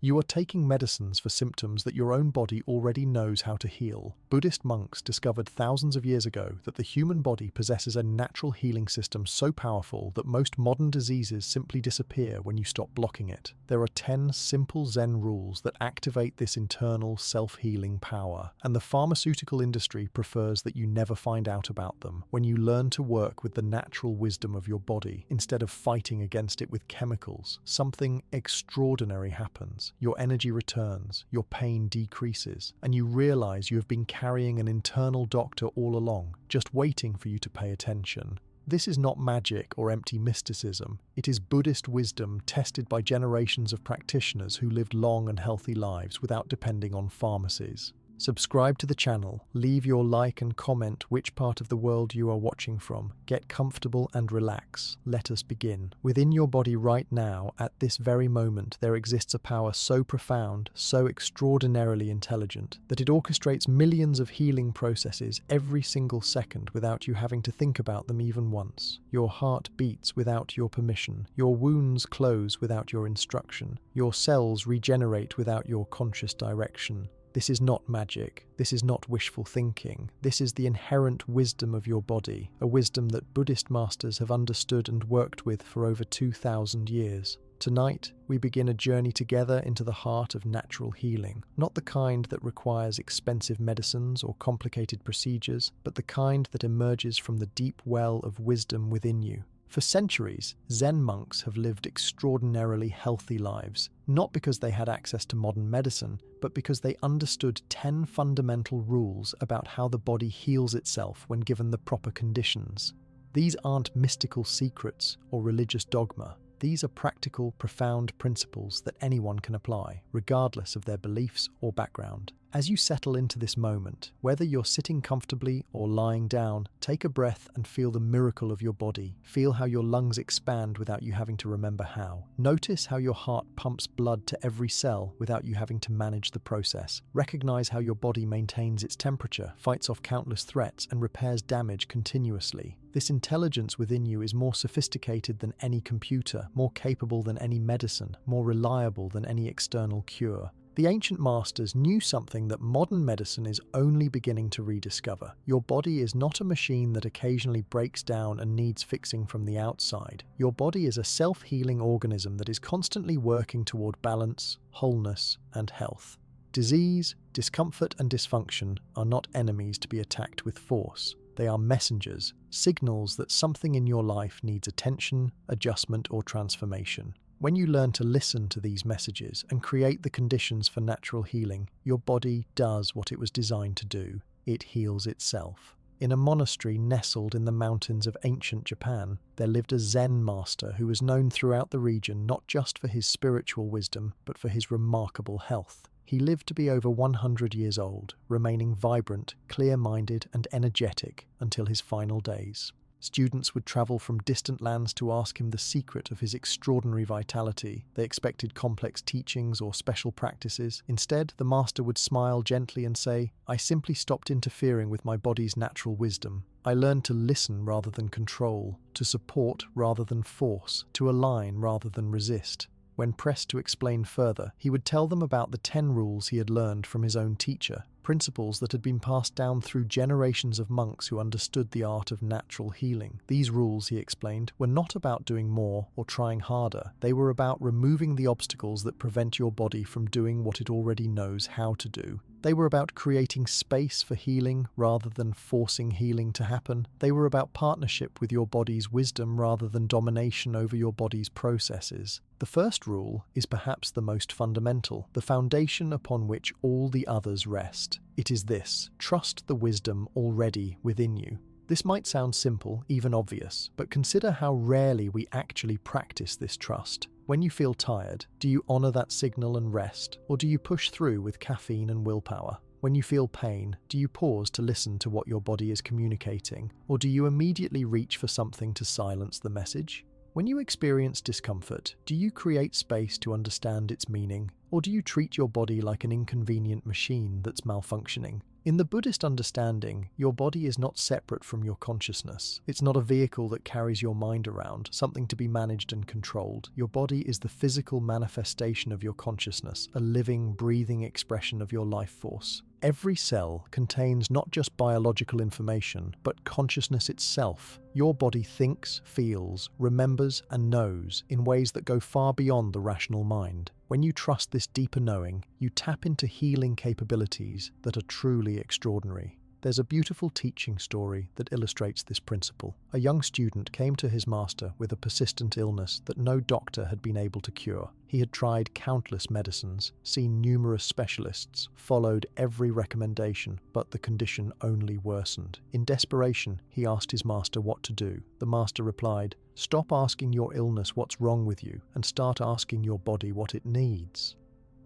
You are taking medicines for symptoms that your own body already knows how to heal. Buddhist monks discovered thousands of years ago that the human body possesses a natural healing system so powerful that most modern diseases simply disappear when you stop blocking it. There are 10 simple Zen rules that activate this internal self-healing power, and the pharmaceutical industry prefers that you never find out about them. When you learn to work with the natural wisdom of your body, instead of fighting against it with chemicals, something extraordinary happens. Your energy returns, your pain decreases, and you realize you have been carrying an internal doctor all along, just waiting for you to pay attention. This is not magic or empty mysticism. It is Buddhist wisdom tested by generations of practitioners who lived long and healthy lives without depending on pharmacies. Subscribe to the channel, leave your like and comment which part of the world you are watching from. Get comfortable and relax. Let us begin. Within your body right now, at this very moment, there exists a power so profound, so extraordinarily intelligent, that it orchestrates millions of healing processes every single second without you having to think about them even once. Your heart beats without your permission. Your wounds close without your instruction. Your cells regenerate without your conscious direction. This is not magic. This is not wishful thinking. This is the inherent wisdom of your body, a wisdom that Buddhist masters have understood and worked with for over 2,000 years. Tonight, we begin a journey together into the heart of natural healing, not the kind that requires expensive medicines or complicated procedures, but the kind that emerges from the deep well of wisdom within you. For centuries, Zen monks have lived extraordinarily healthy lives, not because they had access to modern medicine, but because they understood 10 fundamental rules about how the body heals itself when given the proper conditions. These aren't mystical secrets or religious dogma. These are practical, profound principles that anyone can apply, regardless of their beliefs or background. As you settle into this moment, whether you're sitting comfortably or lying down, take a breath and feel the miracle of your body. Feel how your lungs expand without you having to remember how. Notice how your heart pumps blood to every cell without you having to manage the process. Recognize how your body maintains its temperature, fights off countless threats, and repairs damage continuously. This intelligence within you is more sophisticated than any computer, more capable than any medicine, more reliable than any external cure. The ancient masters knew something that modern medicine is only beginning to rediscover. Your body is not a machine that occasionally breaks down and needs fixing from the outside. Your body is a self-healing organism that is constantly working toward balance, wholeness, and health. Disease, discomfort, and dysfunction are not enemies to be attacked with force. They are messengers, signals that something in your life needs attention, adjustment, or transformation. When you learn to listen to these messages and create the conditions for natural healing, your body does what it was designed to do. It heals itself. In a monastery nestled in the mountains of ancient Japan, there lived a Zen master who was known throughout the region not just for his spiritual wisdom, but for his remarkable health. He lived to be over 100 years old, remaining vibrant, clear-minded, and energetic until his final days. Students would travel from distant lands to ask him the secret of his extraordinary vitality. They expected complex teachings or special practices. Instead, the master would smile gently and say, "I simply stopped interfering with my body's natural wisdom. I learned to listen rather than control, to support rather than force, to align rather than resist." When pressed to explain further, he would tell them about the 10 rules he had learned from his own teacher, principles that had been passed down through generations of monks who understood the art of natural healing. These rules, he explained, were not about doing more or trying harder. They were about removing the obstacles that prevent your body from doing what it already knows how to do. They were about creating space for healing rather than forcing healing to happen. They were about partnership with your body's wisdom rather than domination over your body's processes. The first rule is perhaps the most fundamental, the foundation upon which all the others rest. It is this: trust the wisdom already within you. This might sound simple, even obvious, but consider how rarely we actually practice this trust. When you feel tired, do you honor that signal and rest, or do you push through with caffeine and willpower? When you feel pain, do you pause to listen to what your body is communicating, or do you immediately reach for something to silence the message? When you experience discomfort, do you create space to understand its meaning, or do you treat your body like an inconvenient machine that's malfunctioning? In the Buddhist understanding, your body is not separate from your consciousness. It's not a vehicle that carries your mind around, something to be managed and controlled. Your body is the physical manifestation of your consciousness, a living, breathing expression of your life force. Every cell contains not just biological information, but consciousness itself. Your body thinks, feels, remembers, and knows in ways that go far beyond the rational mind. When you trust this deeper knowing, you tap into healing capabilities that are truly extraordinary. There's a beautiful teaching story that illustrates this principle. A young student came to his master with a persistent illness that no doctor had been able to cure. He had tried countless medicines, seen numerous specialists, followed every recommendation, but the condition only worsened. In desperation, he asked his master what to do. The master replied, "Stop asking your illness what's wrong with you and start asking your body what it needs."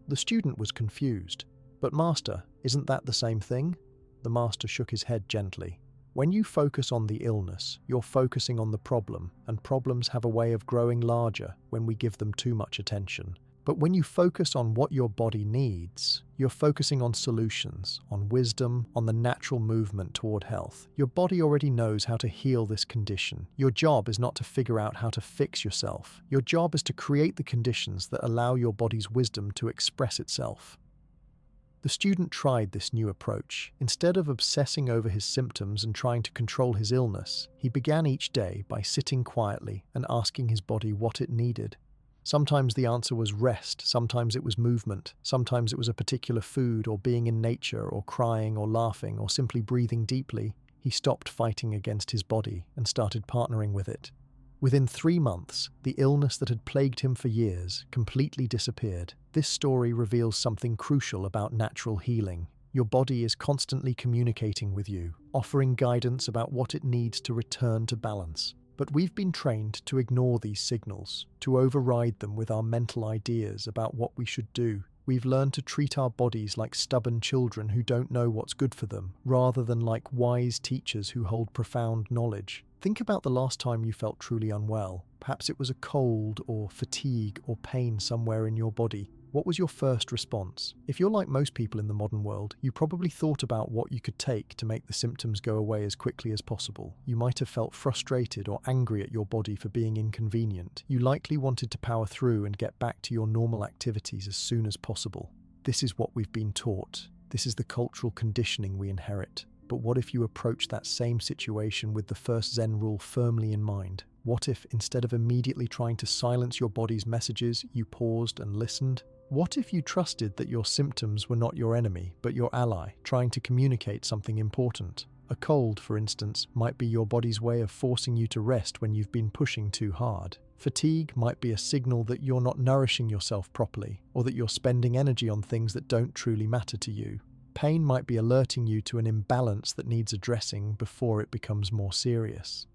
The student was confused. "But master, isn't that the same thing?" The master shook his head gently. When you focus on the illness, you're focusing on the problem, and problems have a way of growing larger when we give them too much attention. But when you focus on what your body needs, you're focusing on solutions, on wisdom, on the natural movement toward health. Your body already knows how to heal this condition. Your job is not to figure out how to fix yourself. Your job is to create the conditions that allow your body's wisdom to express itself. The student tried this new approach. Instead of obsessing over his symptoms and trying to control his illness, he began each day by sitting quietly and asking his body what it needed. Sometimes the answer was rest, sometimes it was movement, sometimes it was a particular food or being in nature or crying or laughing or simply breathing deeply. He stopped fighting against his body and started partnering with it. Within 3 months, the illness that had plagued him for years completely disappeared. This story reveals something crucial about natural healing. Your body is constantly communicating with you, offering guidance about what it needs to return to balance. But we've been trained to ignore these signals, to override them with our mental ideas about what we should do. We've learned to treat our bodies like stubborn children who don't know what's good for them, rather than like wise teachers who hold profound knowledge. Think about the last time you felt truly unwell. Perhaps it was a cold or fatigue or pain somewhere in your body. What was your first response? If you're like most people in the modern world, you probably thought about what you could take to make the symptoms go away as quickly as possible. You might have felt frustrated or angry at your body for being inconvenient. You likely wanted to power through and get back to your normal activities as soon as possible. This is what we've been taught. This is the cultural conditioning we inherit. But what if you approach that same situation with the first Zen rule firmly in mind? What if, instead of immediately trying to silence your body's messages, you paused and listened? What if you trusted that your symptoms were not your enemy, but your ally, trying to communicate something important? A cold, for instance, might be your body's way of forcing you to rest when you've been pushing too hard. Fatigue might be a signal that you're not nourishing yourself properly, or that you're spending energy on things that don't truly matter to you. Pain might be alerting you to an imbalance that needs addressing before it becomes more serious.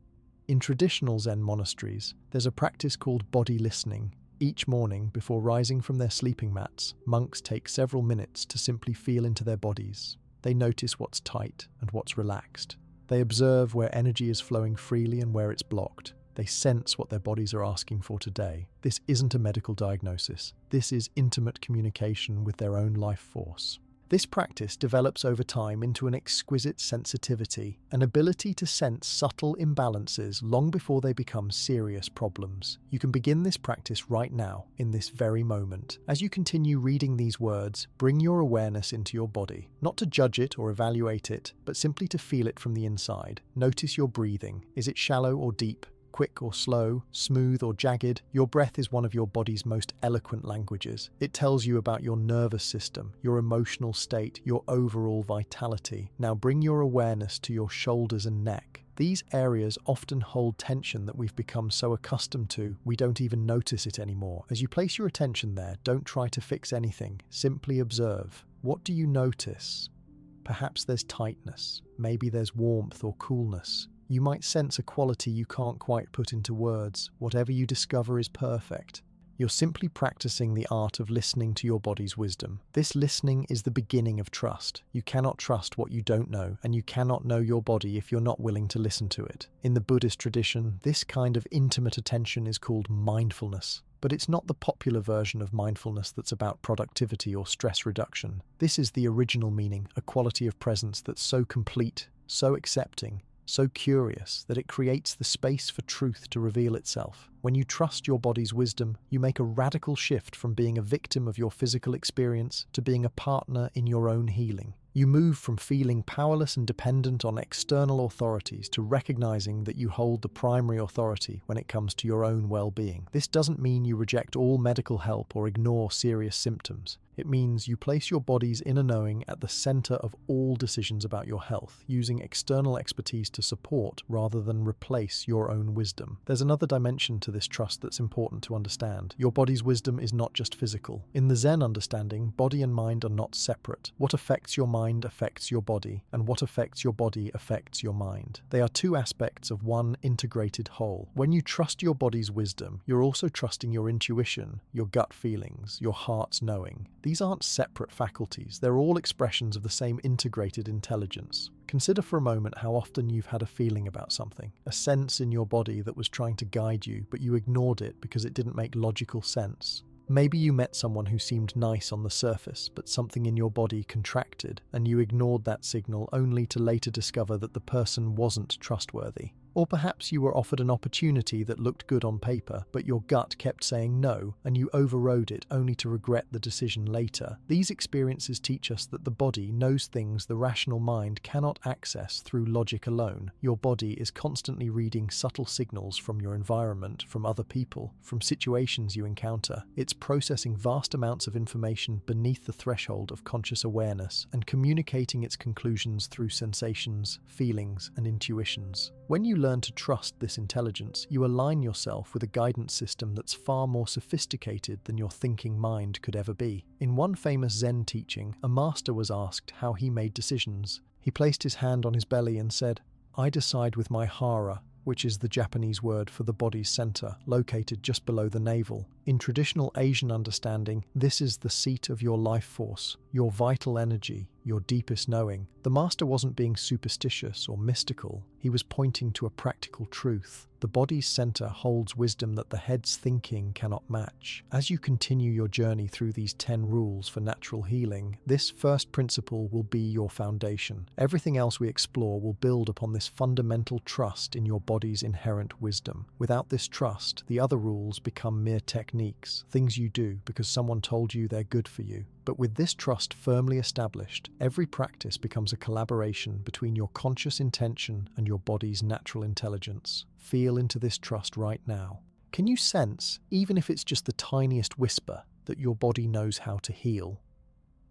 In traditional Zen monasteries, there's a practice called body listening. Each morning, before rising from their sleeping mats, monks take several minutes to simply feel into their bodies. They notice what's tight and what's relaxed. They observe where energy is flowing freely and where it's blocked. They sense what their bodies are asking for today. This isn't a medical diagnosis. This is intimate communication with their own life force. This practice develops over time into an exquisite sensitivity, an ability to sense subtle imbalances long before they become serious problems. You can begin this practice right now, in this very moment. As you continue reading these words, bring your awareness into your body, not to judge it or evaluate it, but simply to feel it from the inside. Notice your breathing. Is it shallow or deep? Quick or slow, smooth or jagged? Your breath is one of your body's most eloquent languages. It tells you about your nervous system, your emotional state, your overall vitality. Now bring your awareness to your shoulders and neck. These areas often hold tension that we've become so accustomed to, we don't even notice it anymore. As you place your attention there, don't try to fix anything. Simply observe. What do you notice? Perhaps there's tightness. Maybe there's warmth or coolness. You might sense a quality you can't quite put into words. Whatever you discover is perfect. You're simply practicing the art of listening to your body's wisdom. This listening is the beginning of trust. You cannot trust what you don't know, and you cannot know your body if you're not willing to listen to it. In the Buddhist tradition, this kind of intimate attention is called mindfulness. But it's not the popular version of mindfulness that's about productivity or stress reduction. This is the original meaning, a quality of presence that's so complete, so accepting, so curious that it creates the space for truth to reveal itself. When you trust your body's wisdom, you make a radical shift from being a victim of your physical experience to being a partner in your own healing. You move from feeling powerless and dependent on external authorities to recognizing that you hold the primary authority when it comes to your own well-being. This doesn't mean you reject all medical help or ignore serious symptoms. It means you place your body's inner knowing at the center of all decisions about your health, using external expertise to support rather than replace your own wisdom. There's another dimension to this trust that's important to understand. Your body's wisdom is not just physical. In the Zen understanding, body and mind are not separate. What affects your mind affects your body, and what affects your body affects your mind. They are two aspects of one integrated whole. When you trust your body's wisdom, you're also trusting your intuition, your gut feelings, your heart's knowing. These aren't separate faculties, they're all expressions of the same integrated intelligence. Consider for a moment how often you've had a feeling about something, a sense in your body that was trying to guide you, but you ignored it because it didn't make logical sense. Maybe you met someone who seemed nice on the surface, but something in your body contracted, and you ignored that signal only to later discover that the person wasn't trustworthy. Or perhaps you were offered an opportunity that looked good on paper, but your gut kept saying no, and you overrode it only to regret the decision later. These experiences teach us that the body knows things the rational mind cannot access through logic alone. Your body is constantly reading subtle signals from your environment, from other people, from situations you encounter. It's processing vast amounts of information beneath the threshold of conscious awareness and communicating its conclusions through sensations, feelings, and intuitions. When you learn to trust this intelligence, you align yourself with a guidance system that's far more sophisticated than your thinking mind could ever be. In one famous Zen teaching, a master was asked how he made decisions. He placed his hand on his belly and said, "I decide with my hara," which is the Japanese word for the body's center, located just below the navel. In traditional Asian understanding, this is the seat of your life force, your vital energy, your deepest knowing. The master wasn't being superstitious or mystical. He was pointing to a practical truth. The body's center holds wisdom that the head's thinking cannot match. As you continue your journey through these 10 rules for natural healing, this first principle will be your foundation. Everything else we explore will build upon this fundamental trust in your body's inherent wisdom. Without this trust, the other rules become mere techniques, things you do because someone told you they're good for you. But with this trust firmly established, every practice becomes a collaboration between your conscious intention and your body's natural intelligence. Feel into this trust right now. Can you sense, even if it's just the tiniest whisper, that your body knows how to heal?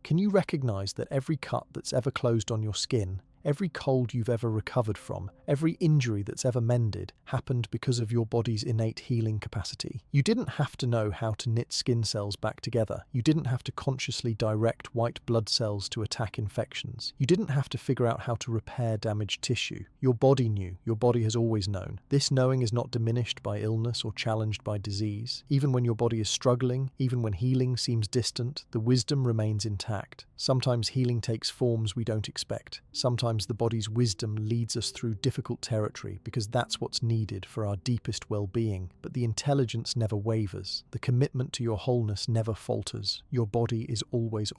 Can you recognize that every cut that's ever closed on your skin, every cold you've ever recovered from, every injury that's ever mended, happened because of your body's innate healing capacity? You didn't have to know how to knit skin cells back together. You didn't have to consciously direct white blood cells to attack infections. You didn't have to figure out how to repair damaged tissue. Your body knew. Your body has always known. This knowing is not diminished by illness or challenged by disease. Even when your body is struggling, even when healing seems distant, the wisdom remains intact. Sometimes healing takes forms we don't expect. Sometimes the body's wisdom leads us through difficult territory because that's what's needed for our deepest well-being. But the intelligence never wavers. The commitment to your wholeness never falters. Your body is always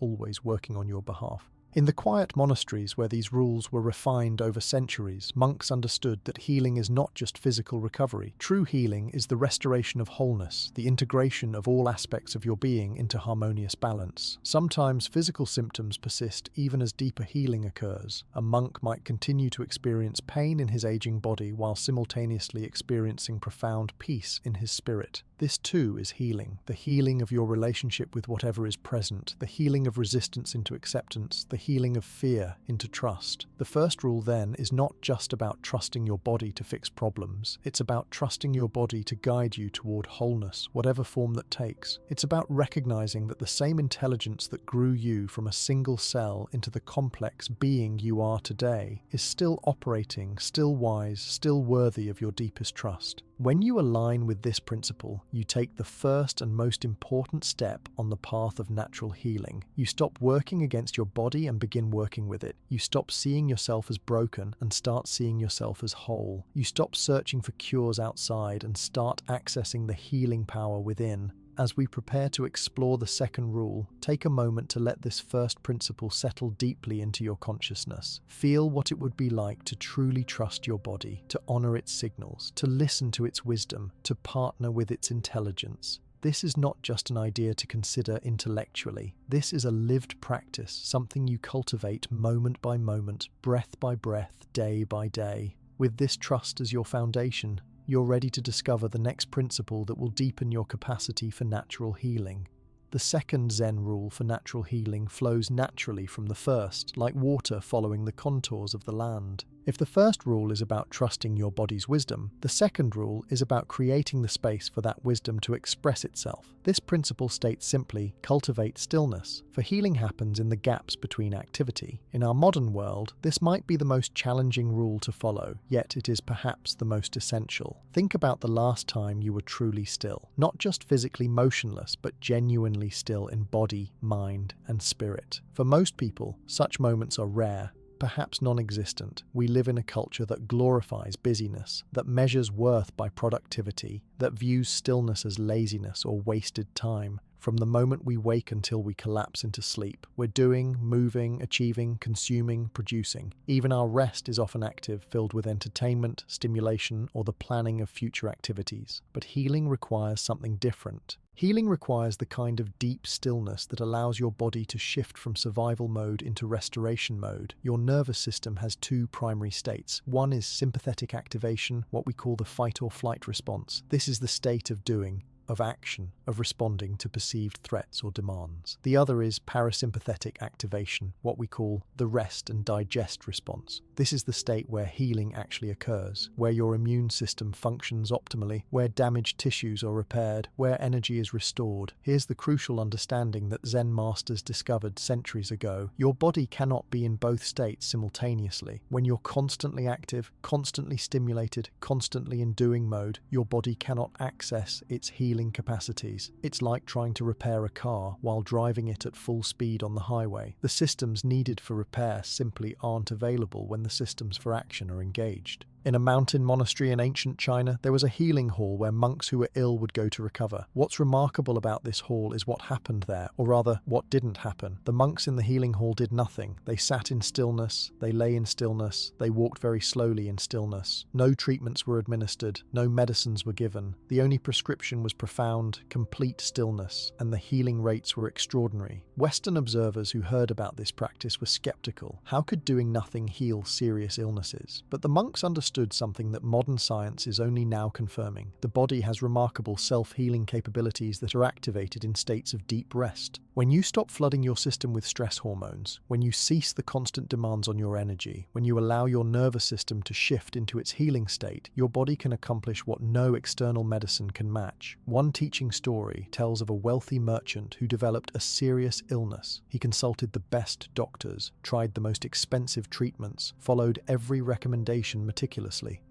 working on your behalf. In the quiet monasteries where these rules were refined over centuries, monks understood that healing is not just physical recovery. True healing is the restoration of wholeness, the integration of all aspects of your being into harmonious balance. Sometimes physical symptoms persist even as deeper healing occurs. A monk might continue to experience pain in his aging body while simultaneously experiencing profound peace in his spirit. This too is healing, the healing of your relationship with whatever is present, the healing of resistance into acceptance, the healing of fear into trust. The first rule then is not just about trusting your body to fix problems. It's about trusting your body to guide you toward wholeness, whatever form that takes. It's about recognizing that the same intelligence that grew you from a single cell into the complex being you are today is still operating, still wise, still worthy of your deepest trust. When you align with this principle, you take the first and most important step on the path of natural healing. You stop working against your body and begin working with it. You stop seeing yourself as broken and start seeing yourself as whole. You stop searching for cures outside and start accessing the healing power within. As we prepare to explore the second rule, take a moment to let this first principle settle deeply into your consciousness. Feel what it would be like to truly trust your body, to honor its signals, to listen to its wisdom, to partner with its intelligence. This is not just an idea to consider intellectually. This is a lived practice, something you cultivate moment by moment, breath by breath, day by day. With this trust as your foundation, you're ready to discover the next principle that will deepen your capacity for natural healing. The second Zen rule for natural healing flows naturally from the first, like water following the contours of the land. If the first rule is about trusting your body's wisdom, the second rule is about creating the space for that wisdom to express itself. This principle states simply, cultivate stillness, for healing happens in the gaps between activity. In our modern world, this might be the most challenging rule to follow, yet it is perhaps the most essential. Think about the last time you were truly still, not just physically motionless, but genuinely still in body, mind, and spirit. For most people, such moments are rare, perhaps non-existent. We live in a culture that glorifies busyness, that measures worth by productivity, that views stillness as laziness or wasted time. From the moment we wake until we collapse into sleep, we're doing, moving, achieving, consuming, producing. Even our rest is often active, filled with entertainment, stimulation, or the planning of future activities. But healing requires something different. Healing requires the kind of deep stillness that allows your body to shift from survival mode into restoration mode. Your nervous system has two primary states. One is sympathetic activation, what we call the fight or flight response. This is the state of doing, of action, of responding to perceived threats or demands. The other is parasympathetic activation, what we call the rest and digest response. This is the state where healing actually occurs, where your immune system functions optimally, where damaged tissues are repaired, where energy is restored. Here's the crucial understanding that Zen masters discovered centuries ago. Your body cannot be in both states simultaneously. When you're constantly active, constantly stimulated, constantly in doing mode, your body cannot access its healing capacities. It's like trying to repair a car while driving it at full speed on the highway. The systems needed for repair simply aren't available when the systems for action are engaged. In a mountain monastery in ancient China, there was a healing hall where monks who were ill would go to recover. What's remarkable about this hall is what happened there, or rather, what didn't happen. The monks in the healing hall did nothing. They sat in stillness, they lay in stillness, they walked very slowly in stillness. No treatments were administered, no medicines were given. The only prescription was profound, complete stillness, and the healing rates were extraordinary. Western observers who heard about this practice were skeptical. How could doing nothing heal serious illnesses? But the monks understood something that modern science is only now confirming. The body has remarkable self-healing capabilities that are activated in states of deep rest. When you stop flooding your system with stress hormones, when you cease the constant demands on your energy, when you allow your nervous system to shift into its healing state, your body can accomplish what no external medicine can match. One teaching story tells of a wealthy merchant who developed a serious illness. He consulted the best doctors, tried the most expensive treatments, followed every recommendation meticulously.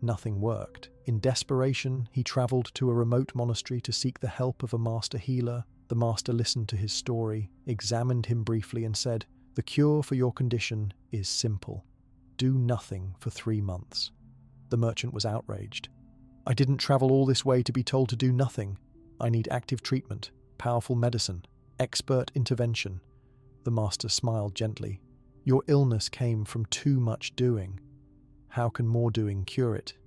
Nothing worked. In desperation, he traveled to a remote monastery to seek the help of a master healer. The master listened to his story, examined him briefly, and said, "The cure for your condition is simple. Do nothing for 3 months." The merchant was outraged. "I didn't travel all this way to be told to do nothing. I need active treatment, powerful medicine, expert intervention." The master smiled gently. "Your illness came from too much doing. How can more doing cure it?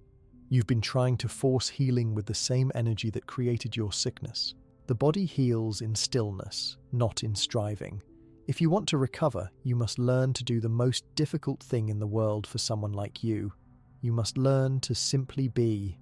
You've been trying to force healing with the same energy that created your sickness. The body heals in stillness, not in striving. If you want to recover, you must learn to do the most difficult thing in the world for someone like you. You must learn to simply be."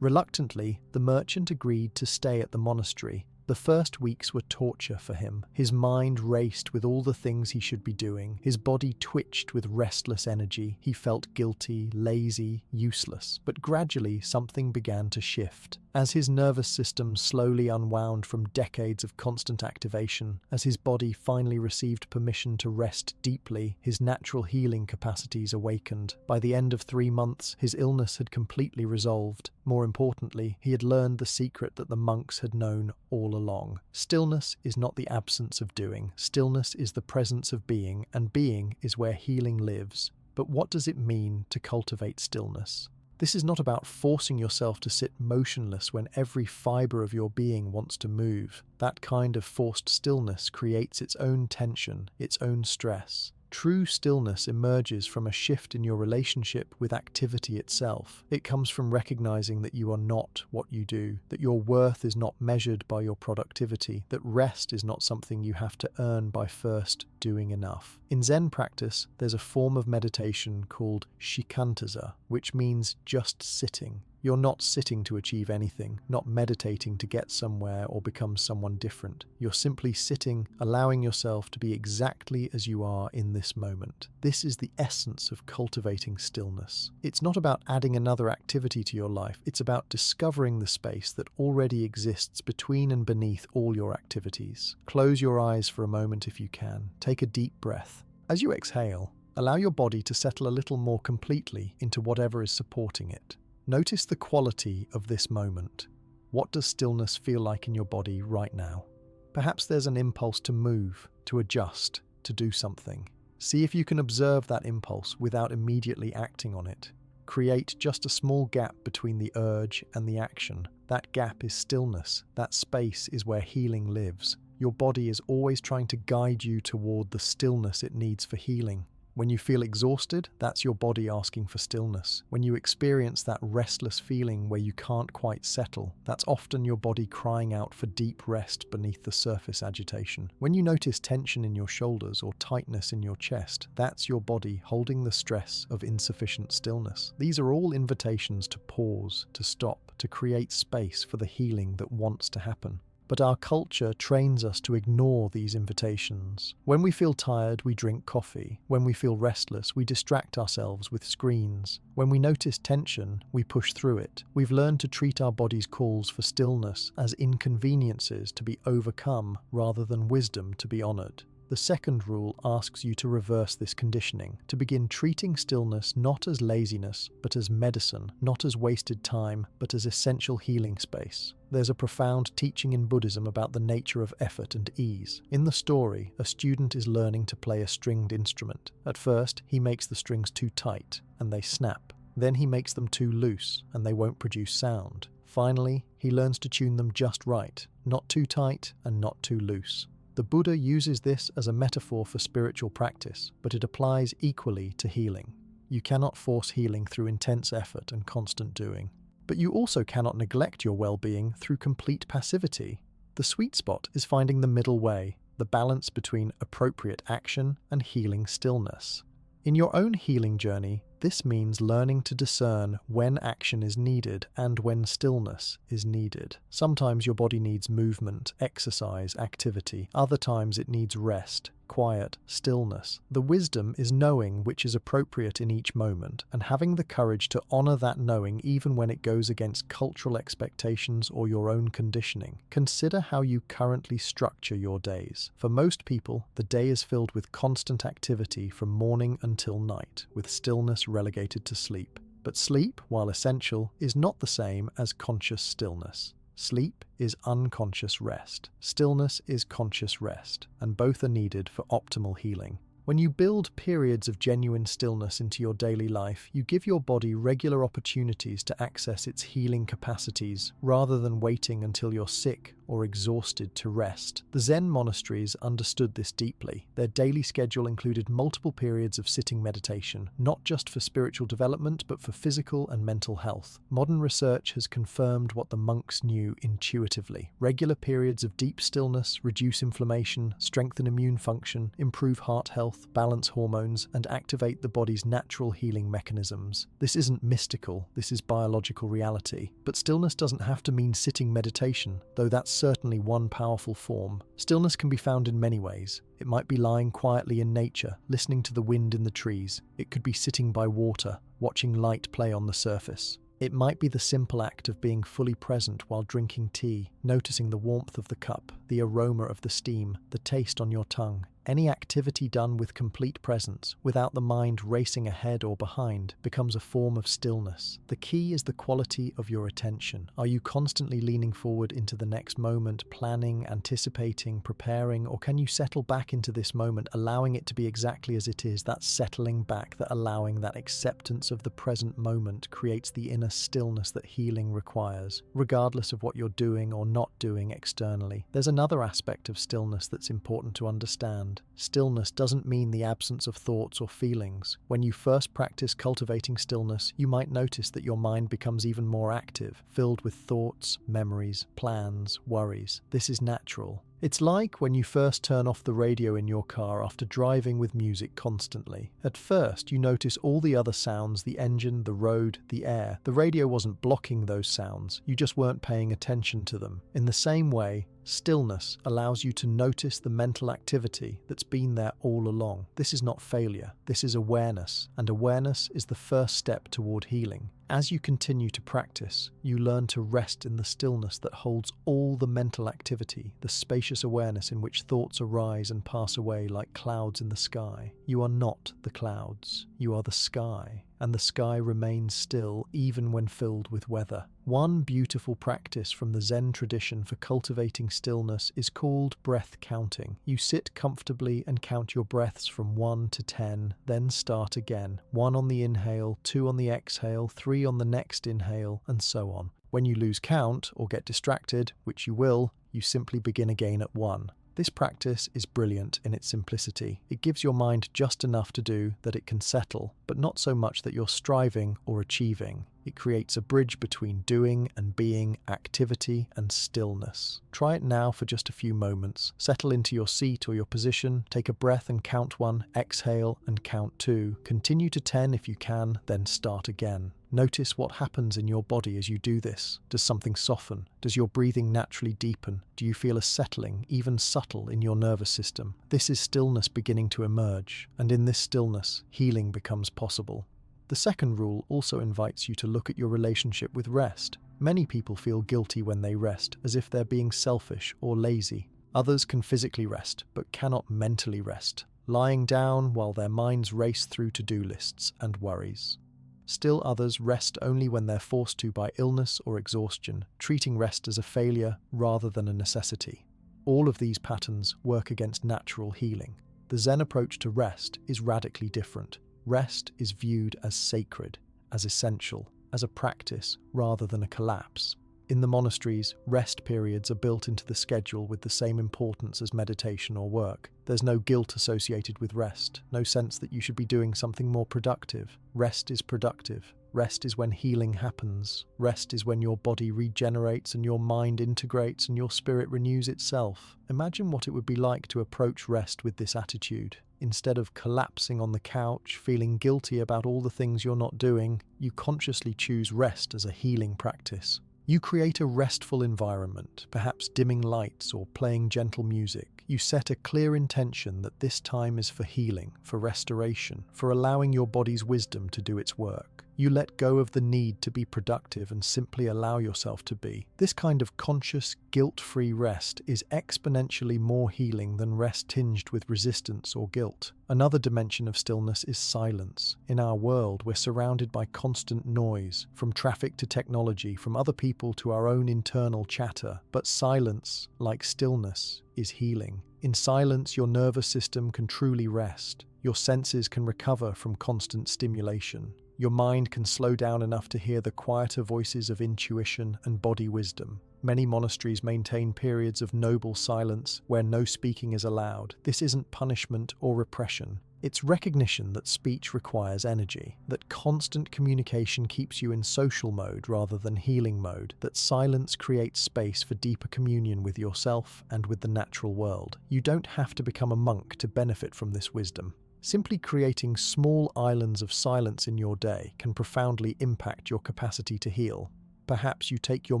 Reluctantly, the merchant agreed to stay at the monastery. The first weeks were torture for him. His mind raced with all the things he should be doing. His body twitched with restless energy. He felt guilty, lazy, useless. But gradually, something began to shift. As his nervous system slowly unwound from decades of constant activation, as his body finally received permission to rest deeply, his natural healing capacities awakened. By the end of 3 months, his illness had completely resolved. More importantly, he had learned the secret that the monks had known all along. Stillness is not the absence of doing. Stillness is the presence of being, and being is where healing lives. But what does it mean to cultivate stillness? This is not about forcing yourself to sit motionless when every fiber of your being wants to move. That kind of forced stillness creates its own tension, its own stress. True stillness emerges from a shift in your relationship with activity itself. It comes from recognizing that you are not what you do, that your worth is not measured by your productivity, that rest is not something you have to earn by first doing enough. In Zen practice, there's a form of meditation called shikantaza, which means just sitting. You're not sitting to achieve anything, not meditating to get somewhere or become someone different. You're simply sitting, allowing yourself to be exactly as you are in this moment. This is the essence of cultivating stillness. It's not about adding another activity to your life, it's about discovering the space that already exists between and beneath all your activities. Close your eyes for a moment if you can. Take a deep breath. As you exhale, allow your body to settle a little more completely into whatever is supporting it. Notice the quality of this moment. What does stillness feel like in your body right now? Perhaps there's an impulse to move, to adjust, to do something. See if you can observe that impulse without immediately acting on it. Create just a small gap between the urge and the action. That gap is stillness. That space is where healing lives. Your body is always trying to guide you toward the stillness it needs for healing. When you feel exhausted, that's your body asking for stillness. When you experience that restless feeling where you can't quite settle, that's often your body crying out for deep rest beneath the surface agitation. When you notice tension in your shoulders or tightness in your chest, that's your body holding the stress of insufficient stillness. These are all invitations to pause, to stop, to create space for the healing that wants to happen. But our culture trains us to ignore these invitations. When we feel tired, we drink coffee. When we feel restless, we distract ourselves with screens. When we notice tension, we push through it. We've learned to treat our body's calls for stillness as inconveniences to be overcome rather than wisdom to be honored. The second rule asks you to reverse this conditioning, to begin treating stillness not as laziness, but as medicine, not as wasted time, but as essential healing space. There's a profound teaching in Buddhism about the nature of effort and ease. In the story, a student is learning to play a stringed instrument. At first, he makes the strings too tight, and they snap. Then he makes them too loose, and they won't produce sound. Finally, he learns to tune them just right, not too tight and not too loose. The Buddha uses this as a metaphor for spiritual practice, but it applies equally to healing. You cannot force healing through intense effort and constant doing. But you also cannot neglect your well-being through complete passivity. The sweet spot is finding the middle way, the balance between appropriate action and healing stillness. In your own healing journey, this means learning to discern when action is needed and when stillness is needed. Sometimes your body needs movement, exercise, activity. Other times it needs rest, quiet, stillness. The wisdom is knowing which is appropriate in each moment and having the courage to honor that knowing even when it goes against cultural expectations or your own conditioning. Consider how you currently structure your days. For most people, the day is filled with constant activity from morning until night, with stillness relegated to sleep. But sleep, while essential, is not the same as conscious stillness. Sleep is unconscious rest. Stillness is conscious rest, and both are needed for optimal healing. When you build periods of genuine stillness into your daily life, you give your body regular opportunities to access its healing capacities rather than waiting until you're sick or exhausted to rest. The Zen monasteries understood this deeply. Their daily schedule included multiple periods of sitting meditation, not just for spiritual development, but for physical and mental health. Modern research has confirmed what the monks knew intuitively. Regular periods of deep stillness reduce inflammation, strengthen immune function, improve heart health, balance hormones, and activate the body's natural healing mechanisms. This isn't mystical, this is biological reality. But stillness doesn't have to mean sitting meditation, though that's certainly one powerful form. Stillness can be found in many ways. It might be lying quietly in nature, listening to the wind in the trees. It could be sitting by water, watching light play on the surface. It might be the simple act of being fully present while drinking tea, noticing the warmth of the cup, the aroma of the steam, the taste on your tongue. Any activity done with complete presence, without the mind racing ahead or behind, becomes a form of stillness. The key is the quality of your attention. Are you constantly leaning forward into the next moment, planning, anticipating, preparing, or can you settle back into this moment, allowing it to be exactly as it is? That settling back, that allowing, that acceptance of the present moment creates the inner stillness that healing requires, regardless of what you're doing or not doing externally. There's another aspect of stillness that's important to understand. Stillness doesn't mean the absence of thoughts or feelings. When you first practice cultivating stillness, you might notice that your mind becomes even more active, filled with thoughts, memories, plans, worries. This is natural. It's like when you first turn off the radio in your car after driving with music constantly. At first, you notice all the other sounds, the engine, the road, the air. The radio wasn't blocking those sounds, you just weren't paying attention to them. In the same way, stillness allows you to notice the mental activity that's been there all along. This is not failure, this is awareness, and awareness is the first step toward healing. As you continue to practice, you learn to rest in the stillness that holds all the mental activity, the spacious awareness in which thoughts arise and pass away like clouds in the sky. You are not the clouds, you are the sky, and the sky remains still even when filled with weather. One beautiful practice from the Zen tradition for cultivating stillness is called breath counting. You sit comfortably and count your breaths from 1 to 10, then start again. 1 on the inhale, 2 on the exhale, 3 on the next inhale, and so on. When you lose count or get distracted, which you will, you simply begin again at 1. This practice is brilliant in its simplicity. It gives your mind just enough to do that it can settle, but not so much that you're striving or achieving. It creates a bridge between doing and being, activity and stillness. Try it now for just a few moments. Settle into your seat or your position, take a breath and count 1, exhale and count 2. Continue to 10 if you can, then start again. Notice what happens in your body as you do this. Does something soften? Does your breathing naturally deepen? Do you feel a settling, even subtle, in your nervous system? This is stillness beginning to emerge, and in this stillness, healing becomes possible. The second rule also invites you to look at your relationship with rest. Many people feel guilty when they rest, as if they're being selfish or lazy. Others can physically rest, but cannot mentally rest, lying down while their minds race through to-do lists and worries. Still others rest only when they're forced to by illness or exhaustion, treating rest as a failure rather than a necessity. All of these patterns work against natural healing. The Zen approach to rest is radically different. Rest is viewed as sacred, as essential, as a practice rather than a collapse. In the monasteries, rest periods are built into the schedule with the same importance as meditation or work. There's no guilt associated with rest, no sense that you should be doing something more productive. Rest is productive. Rest is when healing happens. Rest is when your body regenerates and your mind integrates and your spirit renews itself. Imagine what it would be like to approach rest with this attitude. Instead of collapsing on the couch, feeling guilty about all the things you're not doing, you consciously choose rest as a healing practice. You create a restful environment, perhaps dimming lights or playing gentle music. You set a clear intention that this time is for healing, for restoration, for allowing your body's wisdom to do its work. You let go of the need to be productive and simply allow yourself to be. This kind of conscious, guilt-free rest is exponentially more healing than rest tinged with resistance or guilt. Another dimension of stillness is silence. In our world, we're surrounded by constant noise, from traffic to technology, from other people to our own internal chatter. But silence, like stillness, is healing. In silence, your nervous system can truly rest. Your senses can recover from constant stimulation. Your mind can slow down enough to hear the quieter voices of intuition and body wisdom. Many monasteries maintain periods of noble silence where no speaking is allowed. This isn't punishment or repression. It's recognition that speech requires energy, that constant communication keeps you in social mode rather than healing mode, that silence creates space for deeper communion with yourself and with the natural world. You don't have to become a monk to benefit from this wisdom. Simply creating small islands of silence in your day can profoundly impact your capacity to heal. Perhaps you take your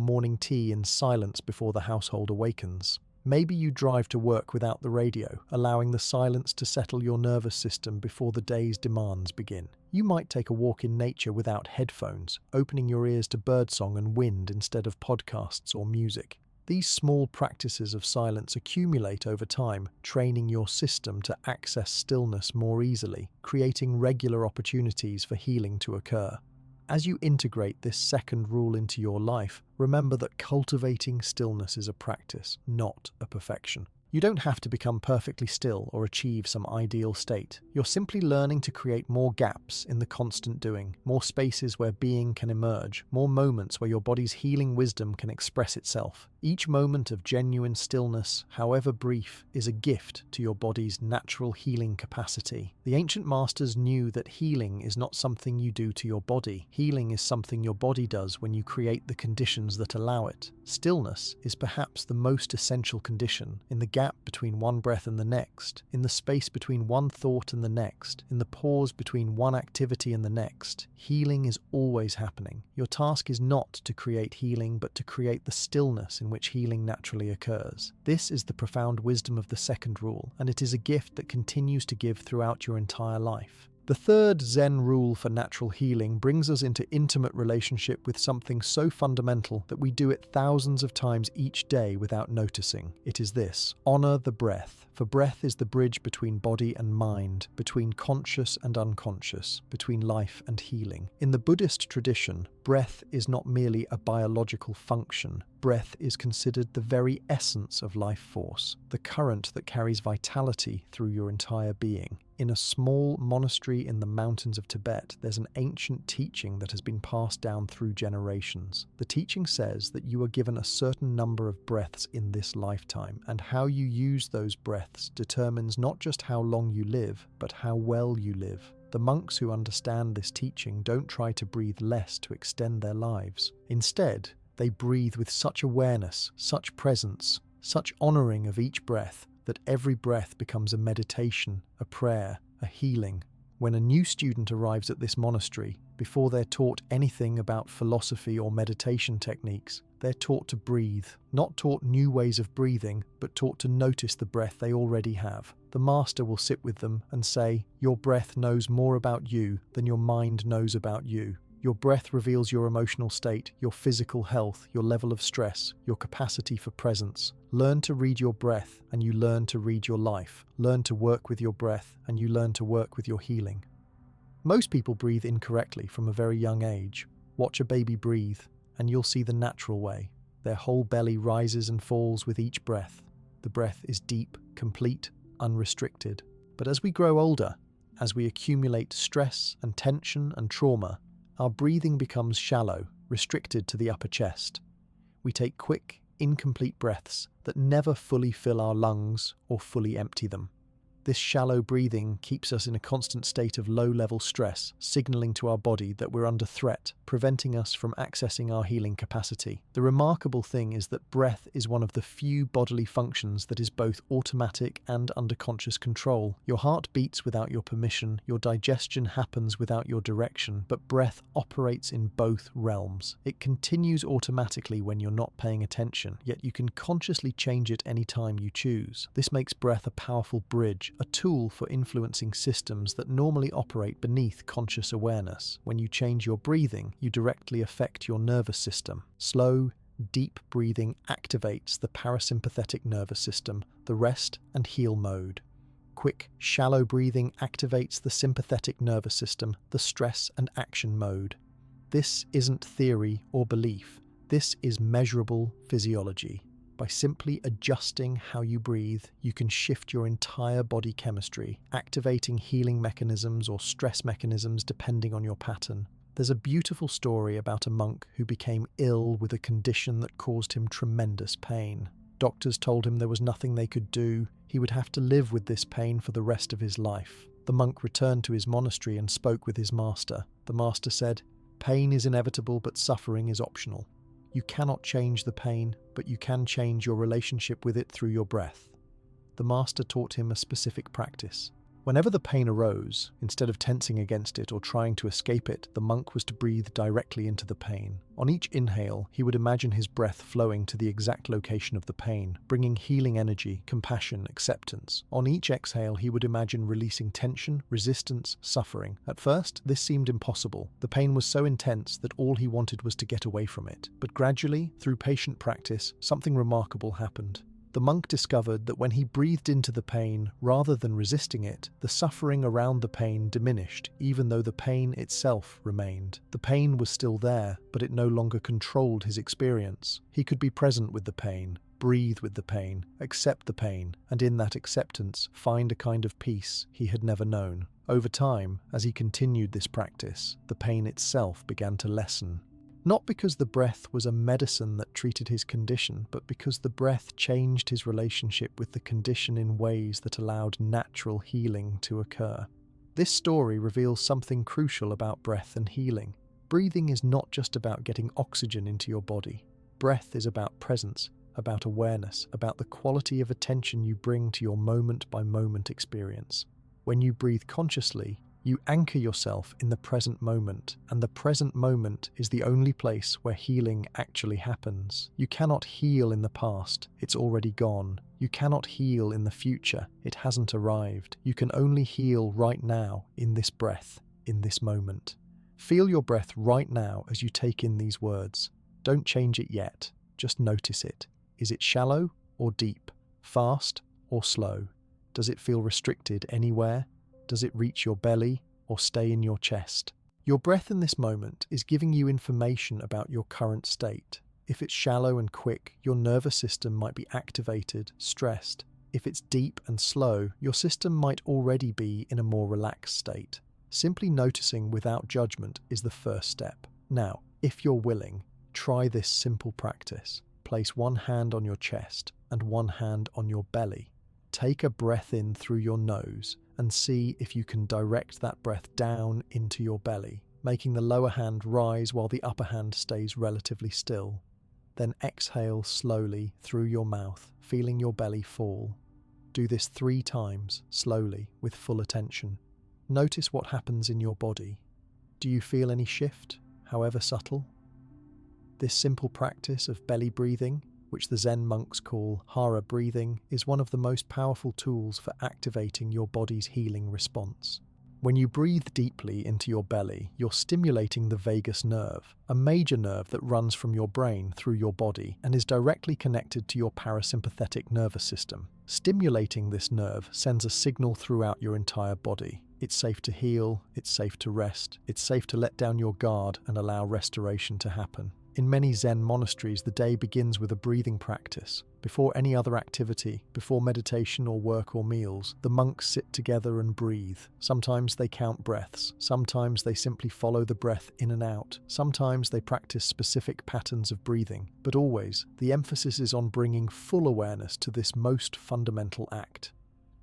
morning tea in silence before the household awakens. Maybe you drive to work without the radio, allowing the silence to settle your nervous system before the day's demands begin. You might take a walk in nature without headphones, opening your ears to birdsong and wind instead of podcasts or music. These small practices of silence accumulate over time, training your system to access stillness more easily, creating regular opportunities for healing to occur. As you integrate this second rule into your life, remember that cultivating stillness is a practice, not a perfection. You don't have to become perfectly still or achieve some ideal state. You're simply learning to create more gaps in the constant doing, more spaces where being can emerge, more moments where your body's healing wisdom can express itself. Each moment of genuine stillness, however brief, is a gift to your body's natural healing capacity. The ancient masters knew that healing is not something you do to your body. Healing is something your body does when you create the conditions that allow it. Stillness is perhaps the most essential condition, in the gap between one breath and the next, in the space between one thought and the next, in the pause between one activity and the next. Healing is always happening. Your task is not to create healing, but to create the stillness in which healing naturally occurs. This is the profound wisdom of the second rule, and it is a gift that continues to give throughout your entire life. The third Zen rule for natural healing brings us into intimate relationship with something so fundamental that we do it thousands of times each day without noticing. It is this: honor the breath. For breath is the bridge between body and mind, between conscious and unconscious, between life and healing. In the Buddhist tradition, breath is not merely a biological function. Breath is considered the very essence of life force, the current that carries vitality through your entire being. In a small monastery in the mountains of Tibet, there's an ancient teaching that has been passed down through generations. The teaching says that you are given a certain number of breaths in this lifetime, and how you use those breaths determines not just how long you live, but how well you live. The monks who understand this teaching don't try to breathe less to extend their lives. Instead, they breathe with such awareness, such presence, such honoring of each breath, that every breath becomes a meditation, a prayer, a healing. When a new student arrives at this monastery, before they're taught anything about philosophy or meditation techniques, they're taught to breathe, not taught new ways of breathing, but taught to notice the breath they already have. The master will sit with them and say, "Your breath knows more about you than your mind knows about you. Your breath reveals your emotional state, your physical health, your level of stress, your capacity for presence. Learn to read your breath, and you learn to read your life. Learn to work with your breath, and you learn to work with your healing." Most people breathe incorrectly from a very young age. Watch a baby breathe, and you'll see the natural way. Their whole belly rises and falls with each breath. The breath is deep, complete, unrestricted. But as we grow older, as we accumulate stress and tension and trauma, our breathing becomes shallow, restricted to the upper chest. We take quick, incomplete breaths that never fully fill our lungs or fully empty them. This shallow breathing keeps us in a constant state of low-level stress, signaling to our body that we're under threat, preventing us from accessing our healing capacity. The remarkable thing is that breath is one of the few bodily functions that is both automatic and under conscious control. Your heart beats without your permission, your digestion happens without your direction, but breath operates in both realms. It continues automatically when you're not paying attention, yet you can consciously change it anytime you choose. This makes breath a powerful bridge, a tool for influencing systems that normally operate beneath conscious awareness. When you change your breathing, you directly affect your nervous system. Slow, deep breathing activates the parasympathetic nervous system, the rest and heal mode. Quick, shallow breathing activates the sympathetic nervous system, the stress and action mode. This isn't theory or belief. This is measurable physiology. By simply adjusting how you breathe, you can shift your entire body chemistry, activating healing mechanisms or stress mechanisms depending on your pattern. There's a beautiful story about a monk who became ill with a condition that caused him tremendous pain. Doctors told him there was nothing they could do. He would have to live with this pain for the rest of his life. The monk returned to his monastery and spoke with his master. The master said, "Pain is inevitable, but suffering is optional. You cannot change the pain, but you can change your relationship with it through your breath." The master taught him a specific practice. Whenever the pain arose, instead of tensing against it or trying to escape it, the monk was to breathe directly into the pain. On each inhale, he would imagine his breath flowing to the exact location of the pain, bringing healing energy, compassion, acceptance. On each exhale, he would imagine releasing tension, resistance, suffering. At first, this seemed impossible. The pain was so intense that all he wanted was to get away from it. But gradually, through patient practice, something remarkable happened. The monk discovered that when he breathed into the pain, rather than resisting it, the suffering around the pain diminished, even though the pain itself remained. The pain was still there, but it no longer controlled his experience. He could be present with the pain, breathe with the pain, accept the pain, and in that acceptance, find a kind of peace he had never known. Over time, as he continued this practice, the pain itself began to lessen. Not because the breath was a medicine that treated his condition, but because the breath changed his relationship with the condition in ways that allowed natural healing to occur. This story reveals something crucial about breath and healing. Breathing is not just about getting oxygen into your body. Breath is about presence, about awareness, about the quality of attention you bring to your moment-by-moment experience. When you breathe consciously, you anchor yourself in the present moment, and the present moment is the only place where healing actually happens. You cannot heal in the past, it's already gone. You cannot heal in the future, it hasn't arrived. You can only heal right now, in this breath, in this moment. Feel your breath right now as you take in these words. Don't change it yet, just notice it. Is it shallow or deep? Fast or slow? Does it feel restricted anywhere? Does it reach your belly or stay in your chest? Your breath in this moment is giving you information about your current state. If it's shallow and quick, your nervous system might be activated, stressed. If it's deep and slow, your system might already be in a more relaxed state. Simply noticing without judgment is the first step. Now, if you're willing, try this simple practice. Place one hand on your chest and one hand on your belly. Take a breath in through your nose and see if you can direct that breath down into your belly, making the lower hand rise while the upper hand stays relatively still. Then exhale slowly through your mouth, feeling your belly fall. Do this 3 times, slowly, with full attention. Notice what happens in your body. Do you feel any shift, however subtle? This simple practice of belly breathing, which the Zen monks call hara breathing, is one of the most powerful tools for activating your body's healing response. When you breathe deeply into your belly, you're stimulating the vagus nerve, a major nerve that runs from your brain through your body and is directly connected to your parasympathetic nervous system. Stimulating this nerve sends a signal throughout your entire body. It's safe to heal, it's safe to rest, it's safe to let down your guard and allow restoration to happen. In many Zen monasteries, the day begins with a breathing practice. Before any other activity, before meditation or work or meals, the monks sit together and breathe. Sometimes they count breaths. Sometimes they simply follow the breath in and out. Sometimes they practice specific patterns of breathing. But always, the emphasis is on bringing full awareness to this most fundamental act.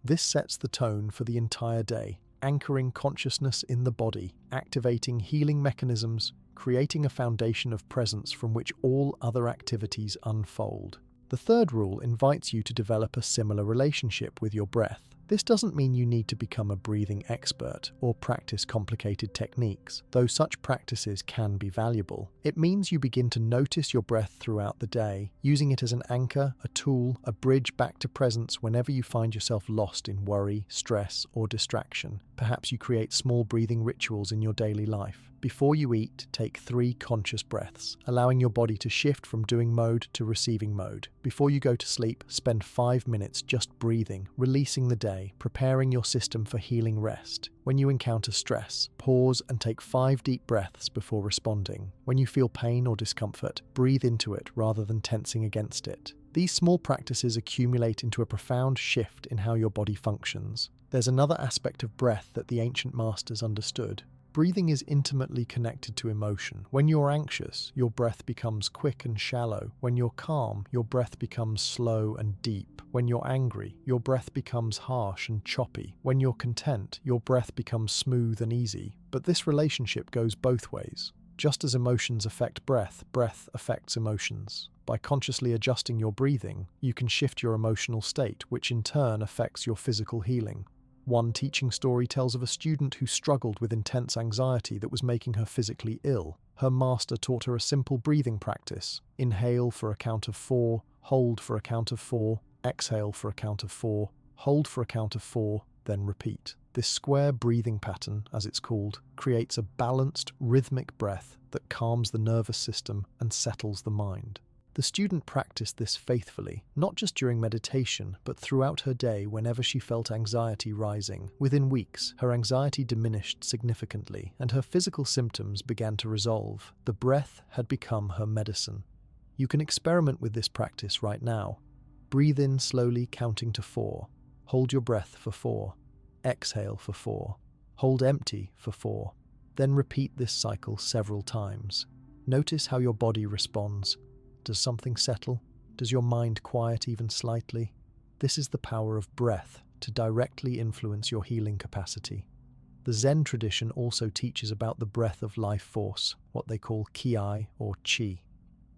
This sets the tone for the entire day, anchoring consciousness in the body, activating healing mechanisms, creating a foundation of presence from which all other activities unfold. The third rule invites you to develop a similar relationship with your breath. This doesn't mean you need to become a breathing expert or practice complicated techniques, though such practices can be valuable. It means you begin to notice your breath throughout the day, using it as an anchor, a tool, a bridge back to presence whenever you find yourself lost in worry, stress, or distraction. Perhaps you create small breathing rituals in your daily life. Before you eat, take 3 conscious breaths, allowing your body to shift from doing mode to receiving mode. Before you go to sleep, spend 5 minutes just breathing, releasing the day, preparing your system for healing rest. When you encounter stress, pause and take 5 deep breaths before responding. When you feel pain or discomfort, breathe into it rather than tensing against it. These small practices accumulate into a profound shift in how your body functions. There's another aspect of breath that the ancient masters understood. Breathing is intimately connected to emotion. When you're anxious, your breath becomes quick and shallow. When you're calm, your breath becomes slow and deep. When you're angry, your breath becomes harsh and choppy. When you're content, your breath becomes smooth and easy. But this relationship goes both ways. Just as emotions affect breath, breath affects emotions. By consciously adjusting your breathing, you can shift your emotional state, which in turn affects your physical healing. One teaching story tells of a student who struggled with intense anxiety that was making her physically ill. Her master taught her a simple breathing practice. Inhale for a count of 4, hold for a count of 4, exhale for a count of 4, hold for a count of 4, then repeat. This square breathing pattern, as it's called, creates a balanced, rhythmic breath that calms the nervous system and settles the mind. The student practiced this faithfully, not just during meditation, but throughout her day whenever she felt anxiety rising. Within weeks, her anxiety diminished significantly, and her physical symptoms began to resolve. The breath had become her medicine. You can experiment with this practice right now. Breathe in slowly, counting to 4. Hold your breath for 4. Exhale for 4. Hold empty for 4. Then repeat this cycle several times. Notice how your body responds. Does something settle? Does your mind quiet even slightly? This is the power of breath to directly influence your healing capacity. The Zen tradition also teaches about the breath of life force, what they call ki or chi.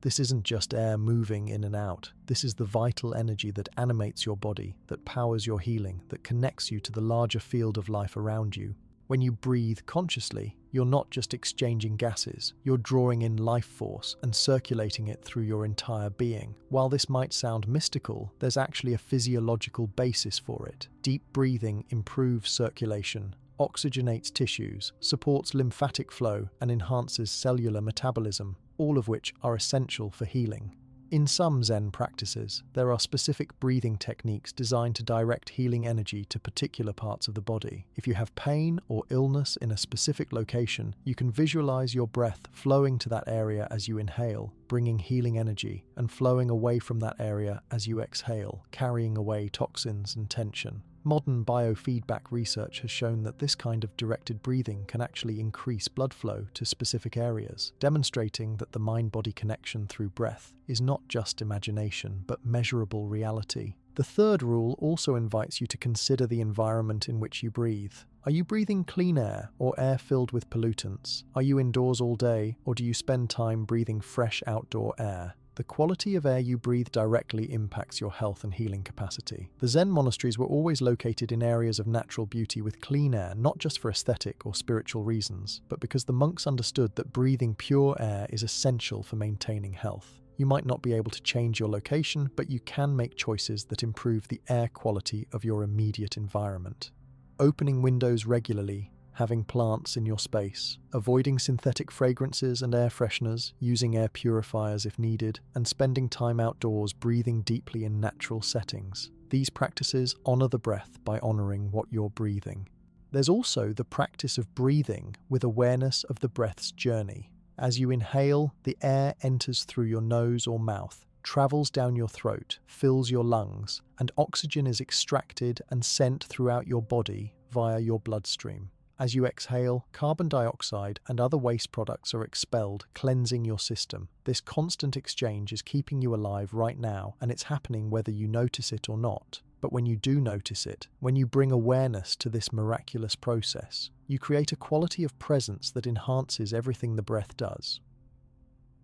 This isn't just air moving in and out. This is the vital energy that animates your body, that powers your healing, that connects you to the larger field of life around you. When you breathe consciously, you're not just exchanging gases, you're drawing in life force and circulating it through your entire being. While this might sound mystical, there's actually a physiological basis for it. Deep breathing improves circulation, oxygenates tissues, supports lymphatic flow, and enhances cellular metabolism, all of which are essential for healing. In some Zen practices, there are specific breathing techniques designed to direct healing energy to particular parts of the body. If you have pain or illness in a specific location, you can visualize your breath flowing to that area as you inhale, bringing healing energy, and flowing away from that area as you exhale, carrying away toxins and tension. Modern biofeedback research has shown that this kind of directed breathing can actually increase blood flow to specific areas, demonstrating that the mind-body connection through breath is not just imagination, but measurable reality. The third rule also invites you to consider the environment in which you breathe. Are you breathing clean air or air filled with pollutants? Are you indoors all day, or do you spend time breathing fresh outdoor air? The quality of air you breathe directly impacts your health and healing capacity. The Zen monasteries were always located in areas of natural beauty with clean air, not just for aesthetic or spiritual reasons, but because the monks understood that breathing pure air is essential for maintaining health. You might not be able to change your location, but you can make choices that improve the air quality of your immediate environment. Opening windows regularly, having plants in your space, avoiding synthetic fragrances and air fresheners, using air purifiers if needed, and spending time outdoors breathing deeply in natural settings. These practices honor the breath by honoring what you're breathing. There's also the practice of breathing with awareness of the breath's journey. As you inhale, the air enters through your nose or mouth, travels down your throat, fills your lungs, and oxygen is extracted and sent throughout your body via your bloodstream. As you exhale, carbon dioxide and other waste products are expelled, cleansing your system. This constant exchange is keeping you alive right now, and it's happening whether you notice it or not. But when you do notice it, when you bring awareness to this miraculous process, you create a quality of presence that enhances everything the breath does.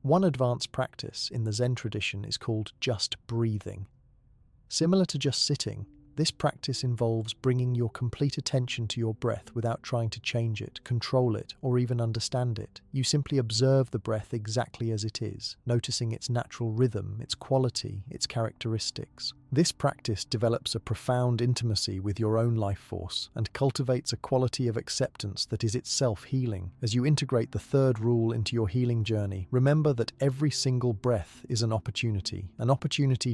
One advanced practice in the Zen tradition is called just breathing. Similar to just sitting, this practice involves bringing your complete attention to your breath without trying to change it, control it, or even understand it. You simply observe the breath exactly as it is, noticing its natural rhythm, its quality, its characteristics. This practice develops a profound intimacy with your own life force and cultivates a quality of acceptance that is itself healing. As you integrate the third rule into your healing journey, remember that every single breath is an opportunity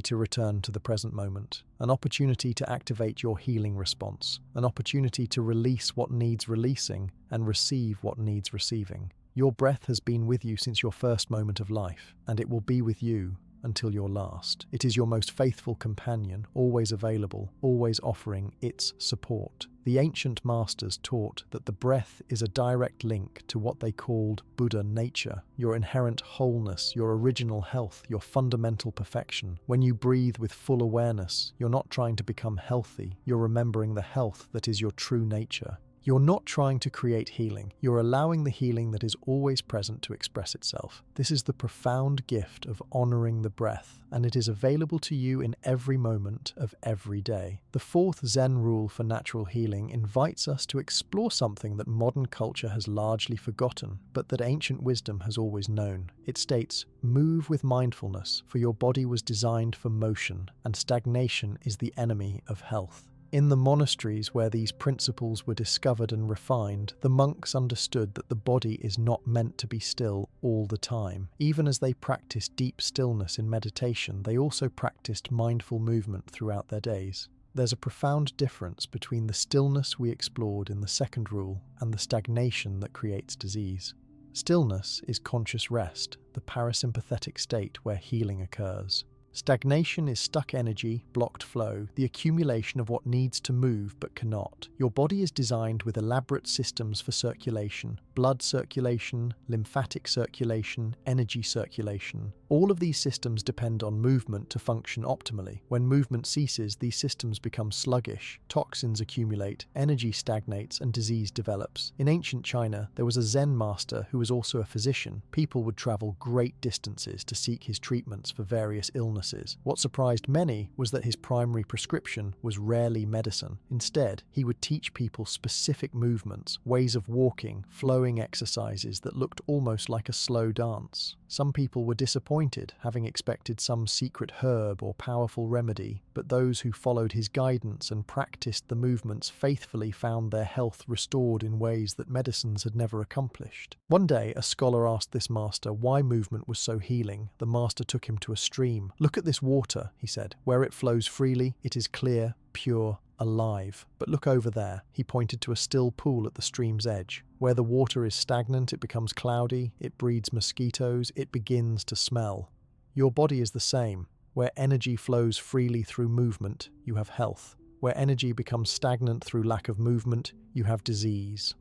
to return to the present moment, an opportunity to activate your healing response, an opportunity to release what needs releasing and receive what needs receiving. Your breath has been with you since your first moment of life, and it will be with you until your last. It is your most faithful companion, always available, always offering its support. The ancient masters taught that the breath is a direct link to what they called Buddha nature, your inherent wholeness, your original health, your fundamental perfection. When you breathe with full awareness, you're not trying to become healthy, you're remembering the health that is your true nature. You're not trying to create healing, you're allowing the healing that is always present to express itself. This is the profound gift of honoring the breath, and it is available to you in every moment of every day. The fourth Zen rule for natural healing invites us to explore something that modern culture has largely forgotten, but that ancient wisdom has always known. It states, "Move with mindfulness, for your body was designed for motion, and stagnation is the enemy of health." In the monasteries where these principles were discovered and refined, the monks understood that the body is not meant to be still all the time. Even as they practiced deep stillness in meditation, they also practiced mindful movement throughout their days. There's a profound difference between the stillness we explored in the second rule and the stagnation that creates disease. Stillness is conscious rest, the parasympathetic state where healing occurs. Stagnation is stuck energy, blocked flow, the accumulation of what needs to move but cannot. Your body is designed with elaborate systems for circulation, blood circulation, lymphatic circulation, energy circulation. All of these systems depend on movement to function optimally. When movement ceases, these systems become sluggish, toxins accumulate, energy stagnates, and disease develops. In ancient China, there was a Zen master who was also a physician. People would travel great distances to seek his treatments for various illnesses. What surprised many was that his primary prescription was rarely medicine. Instead, he would teach people specific movements, ways of walking, flowing exercises that looked almost like a slow dance. Some people were disappointed, having expected some secret herb or powerful remedy, but those who followed his guidance and practiced the movements faithfully found their health restored in ways that medicines had never accomplished. One day, a scholar asked this master why movement was so healing. The master took him to a stream. "Look at this water," he said. "Where it flows freely, it is clear, pure, alive. But look over there." He pointed to a still pool at the stream's edge. "Where the water is stagnant, it becomes cloudy, it breeds mosquitoes, it begins to smell. Your body is the same. Where energy flows freely through movement, you have health. Where energy becomes stagnant through lack of movement, you have disease."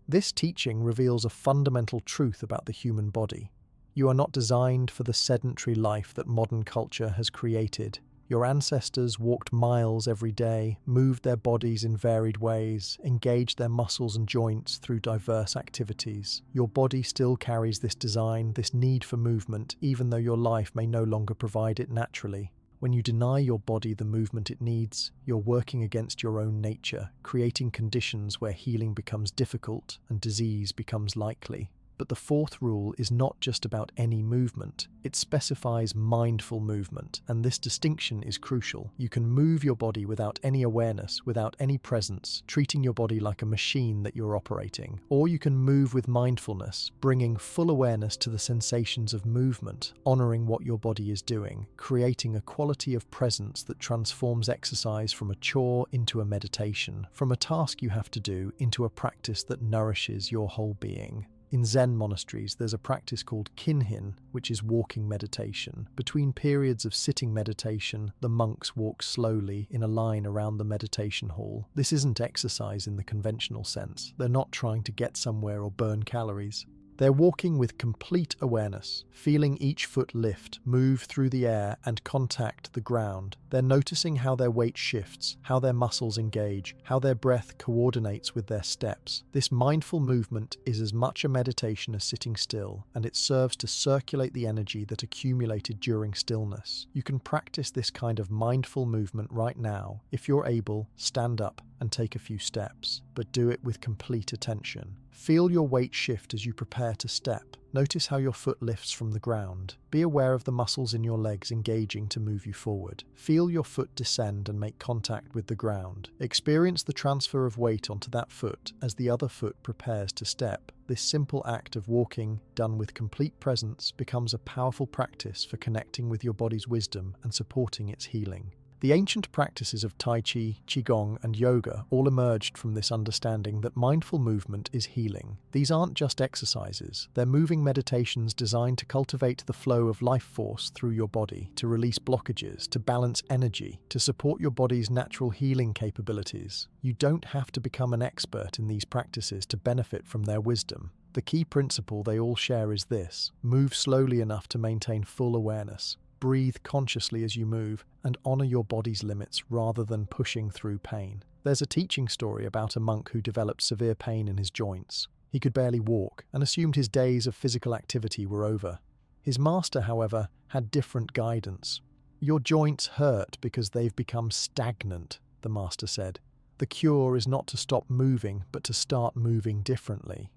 This teaching reveals a fundamental truth about the human body. You are not designed for the sedentary life that modern culture has created. Your ancestors walked miles every day, moved their bodies in varied ways, engaged their muscles and joints through diverse activities. Your body still carries this design, this need for movement, even though your life may no longer provide it naturally. When you deny your body the movement it needs, you're working against your own nature, creating conditions where healing becomes difficult and disease becomes likely. But the fourth rule is not just about any movement. It specifies mindful movement, and this distinction is crucial. You can move your body without any awareness, without any presence, treating your body like a machine that you're operating. Or you can move with mindfulness, bringing full awareness to the sensations of movement, honoring what your body is doing, creating a quality of presence that transforms exercise from a chore into a meditation, from a task you have to do into a practice that nourishes your whole being. In Zen monasteries, there's a practice called kinhin, which is walking meditation. Between periods of sitting meditation, the monks walk slowly in a line around the meditation hall. This isn't exercise in the conventional sense. They're not trying to get somewhere or burn calories. They're walking with complete awareness, feeling each foot lift, move through the air, and contact the ground. They're noticing how their weight shifts, how their muscles engage, how their breath coordinates with their steps. This mindful movement is as much a meditation as sitting still, and it serves to circulate the energy that accumulated during stillness. You can practice this kind of mindful movement right now. If you're able, stand up and take a few steps, but do it with complete attention. Feel your weight shift as you prepare to step. Notice how your foot lifts from the ground. Be aware of the muscles in your legs engaging to move you forward. Feel your foot descend and make contact with the ground. Experience the transfer of weight onto that foot as the other foot prepares to step. This simple act of walking, done with complete presence, becomes a powerful practice for connecting with your body's wisdom and supporting its healing. The ancient practices of Tai Chi, Qigong, and yoga all emerged from this understanding that mindful movement is healing. These aren't just exercises, they're moving meditations designed to cultivate the flow of life force through your body, to release blockages, to balance energy, to support your body's natural healing capabilities. You don't have to become an expert in these practices to benefit from their wisdom. The key principle they all share is this: move slowly enough to maintain full awareness. Breathe consciously as you move, and honor your body's limits rather than pushing through pain. There's a teaching story about a monk who developed severe pain in his joints. He could barely walk and assumed his days of physical activity were over. His master, however, had different guidance. "Your joints hurt because they've become stagnant," the master said. "The cure is not to stop moving, but to start moving differently.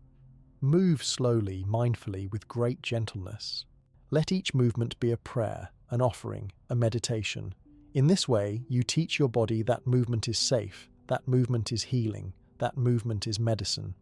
Move slowly, mindfully, with great gentleness. Let each movement be a prayer, an offering, a meditation. In this way, you teach your body that movement is safe, that movement is healing, that movement is medicine."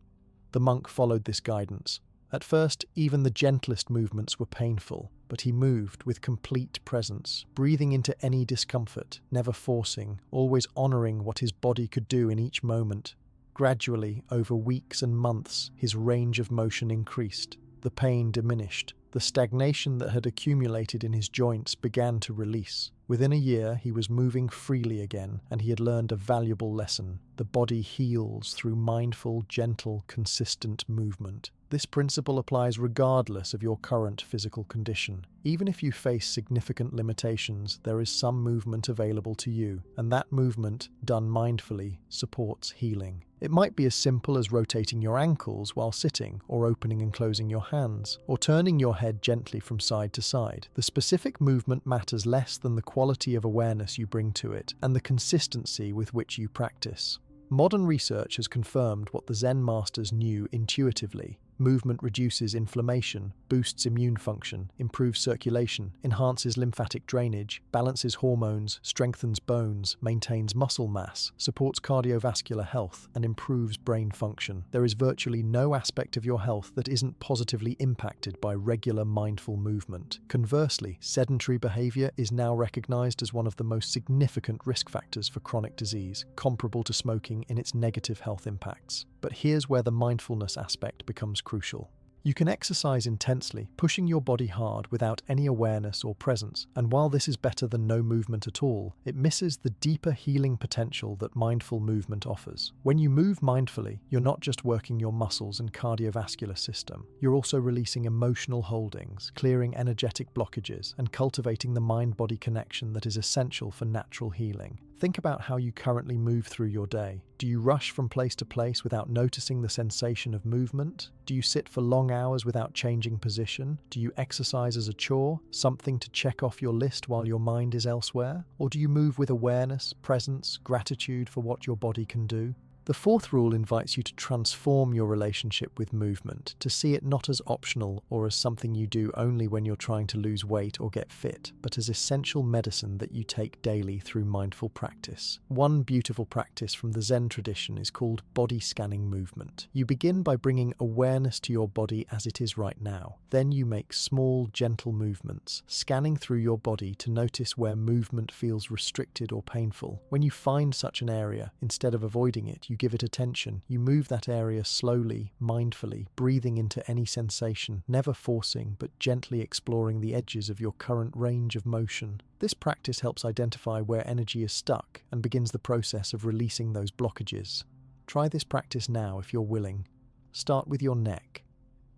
The monk followed this guidance. At first, even the gentlest movements were painful, but he moved with complete presence, breathing into any discomfort, never forcing, always honoring what his body could do in each moment. Gradually, over weeks and months, his range of motion increased. The pain diminished. The stagnation that had accumulated in his joints began to release. Within a year, he was moving freely again, and he had learned a valuable lesson. The body heals through mindful, gentle, consistent movement. This principle applies regardless of your current physical condition. Even if you face significant limitations, there is some movement available to you, and that movement, done mindfully, supports healing. It might be as simple as rotating your ankles while sitting, or opening and closing your hands, or turning your head gently from side to side. The specific movement matters less than the quality of awareness you bring to it, and the consistency with which you practice. Modern research has confirmed what the Zen masters knew intuitively. Movement reduces inflammation, boosts immune function, improves circulation, enhances lymphatic drainage, balances hormones, strengthens bones, maintains muscle mass, supports cardiovascular health, and improves brain function. There is virtually no aspect of your health that isn't positively impacted by regular mindful movement. Conversely, sedentary behavior is now recognized as one of the most significant risk factors for chronic disease, comparable to smoking in its negative health impacts. But here's where the mindfulness aspect becomes crucial. You can exercise intensely, pushing your body hard without any awareness or presence, and while this is better than no movement at all, it misses the deeper healing potential that mindful movement offers. When you move mindfully, you're not just working your muscles and cardiovascular system, you're also releasing emotional holdings, clearing energetic blockages, and cultivating the mind-body connection that is essential for natural healing. Think about how you currently move through your day. Do you rush from place to place without noticing the sensation of movement? Do you sit for long hours without changing position? Do you exercise as a chore, something to check off your list while your mind is elsewhere? Or do you move with awareness, presence, gratitude for what your body can do? The fourth rule invites you to transform your relationship with movement, to see it not as optional or as something you do only when you're trying to lose weight or get fit, but as essential medicine that you take daily through mindful practice. One beautiful practice from the Zen tradition is called body scanning movement. You begin by bringing awareness to your body as it is right now. Then you make small, gentle movements, scanning through your body to notice where movement feels restricted or painful. When you find such an area, instead of avoiding it, you give it attention. You move that area slowly, mindfully, breathing into any sensation, never forcing, but gently exploring the edges of your current range of motion. This practice helps identify where energy is stuck and begins the process of releasing those blockages. Try this practice now if you're willing. Start with your neck.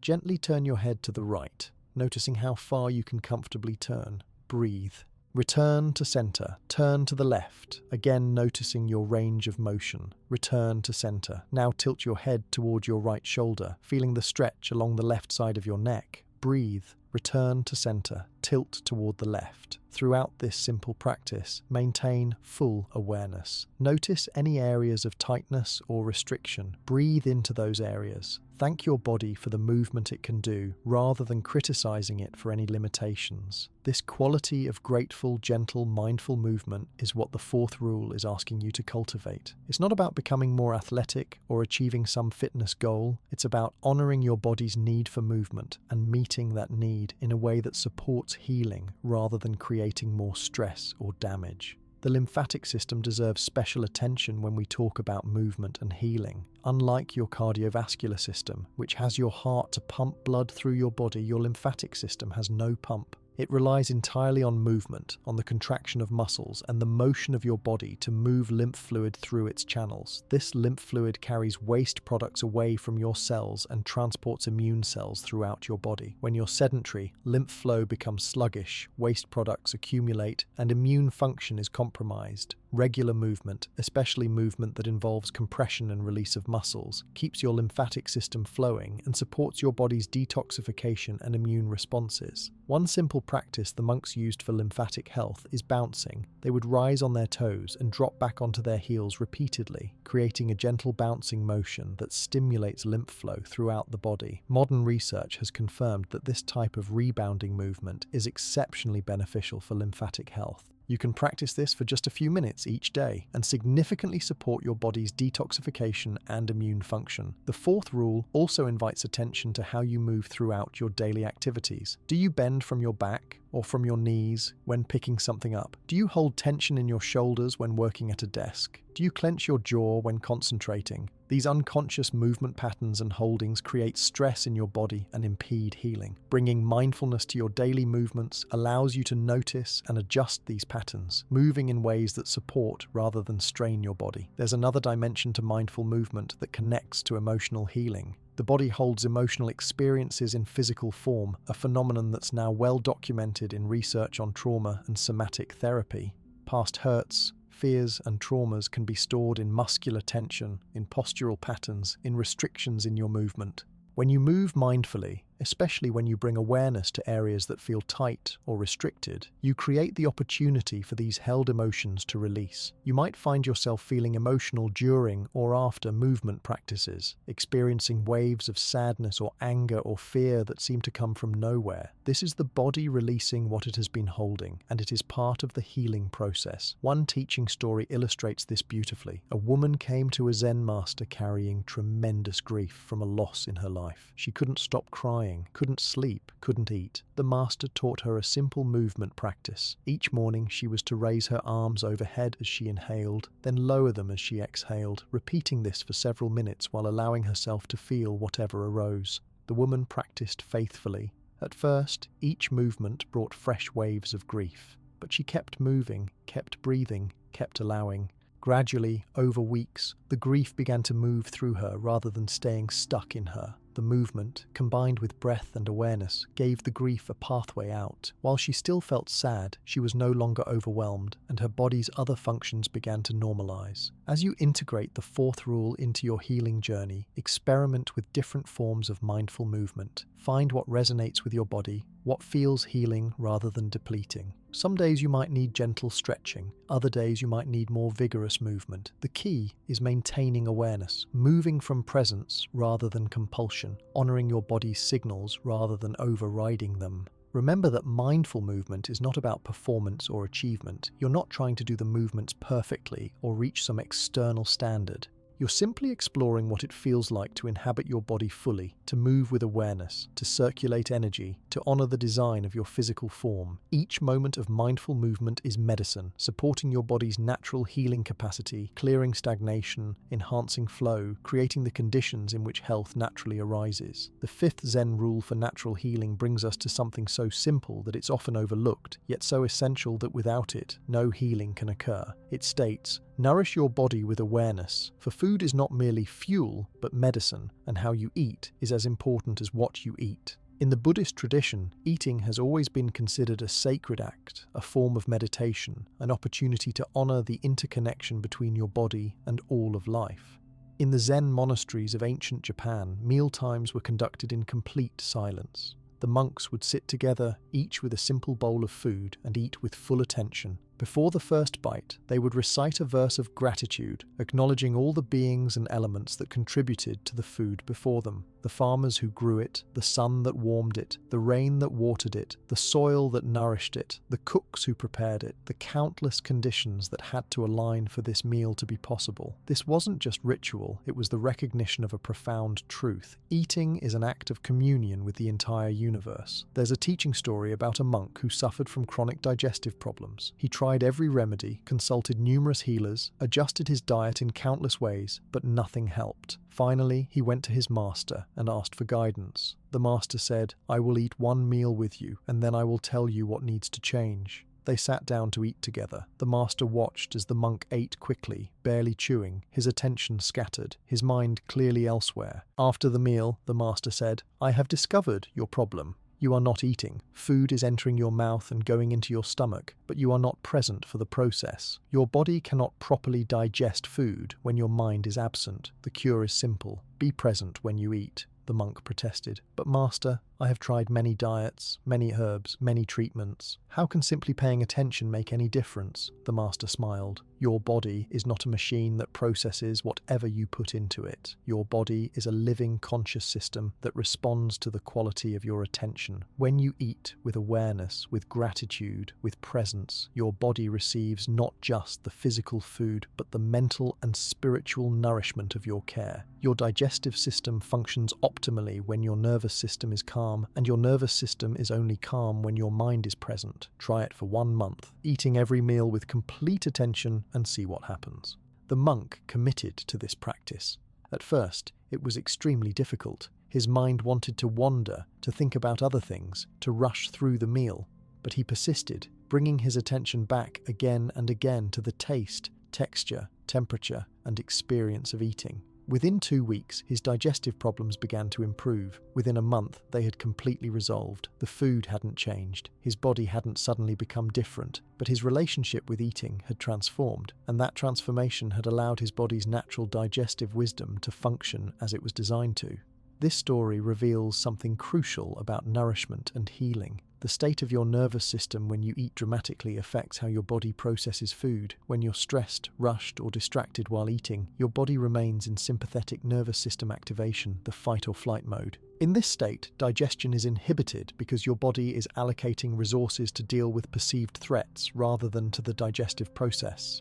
Gently turn your head to the right, noticing how far you can comfortably turn. Breathe. Return to center. Turn to the left, again noticing your range of motion. Return to center. Now tilt your head toward your right shoulder, feeling the stretch along the left side of your neck. Breathe. Return to center. Tilt toward the left. Throughout this simple practice, maintain full awareness. Notice any areas of tightness or restriction. Breathe into those areas. Thank your body for the movement it can do, rather than criticizing it for any limitations. This quality of grateful, gentle, mindful movement is what the fourth rule is asking you to cultivate. It's not about becoming more athletic or achieving some fitness goal. It's about honoring your body's need for movement and meeting that need in a way that supports healing rather than creating more stress or damage. The lymphatic system deserves special attention when we talk about movement and healing. Unlike your cardiovascular system, which has your heart to pump blood through your body, your lymphatic system has no pump. It relies entirely on movement, on the contraction of muscles, and the motion of your body to move lymph fluid through its channels. This lymph fluid carries waste products away from your cells and transports immune cells throughout your body. When you're sedentary, lymph flow becomes sluggish, waste products accumulate, and immune function is compromised. Regular movement, especially movement that involves compression and release of muscles, keeps your lymphatic system flowing and supports your body's detoxification and immune responses. One simple practice the monks used for lymphatic health is bouncing. They would rise on their toes and drop back onto their heels repeatedly, creating a gentle bouncing motion that stimulates lymph flow throughout the body. Modern research has confirmed that this type of rebounding movement is exceptionally beneficial for lymphatic health. You can practice this for just a few minutes each day and significantly support your body's detoxification and immune function. The fourth rule also invites attention to how you move throughout your daily activities. Do you bend from your back or from your knees when picking something up? Do you hold tension in your shoulders when working at a desk? Do you clench your jaw when concentrating? These unconscious movement patterns and holdings create stress in your body and impede healing. Bringing mindfulness to your daily movements allows you to notice and adjust these patterns, moving in ways that support rather than strain your body. There's another dimension to mindful movement that connects to emotional healing. The body holds emotional experiences in physical form, a phenomenon that's now well documented in research on trauma and somatic therapy. Past hurts, fears and traumas can be stored in muscular tension, in postural patterns, in restrictions in your movement. When you move mindfully, especially when you bring awareness to areas that feel tight or restricted, you create the opportunity for these held emotions to release. You might find yourself feeling emotional during or after movement practices, experiencing waves of sadness or anger or fear that seem to come from nowhere. This is the body releasing what it has been holding, and it is part of the healing process. One teaching story illustrates this beautifully. A woman came to a Zen master carrying tremendous grief from a loss in her life. She couldn't stop crying, couldn't sleep, couldn't eat. The master taught her a simple movement practice. Each morning she was to raise her arms overhead as she inhaled, then lower them as she exhaled, repeating this for several minutes while allowing herself to feel whatever arose. The woman practiced faithfully. At first, each movement brought fresh waves of grief, but she kept moving, kept breathing, kept allowing. Gradually, over weeks, the grief began to move through her rather than staying stuck in her. The movement, combined with breath and awareness, gave the grief a pathway out. While she still felt sad, she was no longer overwhelmed, and her body's other functions began to normalize. As you integrate the fourth rule into your healing journey, experiment with different forms of mindful movement. Find what resonates with your body, what feels healing rather than depleting. Some days you might need gentle stretching, other days you might need more vigorous movement. The key is maintaining awareness, moving from presence rather than compulsion, honoring your body's signals rather than overriding them. Remember that mindful movement is not about performance or achievement. You're not trying to do the movements perfectly or reach some external standard. You're simply exploring what it feels like to inhabit your body fully, to move with awareness, to circulate energy, to honor the design of your physical form. Each moment of mindful movement is medicine, supporting your body's natural healing capacity, clearing stagnation, enhancing flow, creating the conditions in which health naturally arises. The fifth Zen rule for natural healing brings us to something so simple that it's often overlooked, yet so essential that without it, no healing can occur. It states, "Nourish your body with awareness, for food is not merely fuel, but medicine, and how you eat is as important as what you eat." In the Buddhist tradition, eating has always been considered a sacred act, a form of meditation, an opportunity to honor the interconnection between your body and all of life. In the Zen monasteries of ancient Japan, mealtimes were conducted in complete silence. The monks would sit together, each with a simple bowl of food, and eat with full attention. Before the first bite, they would recite a verse of gratitude, acknowledging all the beings and elements that contributed to the food before them. The farmers who grew it, the sun that warmed it, the rain that watered it, the soil that nourished it, the cooks who prepared it, the countless conditions that had to align for this meal to be possible. This wasn't just ritual, it was the recognition of a profound truth. Eating is an act of communion with the entire universe. There's a teaching story about a monk who suffered from chronic digestive problems. He tried every remedy, consulted numerous healers, adjusted his diet in countless ways, but nothing helped. Finally, he went to his master and asked for guidance. The master said, "I will eat one meal with you, and then I will tell you what needs to change." They sat down to eat together. The master watched as the monk ate quickly, barely chewing, his attention scattered, his mind clearly elsewhere. After the meal, the master said, "I have discovered your problem. You are not eating. Food is entering your mouth and going into your stomach, but you are not present for the process. Your body cannot properly digest food when your mind is absent. The cure is simple. Be present when you eat, the monk protested. But master, I have tried many diets, many herbs, many treatments. How can simply paying attention make any difference? The master smiled. Your body is not a machine that processes whatever you put into it. Your body is a living, conscious system that responds to the quality of your attention. When you eat with awareness, with gratitude, with presence, your body receives not just the physical food, but the mental and spiritual nourishment of your care. Your digestive system functions optimally when your nervous system is calm, and your nervous system is only calm when your mind is present. Try it for 1 month, eating every meal with complete attention, and see what happens. The monk committed to this practice. At first, it was extremely difficult. His mind wanted to wander, to think about other things, to rush through the meal. But he persisted, bringing his attention back again and again to the taste, texture, temperature, and experience of eating. Within 2 weeks, his digestive problems began to improve. Within a month, they had completely resolved. The food hadn't changed. His body hadn't suddenly become different, but his relationship with eating had transformed, and that transformation had allowed his body's natural digestive wisdom to function as it was designed to. This story reveals something crucial about nourishment and healing. The state of your nervous system when you eat dramatically affects how your body processes food. When you're stressed, rushed, or distracted while eating, your body remains in sympathetic nervous system activation, the fight or flight mode. In this state, digestion is inhibited because your body is allocating resources to deal with perceived threats rather than to the digestive process.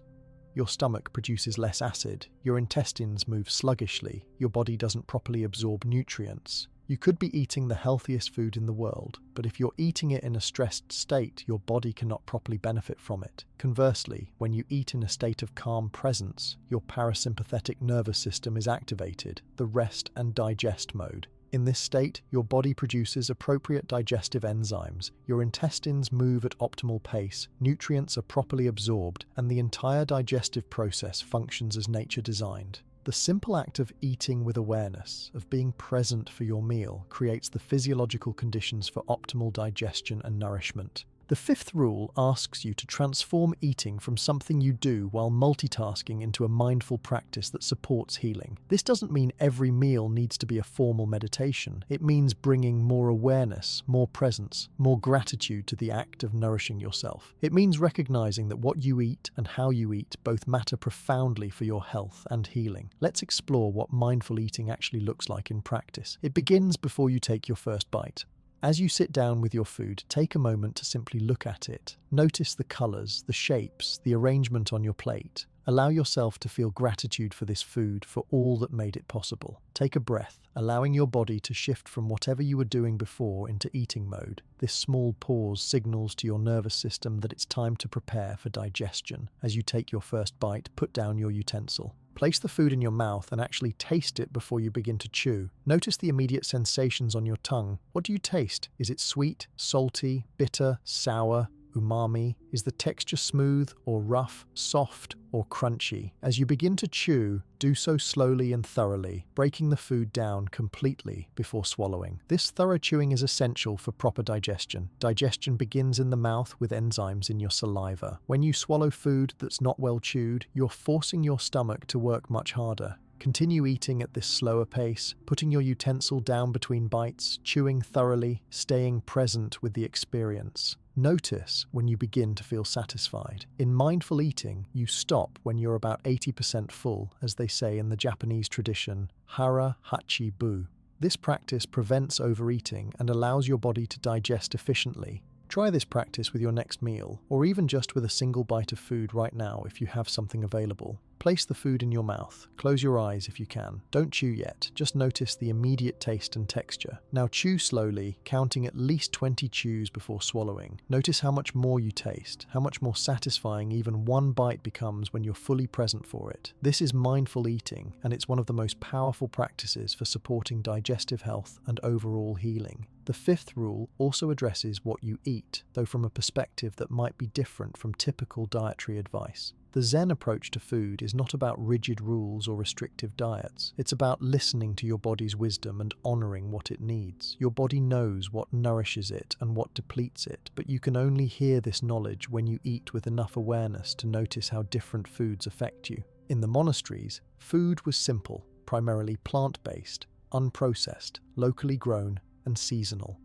Your stomach produces less acid, your intestines move sluggishly, your body doesn't properly absorb nutrients. You could be eating the healthiest food in the world, but if you're eating it in a stressed state, your body cannot properly benefit from it. Conversely, when you eat in a state of calm presence, your parasympathetic nervous system is activated, the rest and digest mode. In this state, your body produces appropriate digestive enzymes, your intestines move at optimal pace, nutrients are properly absorbed, and the entire digestive process functions as nature designed. The simple act of eating with awareness, of being present for your meal, creates the physiological conditions for optimal digestion and nourishment. The fifth rule asks you to transform eating from something you do while multitasking into a mindful practice that supports healing. This doesn't mean every meal needs to be a formal meditation. It means bringing more awareness, more presence, more gratitude to the act of nourishing yourself. It means recognizing that what you eat and how you eat both matter profoundly for your health and healing. Let's explore what mindful eating actually looks like in practice. It begins before you take your first bite. As you sit down with your food, take a moment to simply look at it. Notice the colors, the shapes, the arrangement on your plate. Allow yourself to feel gratitude for this food, for all that made it possible. Take a breath, allowing your body to shift from whatever you were doing before into eating mode. This small pause signals to your nervous system that it's time to prepare for digestion. As you take your first bite, put down your utensil. Place the food in your mouth and actually taste it before you begin to chew. Notice the immediate sensations on your tongue. What do you taste? Is it sweet, salty, bitter, sour, umami? Is the texture smooth or rough, soft or crunchy? As you begin to chew, do so slowly and thoroughly, breaking the food down completely before swallowing. This thorough chewing is essential for proper digestion. Digestion begins in the mouth with enzymes in your saliva. When you swallow food that's not well chewed, you're forcing your stomach to work much harder. Continue eating at this slower pace, putting your utensil down between bites, chewing thoroughly, staying present with the experience. Notice when you begin to feel satisfied. In mindful eating, you stop when you're about 80% full, as they say in the Japanese tradition, hara hachi bu. This practice prevents overeating and allows your body to digest efficiently. Try this practice with your next meal, or even just with a single bite of food right now if you have something available. Place the food in your mouth. Close your eyes if you can. Don't chew yet, just notice the immediate taste and texture. Now chew slowly, counting at least 20 chews before swallowing. Notice how much more you taste, how much more satisfying even one bite becomes when you're fully present for it. This is mindful eating, and it's one of the most powerful practices for supporting digestive health and overall healing. The fifth rule also addresses what you eat, though from a perspective that might be different from typical dietary advice. The Zen approach to food is not about rigid rules or restrictive diets. It's about listening to your body's wisdom and honoring what it needs. Your body knows what nourishes it and what depletes it, but you can only hear this knowledge when you eat with enough awareness to notice how different foods affect you. In the monasteries, food was simple, primarily plant-based, unprocessed, locally grown, and seasonal.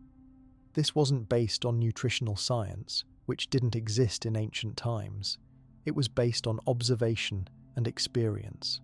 This wasn't based on nutritional science, which didn't exist in ancient times. It was based on observation and experience.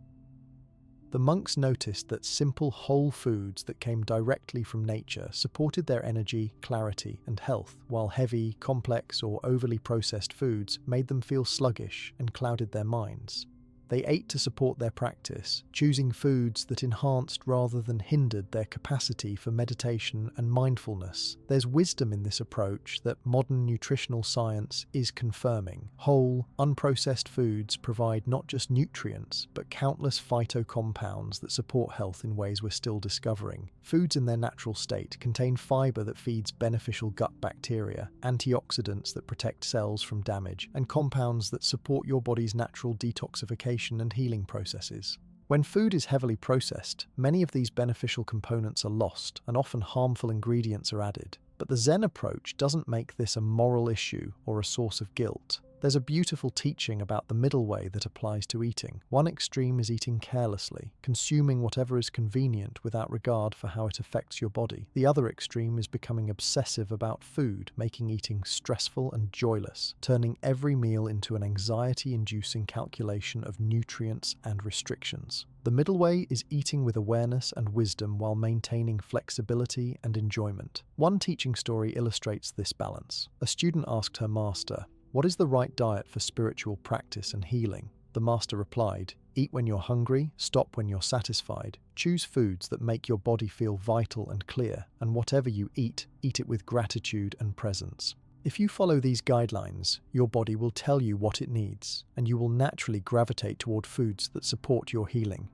The monks noticed that simple whole foods that came directly from nature supported their energy, clarity, and health, while heavy, complex, or overly processed foods made them feel sluggish and clouded their minds. They ate to support their practice, choosing foods that enhanced rather than hindered their capacity for meditation and mindfulness. There's wisdom in this approach that modern nutritional science is confirming. Whole, unprocessed foods provide not just nutrients, but countless phytocompounds that support health in ways we're still discovering. Foods in their natural state contain fiber that feeds beneficial gut bacteria, antioxidants that protect cells from damage, and compounds that support your body's natural detoxification and healing processes. When food is heavily processed, many of these beneficial components are lost, and often harmful ingredients are added. But the Zen approach doesn't make this a moral issue or a source of guilt. There's a beautiful teaching about the middle way that applies to eating. One extreme is eating carelessly, consuming whatever is convenient without regard for how it affects your body. The other extreme is becoming obsessive about food, making eating stressful and joyless, turning every meal into an anxiety-inducing calculation of nutrients and restrictions. The middle way is eating with awareness and wisdom while maintaining flexibility and enjoyment. One teaching story illustrates this balance. A student asked her master, "What is the right diet for spiritual practice and healing?" The master replied, "Eat when you're hungry, stop when you're satisfied. Choose foods that make your body feel vital and clear, and whatever you eat, eat it with gratitude and presence." If you follow these guidelines, your body will tell you what it needs, and you will naturally gravitate toward foods that support your healing.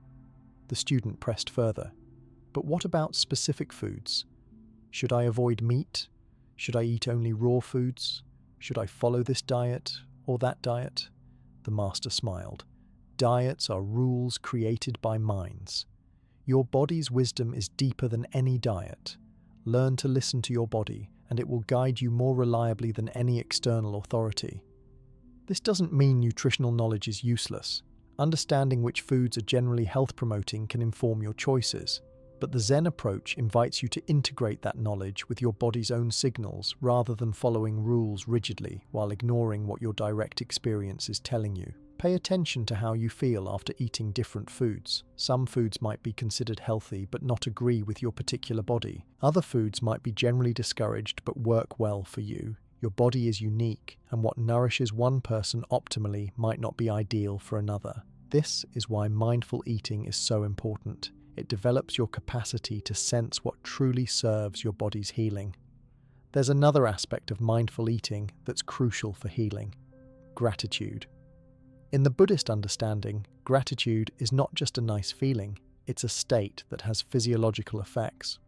The student pressed further, "But what about specific foods? Should I avoid meat? Should I eat only raw foods? Should I follow this diet or that diet?" The master smiled. "Diets are rules created by minds. Your body's wisdom is deeper than any diet. Learn to listen to your body, and it will guide you more reliably than any external authority." This doesn't mean nutritional knowledge is useless. Understanding which foods are generally health-promoting can inform your choices. But the Zen approach invites you to integrate that knowledge with your body's own signals rather than following rules rigidly while ignoring what your direct experience is telling you. Pay attention to how you feel after eating different foods. Some foods might be considered healthy but not agree with your particular body. Other foods might be generally discouraged but work well for you. Your body is unique, and what nourishes one person optimally might not be ideal for another. This is why mindful eating is so important. It develops your capacity to sense what truly serves your body's healing. There's another aspect of mindful eating that's crucial for healing: gratitude. In the Buddhist understanding, gratitude is not just a nice feeling, it's a state that has physiological effects.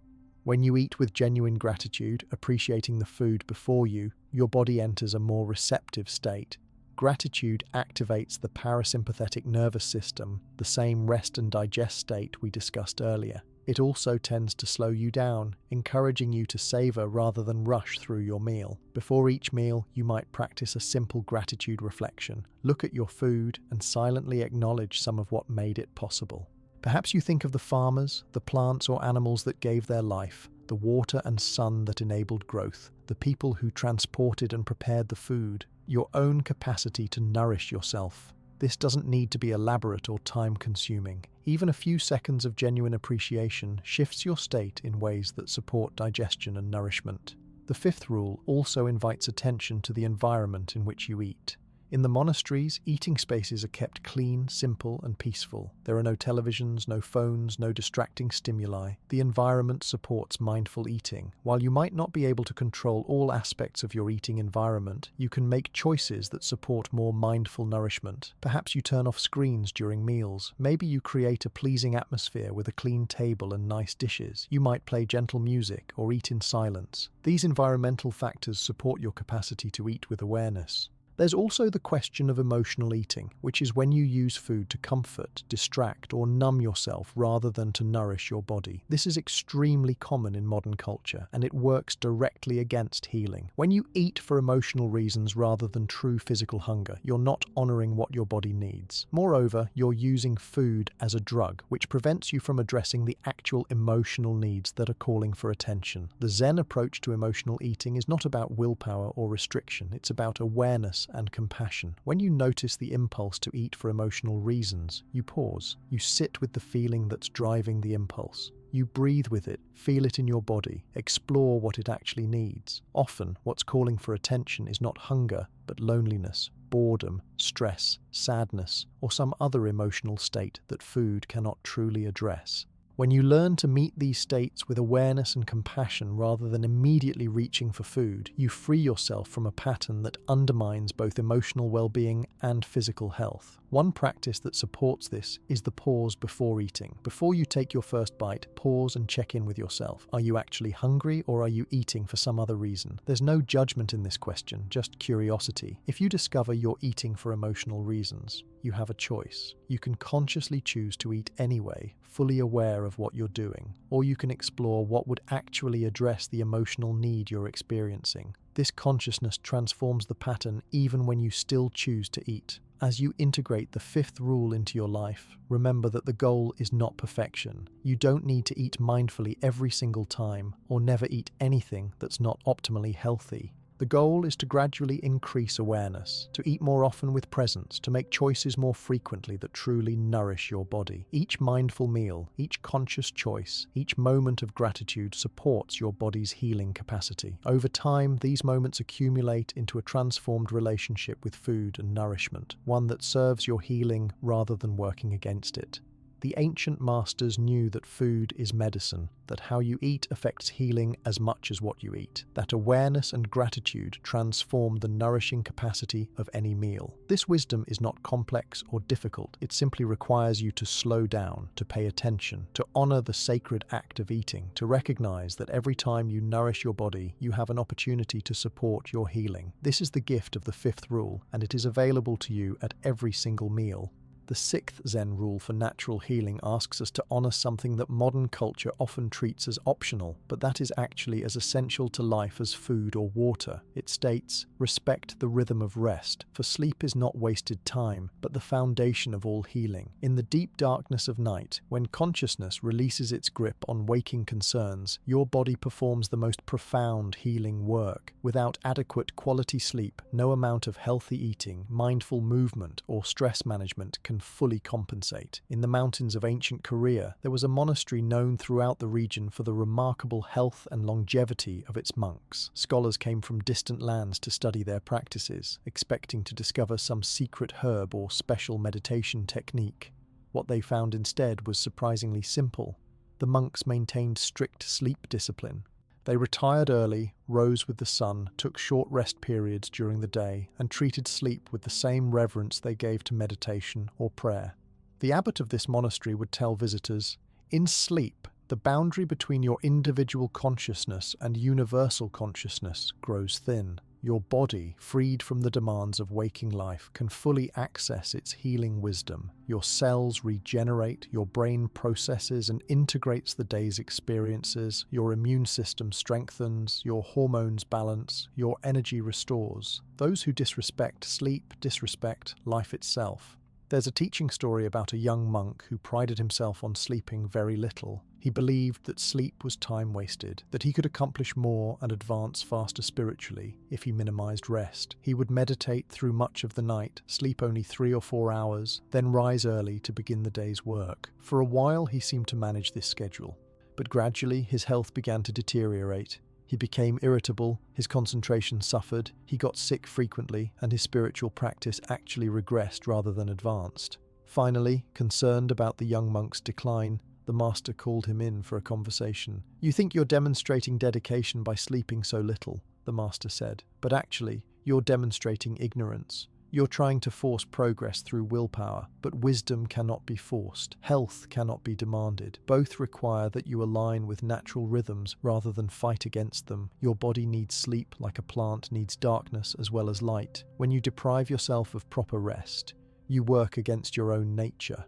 When you eat with genuine gratitude, appreciating the food before you, your body enters a more receptive state. Gratitude activates the parasympathetic nervous system, the same rest and digest state we discussed earlier. It also tends to slow you down, encouraging you to savor rather than rush through your meal. Before each meal, you might practice a simple gratitude reflection. Look at your food and silently acknowledge some of what made it possible. Perhaps you think of the farmers, the plants or animals that gave their life, the water and sun that enabled growth, the people who transported and prepared the food, your own capacity to nourish yourself. This doesn't need to be elaborate or time-consuming. Even a few seconds of genuine appreciation shifts your state in ways that support digestion and nourishment. The fifth rule also invites attention to the environment in which you eat. In the monasteries, eating spaces are kept clean, simple, and peaceful. There are no televisions, no phones, no distracting stimuli. The environment supports mindful eating. While you might not be able to control all aspects of your eating environment, you can make choices that support more mindful nourishment. Perhaps you turn off screens during meals. Maybe you create a pleasing atmosphere with a clean table and nice dishes. You might play gentle music or eat in silence. These environmental factors support your capacity to eat with awareness. There's also the question of emotional eating, which is when you use food to comfort, distract, or numb yourself rather than to nourish your body. This is extremely common in modern culture, and it works directly against healing. When you eat for emotional reasons rather than true physical hunger, you're not honoring what your body needs. Moreover, you're using food as a drug, which prevents you from addressing the actual emotional needs that are calling for attention. The Zen approach to emotional eating is not about willpower or restriction, it's about awareness and compassion. When you notice the impulse to eat for emotional reasons, you pause. You sit with the feeling that's driving the impulse. You breathe with it, feel it in your body, explore what it actually needs. Often, what's calling for attention is not hunger, but loneliness, boredom, stress, sadness, or some other emotional state that food cannot truly address. When you learn to meet these states with awareness and compassion rather than immediately reaching for food, you free yourself from a pattern that undermines both emotional well-being and physical health. One practice that supports this is the pause before eating. Before you take your first bite, pause and check in with yourself. Are you actually hungry, or are you eating for some other reason? There's no judgment in this question, just curiosity. If you discover you're eating for emotional reasons, you have a choice. You can consciously choose to eat anyway, fully aware of what you're doing, or you can explore what would actually address the emotional need you're experiencing. This consciousness transforms the pattern even when you still choose to eat. As you integrate the fifth rule into your life, remember that the goal is not perfection. You don't need to eat mindfully every single time, or never eat anything that's not optimally healthy. The goal is to gradually increase awareness, to eat more often with presence, to make choices more frequently that truly nourish your body. Each mindful meal, each conscious choice, each moment of gratitude supports your body's healing capacity. Over time, these moments accumulate into a transformed relationship with food and nourishment, one that serves your healing rather than working against it. The ancient masters knew that food is medicine, that how you eat affects healing as much as what you eat. That awareness and gratitude transform the nourishing capacity of any meal. This wisdom is not complex or difficult. It simply requires you to slow down, to pay attention, to honor the sacred act of eating, to recognize that every time you nourish your body, you have an opportunity to support your healing. This is the gift of the fifth rule, and it is available to you at every single meal. The sixth Zen rule for natural healing asks us to honor something that modern culture often treats as optional, but that is actually as essential to life as food or water. It states, "Respect the rhythm of rest, for sleep is not wasted time, but the foundation of all healing." In the deep darkness of night, when consciousness releases its grip on waking concerns, your body performs the most profound healing work. Without adequate quality sleep, no amount of healthy eating, mindful movement, or stress management can fully compensate. In the mountains of ancient Korea, there was a monastery known throughout the region for the remarkable health and longevity of its monks. Scholars came from distant lands to study their practices, expecting to discover some secret herb or special meditation technique. What they found instead was surprisingly simple. The monks maintained strict sleep discipline. They retired early, rose with the sun, took short rest periods during the day, and treated sleep with the same reverence they gave to meditation or prayer. The abbot of this monastery would tell visitors, "In sleep, the boundary between your individual consciousness and universal consciousness grows thin. Your body, freed from the demands of waking life, can fully access its healing wisdom. Your cells regenerate, your brain processes and integrates the day's experiences, your immune system strengthens, your hormones balance, your energy restores. Those who disrespect sleep disrespect life itself." There's a teaching story about a young monk who prided himself on sleeping very little. He believed that sleep was time wasted, that he could accomplish more and advance faster spiritually if he minimized rest. He would meditate through much of the night, sleep only 3 or 4 hours, then rise early to begin the day's work. For a while he seemed to manage this schedule, but gradually his health began to deteriorate. He became irritable, his concentration suffered, he got sick frequently, and his spiritual practice actually regressed rather than advanced. Finally, concerned about the young monk's decline, the master called him in for a conversation. "You think you're demonstrating dedication by sleeping so little," the master said, "but actually, you're demonstrating ignorance. You're trying to force progress through willpower, but wisdom cannot be forced. Health cannot be demanded. Both require that you align with natural rhythms rather than fight against them. Your body needs sleep like a plant needs darkness as well as light. When you deprive yourself of proper rest, you work against your own nature.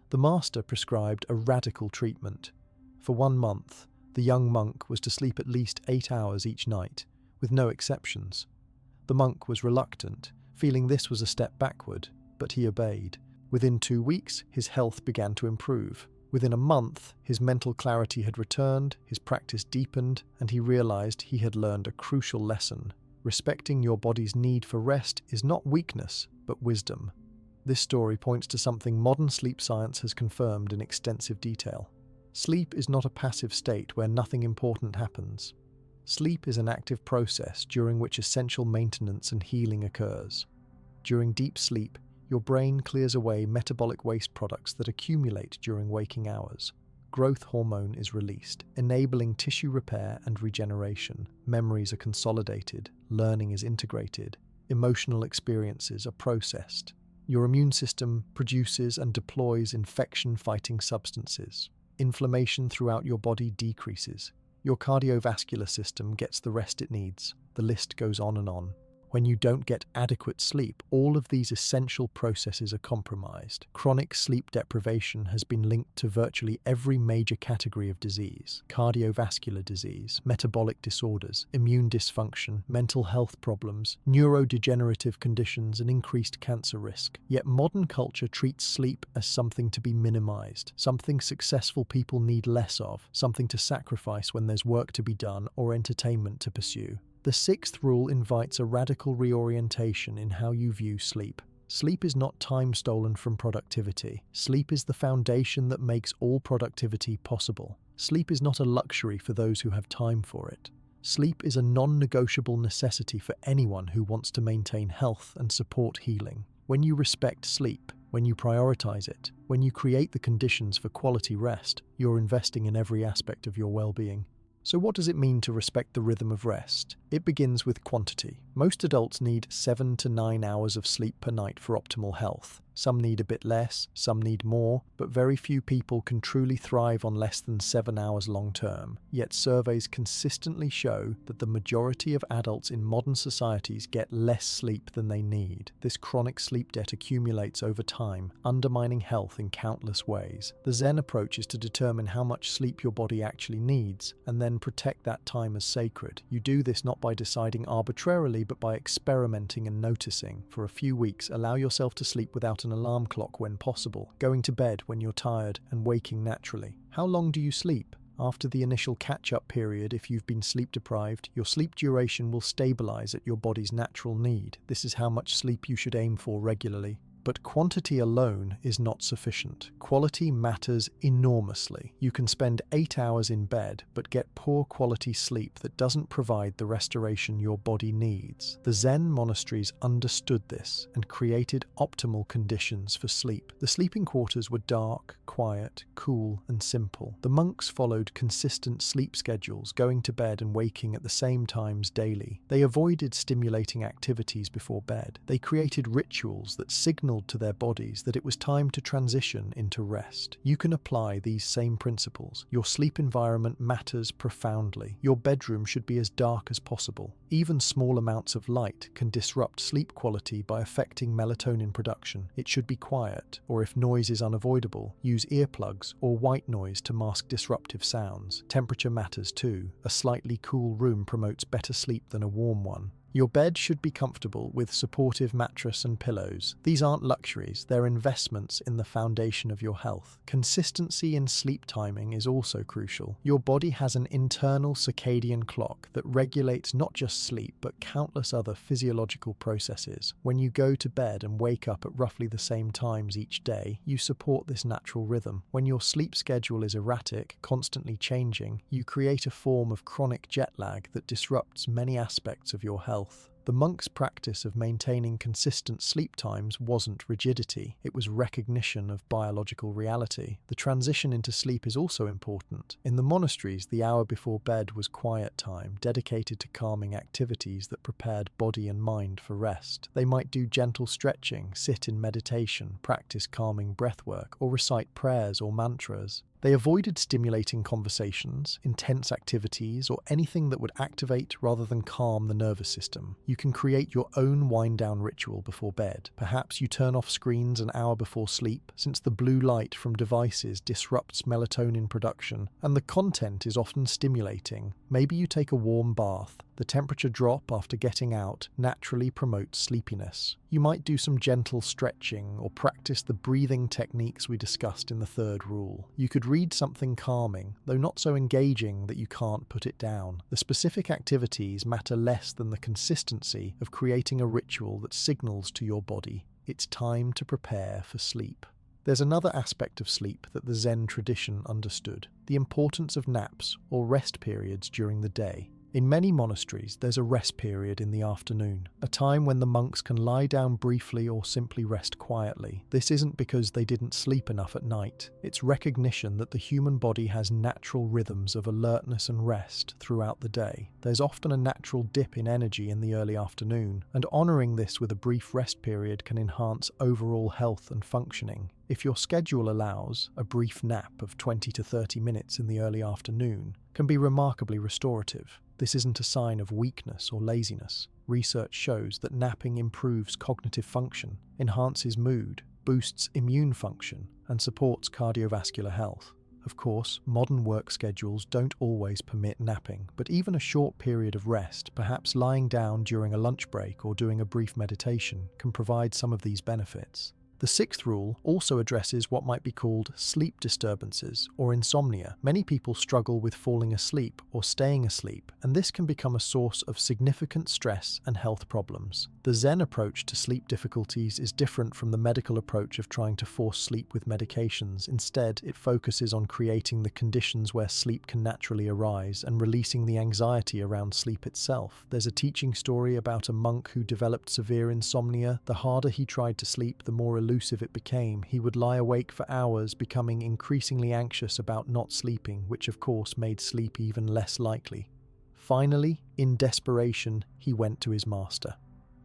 The master prescribed a radical treatment. For 1 month, the young monk was to sleep at least 8 hours each night, with no exceptions. The monk was reluctant, feeling this was a step backward, but he obeyed. Within 2 weeks, his health began to improve. Within a month, his mental clarity had returned, his practice deepened, and he realized he had learned a crucial lesson. Respecting your body's need for rest is not weakness, but wisdom. This story points to something modern sleep science has confirmed in extensive detail. Sleep is not a passive state where nothing important happens. Sleep is an active process during which essential maintenance and healing occurs. During deep sleep, your brain clears away metabolic waste products that accumulate during waking hours. Growth hormone is released, enabling tissue repair and regeneration. Memories are consolidated, learning is integrated, emotional experiences are processed. Your immune system produces and deploys infection-fighting substances. Inflammation throughout your body decreases. Your cardiovascular system gets the rest it needs. The list goes on and on. When you don't get adequate sleep, all of these essential processes are compromised. Chronic sleep deprivation has been linked to virtually every major category of disease: cardiovascular disease, metabolic disorders, immune dysfunction, mental health problems, neurodegenerative conditions, and increased cancer risk. Yet modern culture treats sleep as something to be minimized, something successful people need less of, something to sacrifice when there's work to be done or entertainment to pursue. The sixth rule invites a radical reorientation in how you view sleep. Sleep is not time stolen from productivity. Sleep is the foundation that makes all productivity possible. Sleep is not a luxury for those who have time for it. Sleep is a non-negotiable necessity for anyone who wants to maintain health and support healing. When you respect sleep, when you prioritize it, when you create the conditions for quality rest, you're investing in every aspect of your well-being. So what does it mean to respect the rhythm of rest? It begins with quantity. Most adults need 7 to 9 hours of sleep per night for optimal health. Some need a bit less, some need more, but very few people can truly thrive on less than 7 hours long term. Yet surveys consistently show that the majority of adults in modern societies get less sleep than they need. This chronic sleep debt accumulates over time, undermining health in countless ways. The Zen approach is to determine how much sleep your body actually needs, and then protect that time as sacred. You do this not by deciding arbitrarily, but by experimenting and noticing. For a few weeks, allow yourself to sleep without an alarm clock when possible, going to bed when you're tired, and waking naturally. How long do you sleep? After the initial catch-up period, if you've been sleep deprived, your sleep duration will stabilize at your body's natural need. This is how much sleep you should aim for regularly. But quantity alone is not sufficient. Quality matters enormously. You can spend 8 hours in bed, but get poor quality sleep that doesn't provide the restoration your body needs. The Zen monasteries understood this and created optimal conditions for sleep. The sleeping quarters were dark, quiet, cool, and simple. The monks followed consistent sleep schedules, going to bed and waking at the same times daily. They avoided stimulating activities before bed. They created rituals that signaled to their bodies that it was time to transition into rest. You can apply these same principles. Your sleep environment matters profoundly. Your bedroom should be as dark as possible. Even small amounts of light can disrupt sleep quality by affecting melatonin production. It should be quiet, or if noise is unavoidable, use earplugs or white noise to mask disruptive sounds. Temperature matters too. A slightly cool room promotes better sleep than a warm one. Your bed should be comfortable with supportive mattress and pillows. These aren't luxuries, they're investments in the foundation of your health. Consistency in sleep timing is also crucial. Your body has an internal circadian clock that regulates not just sleep, but countless other physiological processes. When you go to bed and wake up at roughly the same times each day, you support this natural rhythm. When your sleep schedule is erratic, constantly changing, you create a form of chronic jet lag that disrupts many aspects of your health. The The monks' practice of maintaining consistent sleep times wasn't rigidity, it was recognition of biological reality. The transition into sleep is also important. In the monasteries, the hour before bed was quiet time, dedicated to calming activities that prepared body and mind for rest. They might do gentle stretching, sit in meditation, practice calming breathwork, or recite prayers or mantras. They avoided stimulating conversations, intense activities, or anything that would activate rather than calm the nervous system. You can create your own wind-down ritual before bed. Perhaps you turn off screens an hour before sleep, since the blue light from devices disrupts melatonin production, and the content is often stimulating. Maybe you take a warm bath. The temperature drop after getting out naturally promotes sleepiness. You might do some gentle stretching or practice the breathing techniques we discussed in the third rule. You could read something calming, though not so engaging that you can't put it down. The specific activities matter less than the consistency of creating a ritual that signals to your body it's time to prepare for sleep. There's another aspect of sleep that the Zen tradition understood: the importance of naps or rest periods during the day. In many monasteries, there's a rest period in the afternoon, a time when the monks can lie down briefly or simply rest quietly. This isn't because they didn't sleep enough at night. It's recognition that the human body has natural rhythms of alertness and rest throughout the day. There's often a natural dip in energy in the early afternoon, and honouring this with a brief rest period can enhance overall health and functioning. If your schedule allows, a brief nap of 20 to 30 minutes in the early afternoon can be remarkably restorative. This isn't a sign of weakness or laziness. Research shows that napping improves cognitive function, enhances mood, boosts immune function, and supports cardiovascular health. Of course, modern work schedules don't always permit napping, but even a short period of rest, perhaps lying down during a lunch break or doing a brief meditation, can provide some of these benefits. The sixth rule also addresses what might be called sleep disturbances or insomnia. Many people struggle with falling asleep or staying asleep, and this can become a source of significant stress and health problems. The Zen approach to sleep difficulties is different from the medical approach of trying to force sleep with medications. Instead, it focuses on creating the conditions where sleep can naturally arise and releasing the anxiety around sleep itself. There's a teaching story about a monk who developed severe insomnia. The harder he tried to sleep, the more elusive it became. He would lie awake for hours, becoming increasingly anxious about not sleeping, which of course made sleep even less likely. Finally, in desperation, he went to his master.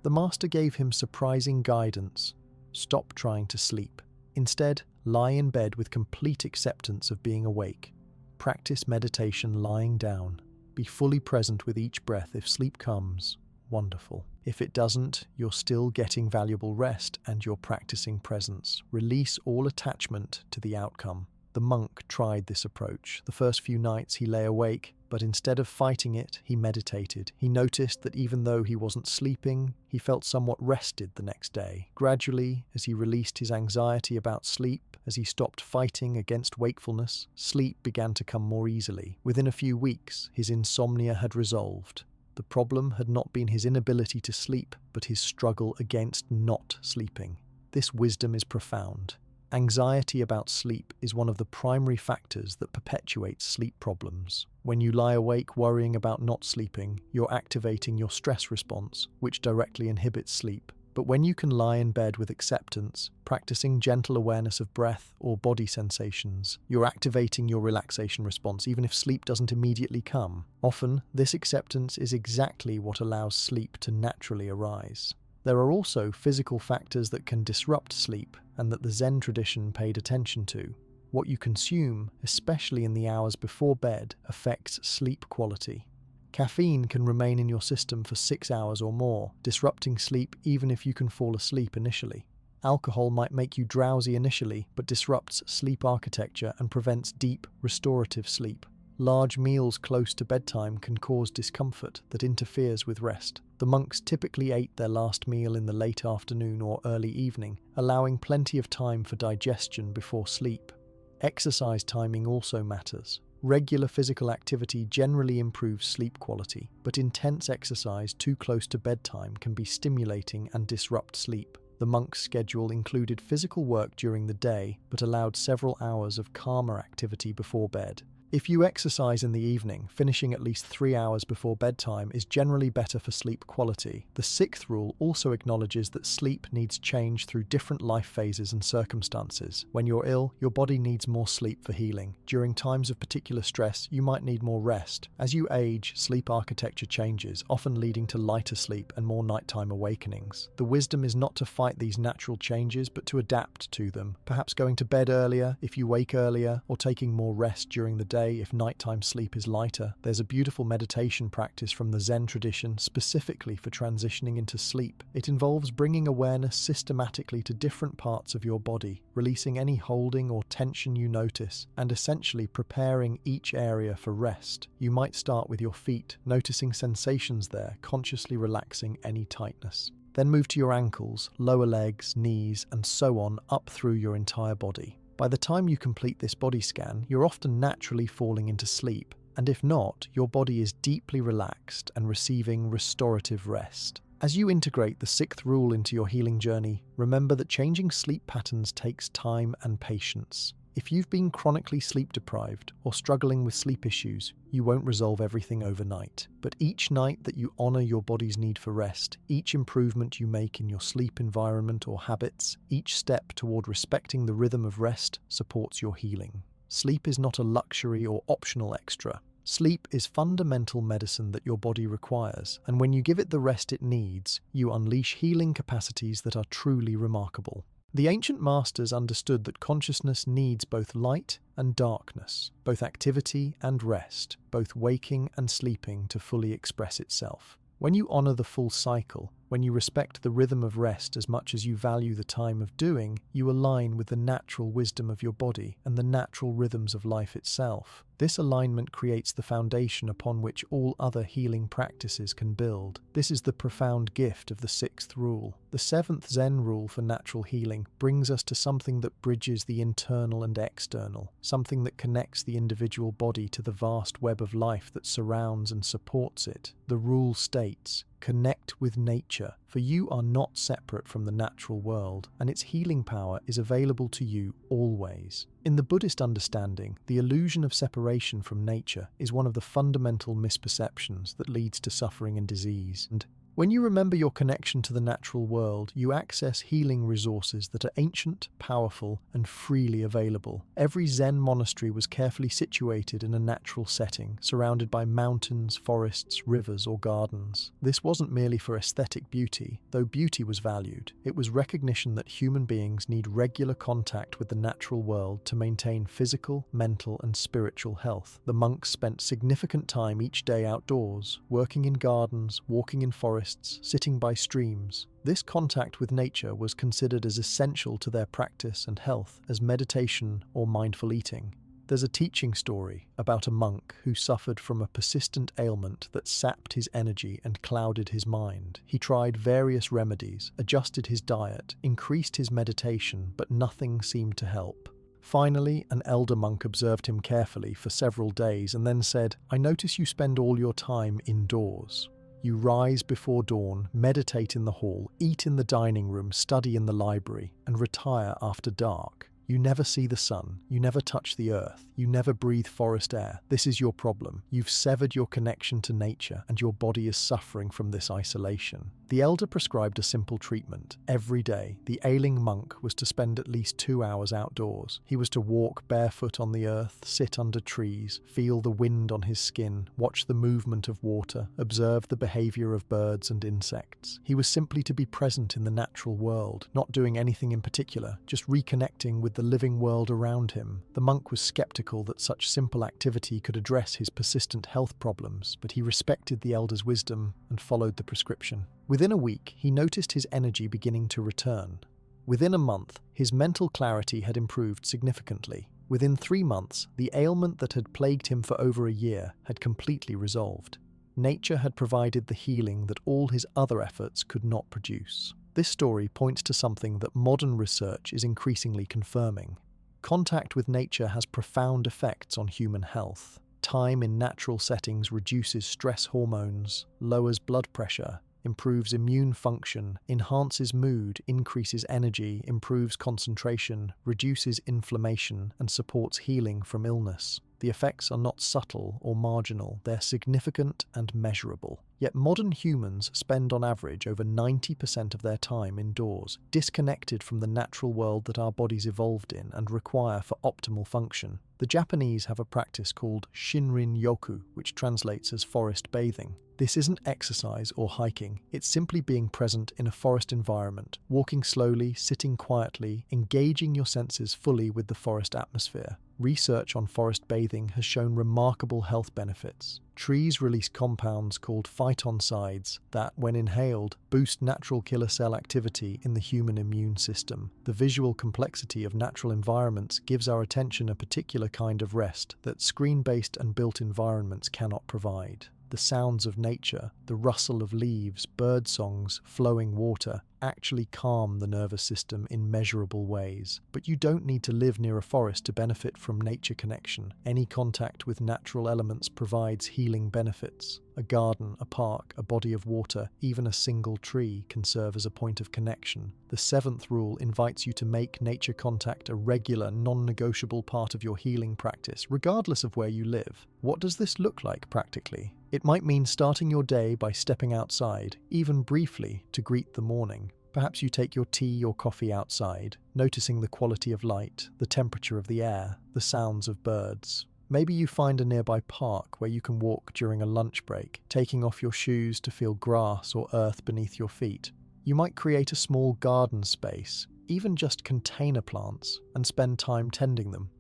The master gave him surprising guidance. Stop trying to sleep. Instead, lie in bed with complete acceptance of being awake. Practice meditation lying down. Be fully present with each breath. If sleep comes, wonderful. If it doesn't, you're still getting valuable rest and you're practicing presence. Release all attachment to the outcome. The monk tried this approach. The first few nights he lay awake, but instead of fighting it, he meditated. He noticed that even though he wasn't sleeping, he felt somewhat rested the next day. Gradually, as he released his anxiety about sleep, as he stopped fighting against wakefulness, sleep began to come more easily. Within a few weeks, his insomnia had resolved. The problem had not been his inability to sleep, but his struggle against not sleeping. This wisdom is profound. Anxiety about sleep is one of the primary factors that perpetuates sleep problems. When you lie awake worrying about not sleeping, you're activating your stress response, which directly inhibits sleep. But when you can lie in bed with acceptance, practicing gentle awareness of breath or body sensations, you're activating your relaxation response even if sleep doesn't immediately come. Often, this acceptance is exactly what allows sleep to naturally arise. There are also physical factors that can disrupt sleep and that the Zen tradition paid attention to. What you consume, especially in the hours before bed, affects sleep quality. Caffeine can remain in your system for 6 hours or more, disrupting sleep even if you can fall asleep initially. Alcohol might make you drowsy initially, but disrupts sleep architecture and prevents deep, restorative sleep. Large meals close to bedtime can cause discomfort that interferes with rest. The monks typically ate their last meal in the late afternoon or early evening, allowing plenty of time for digestion before sleep. Exercise timing also matters. Regular physical activity generally improves sleep quality, but intense exercise too close to bedtime can be stimulating and disrupt sleep. The monk's schedule included physical work during the day, but allowed several hours of calmer activity before bed. If you exercise in the evening, finishing at least 3 hours before bedtime is generally better for sleep quality. The sixth rule also acknowledges that sleep needs change through different life phases and circumstances. When you're ill, your body needs more sleep for healing. During times of particular stress, you might need more rest. As you age, sleep architecture changes, often leading to lighter sleep and more nighttime awakenings. The wisdom is not to fight these natural changes, but to adapt to them, perhaps going to bed earlier if you wake earlier, or taking more rest during the day if nighttime sleep is lighter. There's a beautiful meditation practice from the Zen tradition specifically for transitioning into sleep. It involves bringing awareness systematically to different parts of your body, releasing any holding or tension you notice, and essentially preparing each area for rest. You might start with your feet, noticing sensations there, consciously relaxing any tightness. Then move to your ankles, lower legs, knees, and so on up through your entire body. By the time you complete this body scan, you're often naturally falling into sleep, and if not, your body is deeply relaxed and receiving restorative rest. As you integrate the sixth rule into your healing journey, remember that changing sleep patterns takes time and patience. If you've been chronically sleep deprived or struggling with sleep issues, you won't resolve everything overnight. But each night that you honor your body's need for rest, each improvement you make in your sleep environment or habits, each step toward respecting the rhythm of rest supports your healing. Sleep is not a luxury or optional extra. Sleep is fundamental medicine that your body requires, and when you give it the rest it needs, you unleash healing capacities that are truly remarkable. The ancient masters understood that consciousness needs both light and darkness, both activity and rest, both waking and sleeping to fully express itself. When you honor the full cycle, when you respect the rhythm of rest as much as you value the time of doing, you align with the natural wisdom of your body and the natural rhythms of life itself. This alignment creates the foundation upon which all other healing practices can build. This is the profound gift of the sixth rule. The seventh Zen rule for natural healing brings us to something that bridges the internal and external, something that connects the individual body to the vast web of life that surrounds and supports it. The rule states, "Connect with nature, for you are not separate from the natural world, and its healing power is available to you always." In the Buddhist understanding, the illusion of separation from nature is one of the fundamental misperceptions that leads to suffering and disease. And when you remember your connection to the natural world, you access healing resources that are ancient, powerful, and freely available. Every Zen monastery was carefully situated in a natural setting, surrounded by mountains, forests, rivers, or gardens. This wasn't merely for aesthetic beauty, though beauty was valued. It was recognition that human beings need regular contact with the natural world to maintain physical, mental, and spiritual health. The monks spent significant time each day outdoors, working in gardens, walking in forests, sitting by streams. This contact with nature was considered as essential to their practice and health as meditation or mindful eating. There's a teaching story about a monk who suffered from a persistent ailment that sapped his energy and clouded his mind. He tried various remedies, adjusted his diet, increased his meditation, but nothing seemed to help. Finally, an elder monk observed him carefully for several days and then said, "I notice you spend all your time indoors. You rise before dawn, meditate in the hall, eat in the dining room, study in the library, and retire after dark. You never see the sun, you never touch the earth, you never breathe forest air. This is your problem. You've severed your connection to nature, and your body is suffering from this isolation." The elder prescribed a simple treatment. Every day, the ailing monk was to spend at least 2 hours outdoors. He was to walk barefoot on the earth, sit under trees, feel the wind on his skin, watch the movement of water, observe the behavior of birds and insects. He was simply to be present in the natural world, not doing anything in particular, just reconnecting with the living world around him. The monk was skeptical that such simple activity could address his persistent health problems, but he respected the elder's wisdom and followed the prescription. Within a week, he noticed his energy beginning to return. Within a month, his mental clarity had improved significantly. Within 3 months, the ailment that had plagued him for over a year had completely resolved. Nature had provided the healing that all his other efforts could not produce. This story points to something that modern research is increasingly confirming. Contact with nature has profound effects on human health. Time in natural settings reduces stress hormones, lowers blood pressure, improves immune function, enhances mood, increases energy, improves concentration, reduces inflammation, and supports healing from illness. The effects are not subtle or marginal, they're significant and measurable. Yet modern humans spend on average over 90% of their time indoors, disconnected from the natural world that our bodies evolved in and require for optimal function. The Japanese have a practice called Shinrin-yoku, which translates as forest bathing. This isn't exercise or hiking, it's simply being present in a forest environment, walking slowly, sitting quietly, engaging your senses fully with the forest atmosphere. Research on forest bathing has shown remarkable health benefits. Trees release compounds called phytoncides that, when inhaled, boost natural killer cell activity in the human immune system. The visual complexity of natural environments gives our attention a particular kind of rest that screen-based and built environments cannot provide. The sounds of nature, the rustle of leaves, bird songs, flowing water, actually calm the nervous system in measurable ways. But you don't need to live near a forest to benefit from nature connection. Any contact with natural elements provides healing benefits. A garden, a park, a body of water, even a single tree can serve as a point of connection. The seventh rule invites you to make nature contact a regular, non-negotiable part of your healing practice, regardless of where you live. What does this look like practically? It might mean starting your day by stepping outside, even briefly, to greet the morning. Perhaps you take your tea or coffee outside, noticing the quality of light, the temperature of the air, the sounds of birds. Maybe you find a nearby park where you can walk during a lunch break, taking off your shoes to feel grass or earth beneath your feet. You might create a small garden space, even just container plants, and spend time tending them.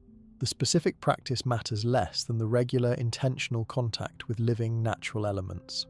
The specific practice matters less than the regular, intentional contact with living, natural elements.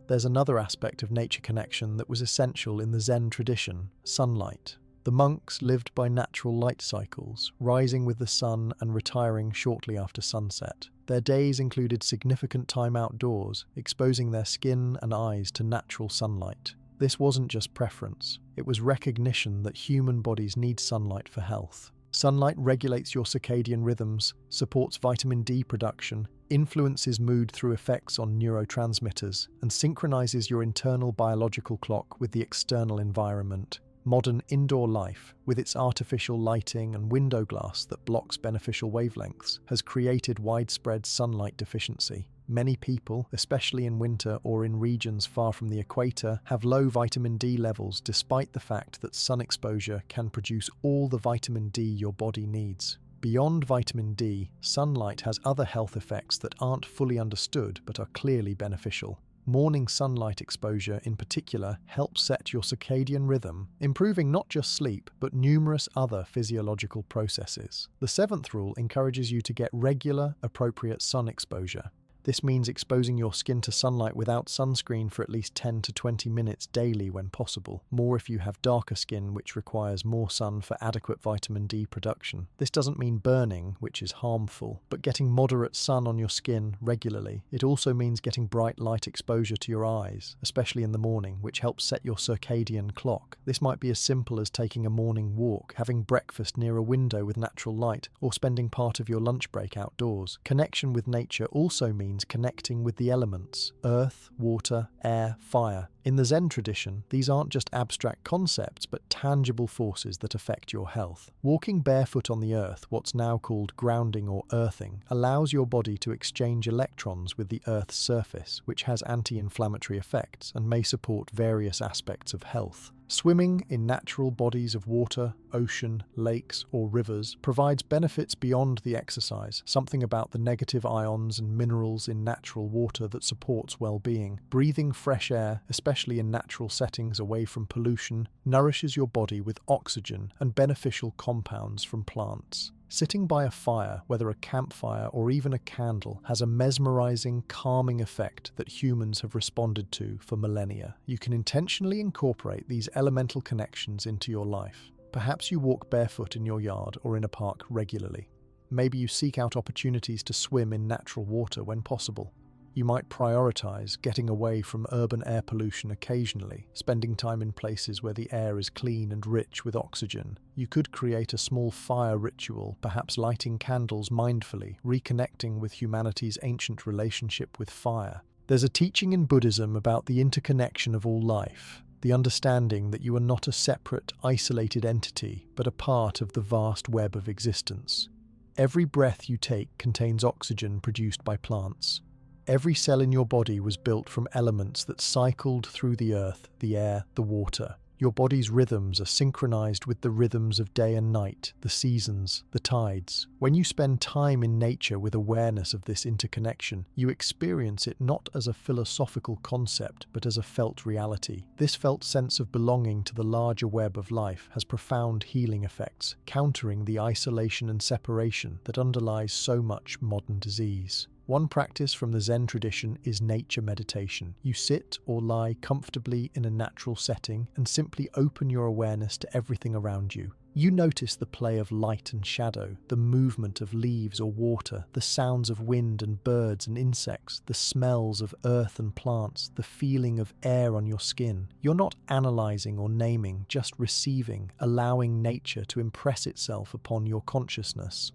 There's another aspect of nature connection that was essential in the Zen tradition: sunlight. The monks lived by natural light cycles, rising with the sun and retiring shortly after sunset. Their days included significant time outdoors, exposing their skin and eyes to natural sunlight. This wasn't just preference, it was recognition that human bodies need sunlight for health. Sunlight regulates your circadian rhythms, supports vitamin D production, influences mood through effects on neurotransmitters, and synchronizes your internal biological clock with the external environment. Modern indoor life, with its artificial lighting and window glass that blocks beneficial wavelengths, has created widespread sunlight deficiency. Many people, especially in winter or in regions far from the equator, have low vitamin D levels despite the fact that sun exposure can produce all the vitamin D your body needs. Beyond vitamin D, sunlight has other health effects that aren't fully understood but are clearly beneficial. Morning sunlight exposure in particular helps set your circadian rhythm, improving not just sleep but numerous other physiological processes. The seventh rule encourages you to get regular, appropriate sun exposure. This means exposing your skin to sunlight without sunscreen for at least 10 to 20 minutes daily when possible, more if you have darker skin which requires more sun for adequate vitamin D production. This doesn't mean burning, which is harmful, but getting moderate sun on your skin regularly. It also means getting bright light exposure to your eyes, especially in the morning, which helps set your circadian clock. This might be as simple as taking a morning walk, having breakfast near a window with natural light, or spending part of your lunch break outdoors. Connection with nature also means connecting with the elements: earth, water, air, fire. In the Zen tradition, these aren't just abstract concepts, but tangible forces that affect your health. Walking barefoot on the earth, what's now called grounding or earthing, allows your body to exchange electrons with the earth's surface, which has anti-inflammatory effects and may support various aspects of health. Swimming in natural bodies of water, ocean, lakes, or rivers provides benefits beyond the exercise, something about the negative ions and minerals in natural water that supports well-being. Breathing fresh air, especially in natural settings away from pollution, nourishes your body with oxygen and beneficial compounds from plants. Sitting by a fire, whether a campfire or even a candle, has a mesmerizing, calming effect that humans have responded to for millennia. You can intentionally incorporate these elemental connections into your life. Perhaps you walk barefoot in your yard or in a park regularly. Maybe you seek out opportunities to swim in natural water when possible. You might prioritize getting away from urban air pollution occasionally, spending time in places where the air is clean and rich with oxygen. You could create a small fire ritual, perhaps lighting candles mindfully, reconnecting with humanity's ancient relationship with fire. There's a teaching in Buddhism about the interconnection of all life, the understanding that you are not a separate, isolated entity, but a part of the vast web of existence. Every breath you take contains oxygen produced by plants. Every cell in your body was built from elements that cycled through the earth, the air, the water. Your body's rhythms are synchronized with the rhythms of day and night, the seasons, the tides. When you spend time in nature with awareness of this interconnection, you experience it not as a philosophical concept, but as a felt reality. This felt sense of belonging to the larger web of life has profound healing effects, countering the isolation and separation that underlies so much modern disease. One practice from the Zen tradition is nature meditation. You sit or lie comfortably in a natural setting and simply open your awareness to everything around you. You notice the play of light and shadow, the movement of leaves or water, the sounds of wind and birds and insects, the smells of earth and plants, the feeling of air on your skin. You're not analyzing or naming, just receiving, allowing nature to impress itself upon your consciousness.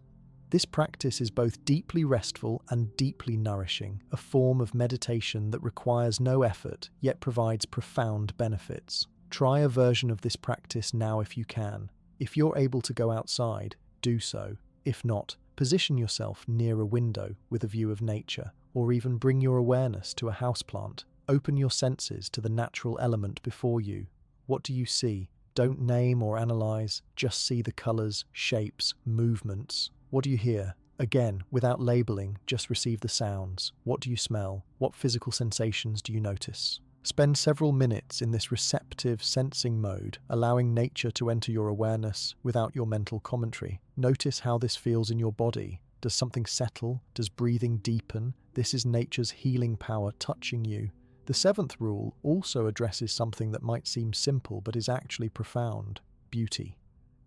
This practice is both deeply restful and deeply nourishing, a form of meditation that requires no effort, yet provides profound benefits. Try a version of this practice now if you can. If you're able to go outside, do so. If not, position yourself near a window with a view of nature, or even bring your awareness to a houseplant. Open your senses to the natural element before you. What do you see? Don't name or analyze, just see the colors, shapes, movements. What do you hear? Again, without labeling, just receive the sounds. What do you smell? What physical sensations do you notice? Spend several minutes in this receptive, sensing mode, allowing nature to enter your awareness without your mental commentary. Notice how this feels in your body. Does something settle? Does breathing deepen? This is nature's healing power touching you. The seventh rule also addresses something that might seem simple but is actually profound: beauty.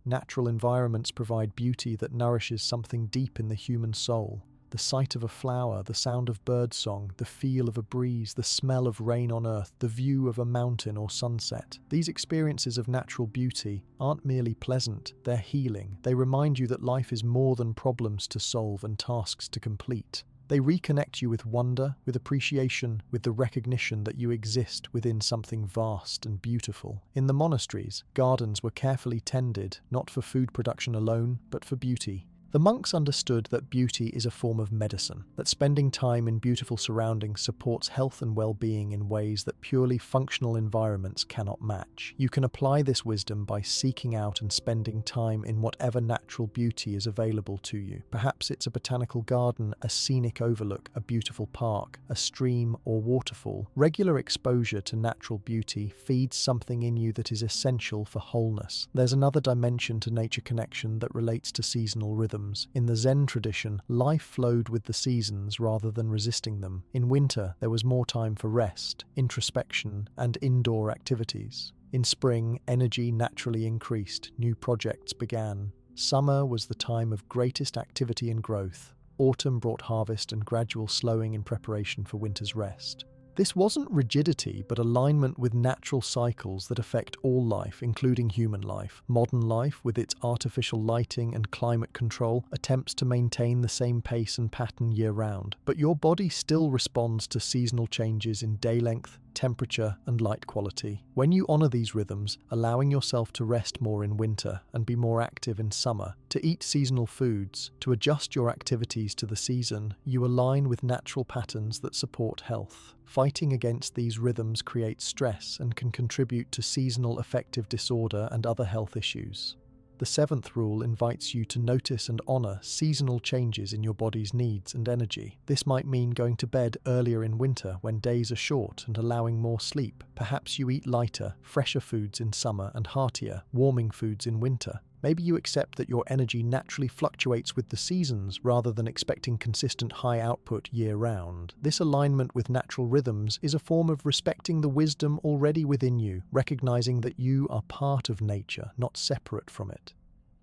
Natural environments provide beauty that nourishes something deep in the human soul. The sight of a flower, the sound of birdsong, the feel of a breeze, the smell of rain on earth, the view of a mountain or sunset. These experiences of natural beauty aren't merely pleasant, they're healing. They remind you that life is more than problems to solve and tasks to complete. They reconnect you with wonder, with appreciation, with the recognition that you exist within something vast and beautiful. In the monasteries, gardens were carefully tended, not for food production alone, but for beauty. The monks understood that beauty is a form of medicine, that spending time in beautiful surroundings supports health and well-being in ways that purely functional environments cannot match. You can apply this wisdom by seeking out and spending time in whatever natural beauty is available to you. Perhaps it's a botanical garden, a scenic overlook, a beautiful park, a stream or waterfall. Regular exposure to natural beauty feeds something in you that is essential for wholeness. There's another dimension to nature connection that relates to seasonal rhythm. In the Zen tradition, life flowed with the seasons rather than resisting them. In winter, there was more time for rest, introspection, and indoor activities. In spring, energy naturally increased, new projects began. Summer was the time of greatest activity and growth. Autumn brought harvest and gradual slowing in preparation for winter's rest. This wasn't rigidity, but alignment with natural cycles that affect all life, including human life. Modern life, with its artificial lighting and climate control, attempts to maintain the same pace and pattern year-round. But your body still responds to seasonal changes in day length, temperature, and light quality. When you honor these rhythms, allowing yourself to rest more in winter and be more active in summer, to eat seasonal foods, to adjust your activities to the season, you align with natural patterns that support health. Fighting against these rhythms creates stress and can contribute to seasonal affective disorder and other health issues. The seventh rule invites you to notice and honor seasonal changes in your body's needs and energy. This might mean going to bed earlier in winter when days are short and allowing more sleep. Perhaps you eat lighter, fresher foods in summer and heartier, warming foods in winter. Maybe you accept that your energy naturally fluctuates with the seasons rather than expecting consistent high output year-round. This alignment with natural rhythms is a form of respecting the wisdom already within you, recognizing that you are part of nature, not separate from it.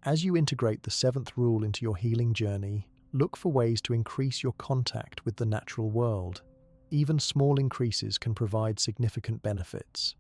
As you integrate the seventh rule into your healing journey, look for ways to increase your contact with the natural world. Even small increases can provide significant benefits.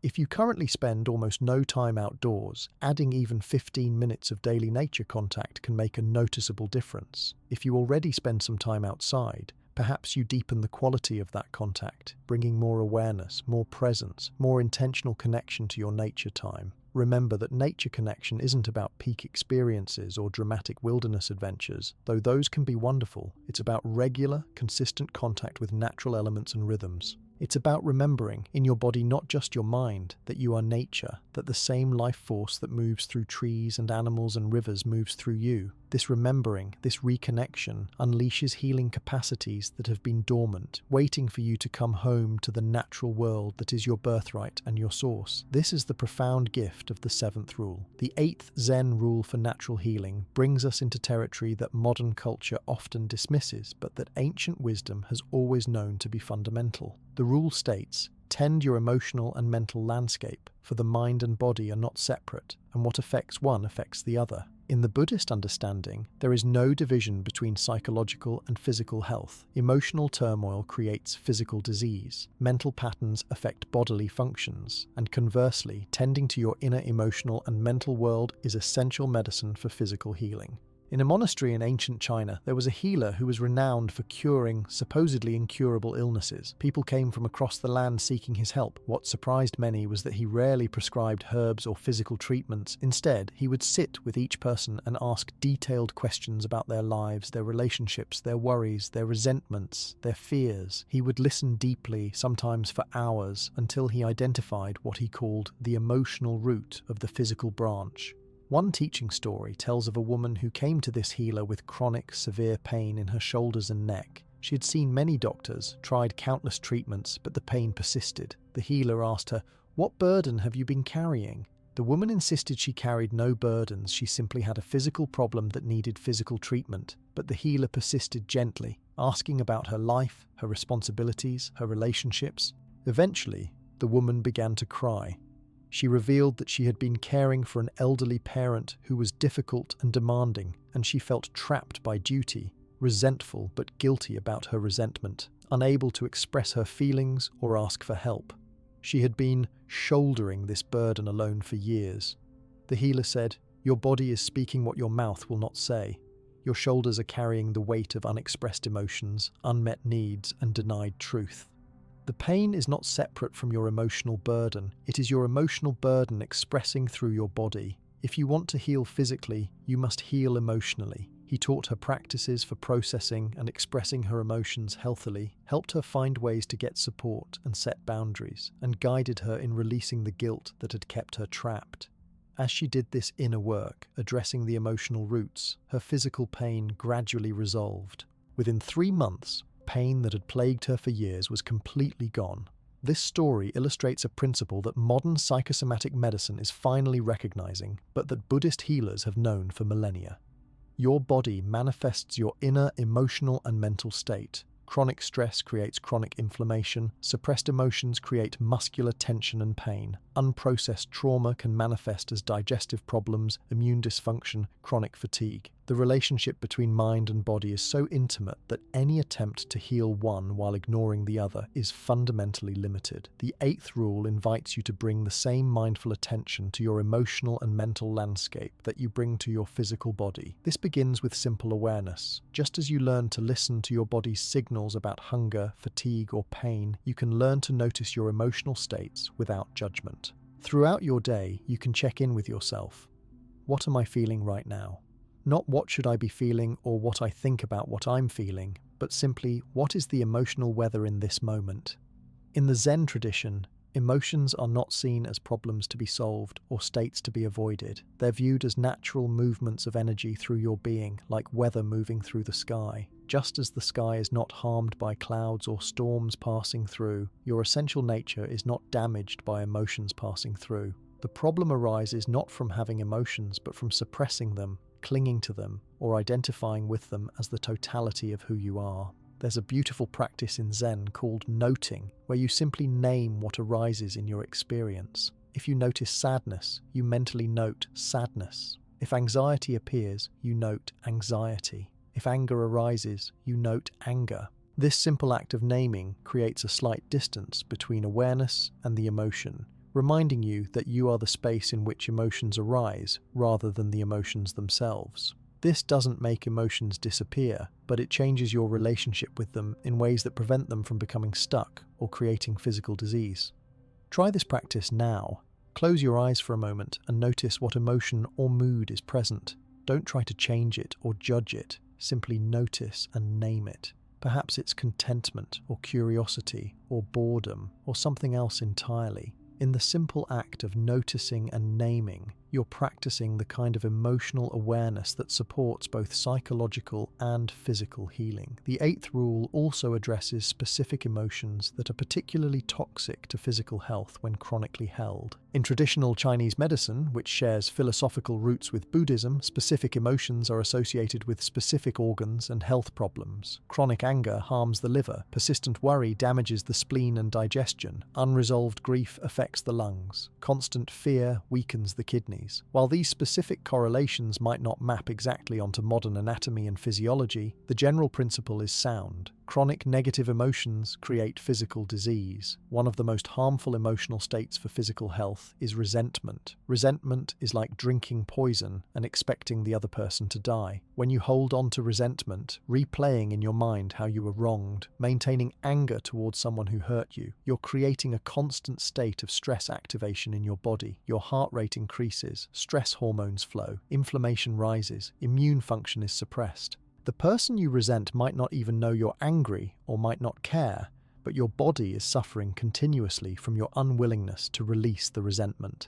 If you currently spend almost no time outdoors, adding even 15 minutes of daily nature contact can make a noticeable difference. If you already spend some time outside, perhaps you deepen the quality of that contact, bringing more awareness, more presence, more intentional connection to your nature time. remember that nature connection isn't about peak experiences or dramatic wilderness adventures, though those can be wonderful. It's about regular, consistent contact with natural elements and rhythms. It's about remembering, in your body, not just your mind, that you are nature, that the same life force that moves through trees and animals and rivers moves through you. This remembering, this reconnection, unleashes healing capacities that have been dormant, waiting for you to come home to the natural world that is your birthright and your source. This is the profound gift of the seventh rule. The eighth Zen rule for natural healing brings us into territory that modern culture often dismisses, but that ancient wisdom has always known to be fundamental. The rule states, tend your emotional and mental landscape, for the mind and body are not separate, and what affects one affects the other. In the Buddhist understanding, there is no division between psychological and physical health. Emotional turmoil creates physical disease. Mental patterns affect bodily functions. And conversely, tending to your inner emotional and mental world is essential medicine for physical healing. In a monastery in ancient China, there was a healer who was renowned for curing supposedly incurable illnesses. People came from across the land seeking his help. What surprised many was that he rarely prescribed herbs or physical treatments. Instead, he would sit with each person and ask detailed questions about their lives, their relationships, their worries, their resentments, their fears. He would listen deeply, sometimes for hours, until he identified what he called the emotional root of the physical branch. One teaching story tells of a woman who came to this healer with chronic, severe pain in her shoulders and neck. She had seen many doctors, tried countless treatments, but the pain persisted. The healer asked her, "What burden have you been carrying?" The woman insisted she carried no burdens, she simply had a physical problem that needed physical treatment. But the healer persisted gently, asking about her life, her responsibilities, her relationships. Eventually, the woman began to cry. She revealed that she had been caring for an elderly parent who was difficult and demanding, and she felt trapped by duty, resentful but guilty about her resentment, unable to express her feelings or ask for help. She had been shouldering this burden alone for years. The healer said, "Your body is speaking what your mouth will not say. Your shoulders are carrying the weight of unexpressed emotions, unmet needs, and denied truth. The pain is not separate from your emotional burden. It is your emotional burden expressing through your body. If you want to heal physically, you must heal emotionally." He taught her practices for processing and expressing her emotions healthily, helped her find ways to get support and set boundaries, and guided her in releasing the guilt that had kept her trapped. As she did this inner work, addressing the emotional roots, her physical pain gradually resolved. Within 3 months, pain that had plagued her for years was completely gone. This story illustrates a principle that modern psychosomatic medicine is finally recognizing, but that Buddhist healers have known for millennia. Your body manifests your inner emotional and mental state. Chronic stress creates chronic inflammation. Suppressed emotions create muscular tension and pain. Unprocessed trauma can manifest as digestive problems, immune dysfunction, chronic fatigue. The relationship between mind and body is so intimate that any attempt to heal one while ignoring the other is fundamentally limited. The 8th rule invites you to bring the same mindful attention to your emotional and mental landscape that you bring to your physical body. This begins with simple awareness. Just as you learn to listen to your body's signals about hunger, fatigue, or pain, you can learn to notice your emotional states without judgment. Throughout your day, you can check in with yourself. What am I feeling right now? Not what should I be feeling or what I think about what I'm feeling, but simply what is the emotional weather in this moment. In the Zen tradition, emotions are not seen as problems to be solved or states to be avoided. They're viewed as natural movements of energy through your being, like weather moving through the sky. Just as the sky is not harmed by clouds or storms passing through, your essential nature is not damaged by emotions passing through. The problem arises not from having emotions, but from suppressing them, clinging to them, or identifying with them as the totality of who you are. There's a beautiful practice in Zen called noting, where you simply name what arises in your experience. If you notice sadness, you mentally note sadness. If anxiety appears, you note anxiety. If anger arises, you note anger. This simple act of naming creates a slight distance between awareness and the emotion, reminding you that you are the space in which emotions arise rather than the emotions themselves. This doesn't make emotions disappear, but it changes your relationship with them in ways that prevent them from becoming stuck or creating physical disease. Try this practice now. Close your eyes for a moment and notice what emotion or mood is present. Don't try to change it or judge it. Simply notice and name it. Perhaps it's contentment or curiosity or boredom or something else entirely. In the simple act of noticing and naming, you're practicing the kind of emotional awareness that supports both psychological and physical healing. The eighth rule also addresses specific emotions that are particularly toxic to physical health when chronically held. In traditional Chinese medicine, which shares philosophical roots with Buddhism, specific emotions are associated with specific organs and health problems. Chronic anger harms the liver, persistent worry damages the spleen and digestion, unresolved grief affects the lungs, constant fear weakens the kidneys. While these specific correlations might not map exactly onto modern anatomy and physiology, the general principle is sound. Chronic negative emotions create physical disease. One of the most harmful emotional states for physical health is resentment. Resentment is like drinking poison and expecting the other person to die. When you hold on to resentment, replaying in your mind how you were wronged, maintaining anger towards someone who hurt you, you're creating a constant state of stress activation in your body. Your heart rate increases, stress hormones flow, inflammation rises, immune function is suppressed. The person you resent might not even know you're angry or might not care, but your body is suffering continuously from your unwillingness to release the resentment.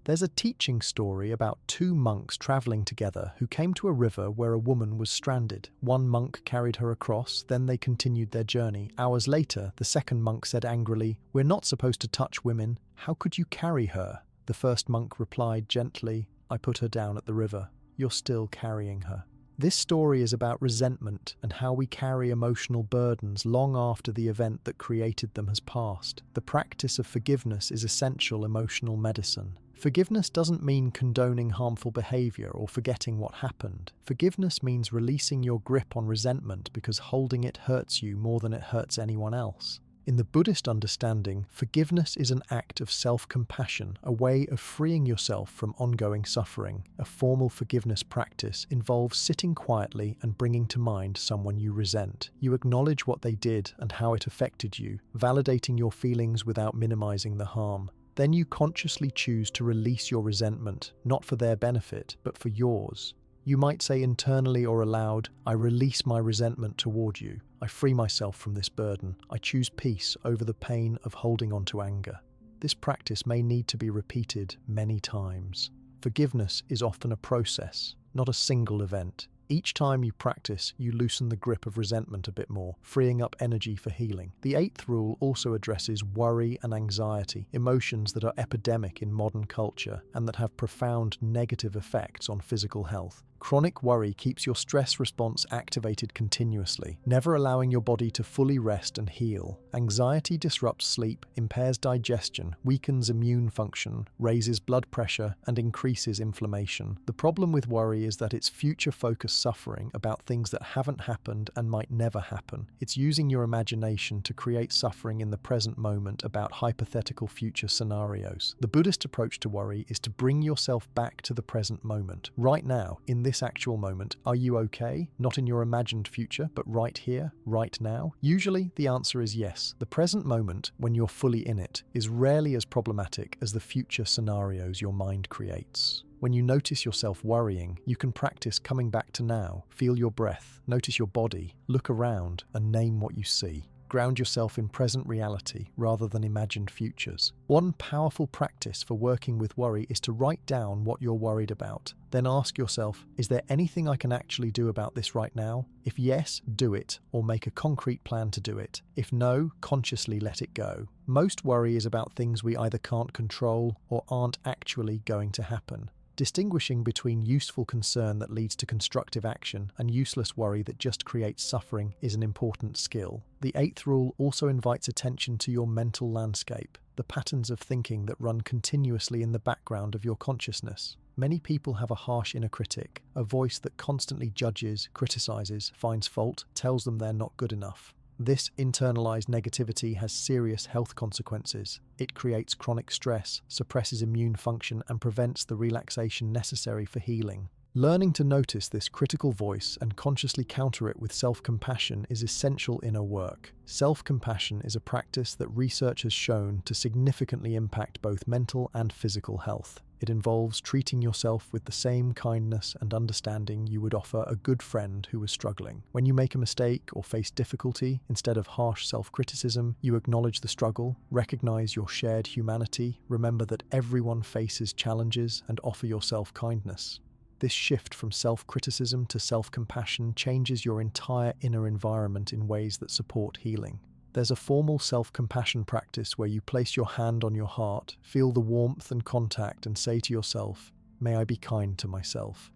There's a teaching story about two monks traveling together who came to a river where a woman was stranded. One monk carried her across, then they continued their journey. Hours later, the second monk said angrily, "We're not supposed to touch women. How could you carry her?" The first monk replied gently, "I put her down at the river. You're still carrying her." This story is about resentment and how we carry emotional burdens long after the event that created them has passed. The practice of forgiveness is essential emotional medicine. Forgiveness doesn't mean condoning harmful behavior or forgetting what happened. Forgiveness means releasing your grip on resentment because holding it hurts you more than it hurts anyone else. In the Buddhist understanding, forgiveness is an act of self-compassion, a way of freeing yourself from ongoing suffering. A formal forgiveness practice involves sitting quietly and bringing to mind someone you resent. You acknowledge what they did and how it affected you, validating your feelings without minimizing the harm. Then you consciously choose to release your resentment, not for their benefit, but for yours. You might say internally or aloud, "I release my resentment toward you. I free myself from this burden. I choose peace over the pain of holding on to anger." This practice may need to be repeated many times. Forgiveness is often a process, not a single event. Each time you practice, you loosen the grip of resentment a bit more, freeing up energy for healing. The eighth rule also addresses worry and anxiety, emotions that are epidemic in modern culture and that have profound negative effects on physical health. Chronic worry keeps your stress response activated continuously, never allowing your body to fully rest and heal. Anxiety disrupts sleep, impairs digestion, weakens immune function, raises blood pressure, and increases inflammation. The problem with worry is that it's future-focused suffering about things that haven't happened and might never happen. It's using your imagination to create suffering in the present moment about hypothetical future scenarios. The Buddhist approach to worry is to bring yourself back to the present moment. Right now, in this actual moment, are you okay? Not in your imagined future, but right here, right now? Usually, the answer is yes. The present moment, when you're fully in it, is rarely as problematic as the future scenarios your mind creates. When you notice yourself worrying, you can practice coming back to now. Feel your breath, notice your body, look around, and name what you see. Ground yourself in present reality rather than imagined futures. One powerful practice for working with worry is to write down what you're worried about. Then ask yourself, is there anything I can actually do about this right now? If yes, do it, or make a concrete plan to do it. If no, consciously let it go. Most worry is about things we either can't control or aren't actually going to happen. Distinguishing between useful concern that leads to constructive action and useless worry that just creates suffering is an important skill. The eighth rule also invites attention to your mental landscape, the patterns of thinking that run continuously in the background of your consciousness. Many people have a harsh inner critic, a voice that constantly judges, criticizes, finds fault, tells them they're not good enough. This internalized negativity has serious health consequences. It creates chronic stress, suppresses immune function, and prevents the relaxation necessary for healing. Learning to notice this critical voice and consciously counter it with self-compassion is essential inner work. Self-compassion is a practice that research has shown to significantly impact both mental and physical health. It involves treating yourself with the same kindness and understanding you would offer a good friend who was struggling. When you make a mistake or face difficulty, instead of harsh self-criticism, you acknowledge the struggle, recognize your shared humanity, remember that everyone faces challenges, and offer yourself kindness. This shift from self-criticism to self-compassion changes your entire inner environment in ways that support healing. There's a formal self-compassion practice where you place your hand on your heart, feel the warmth and contact, and say to yourself, "May I be kind to myself.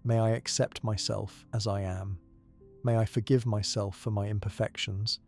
May I accept myself as I am. May I forgive myself for my imperfections.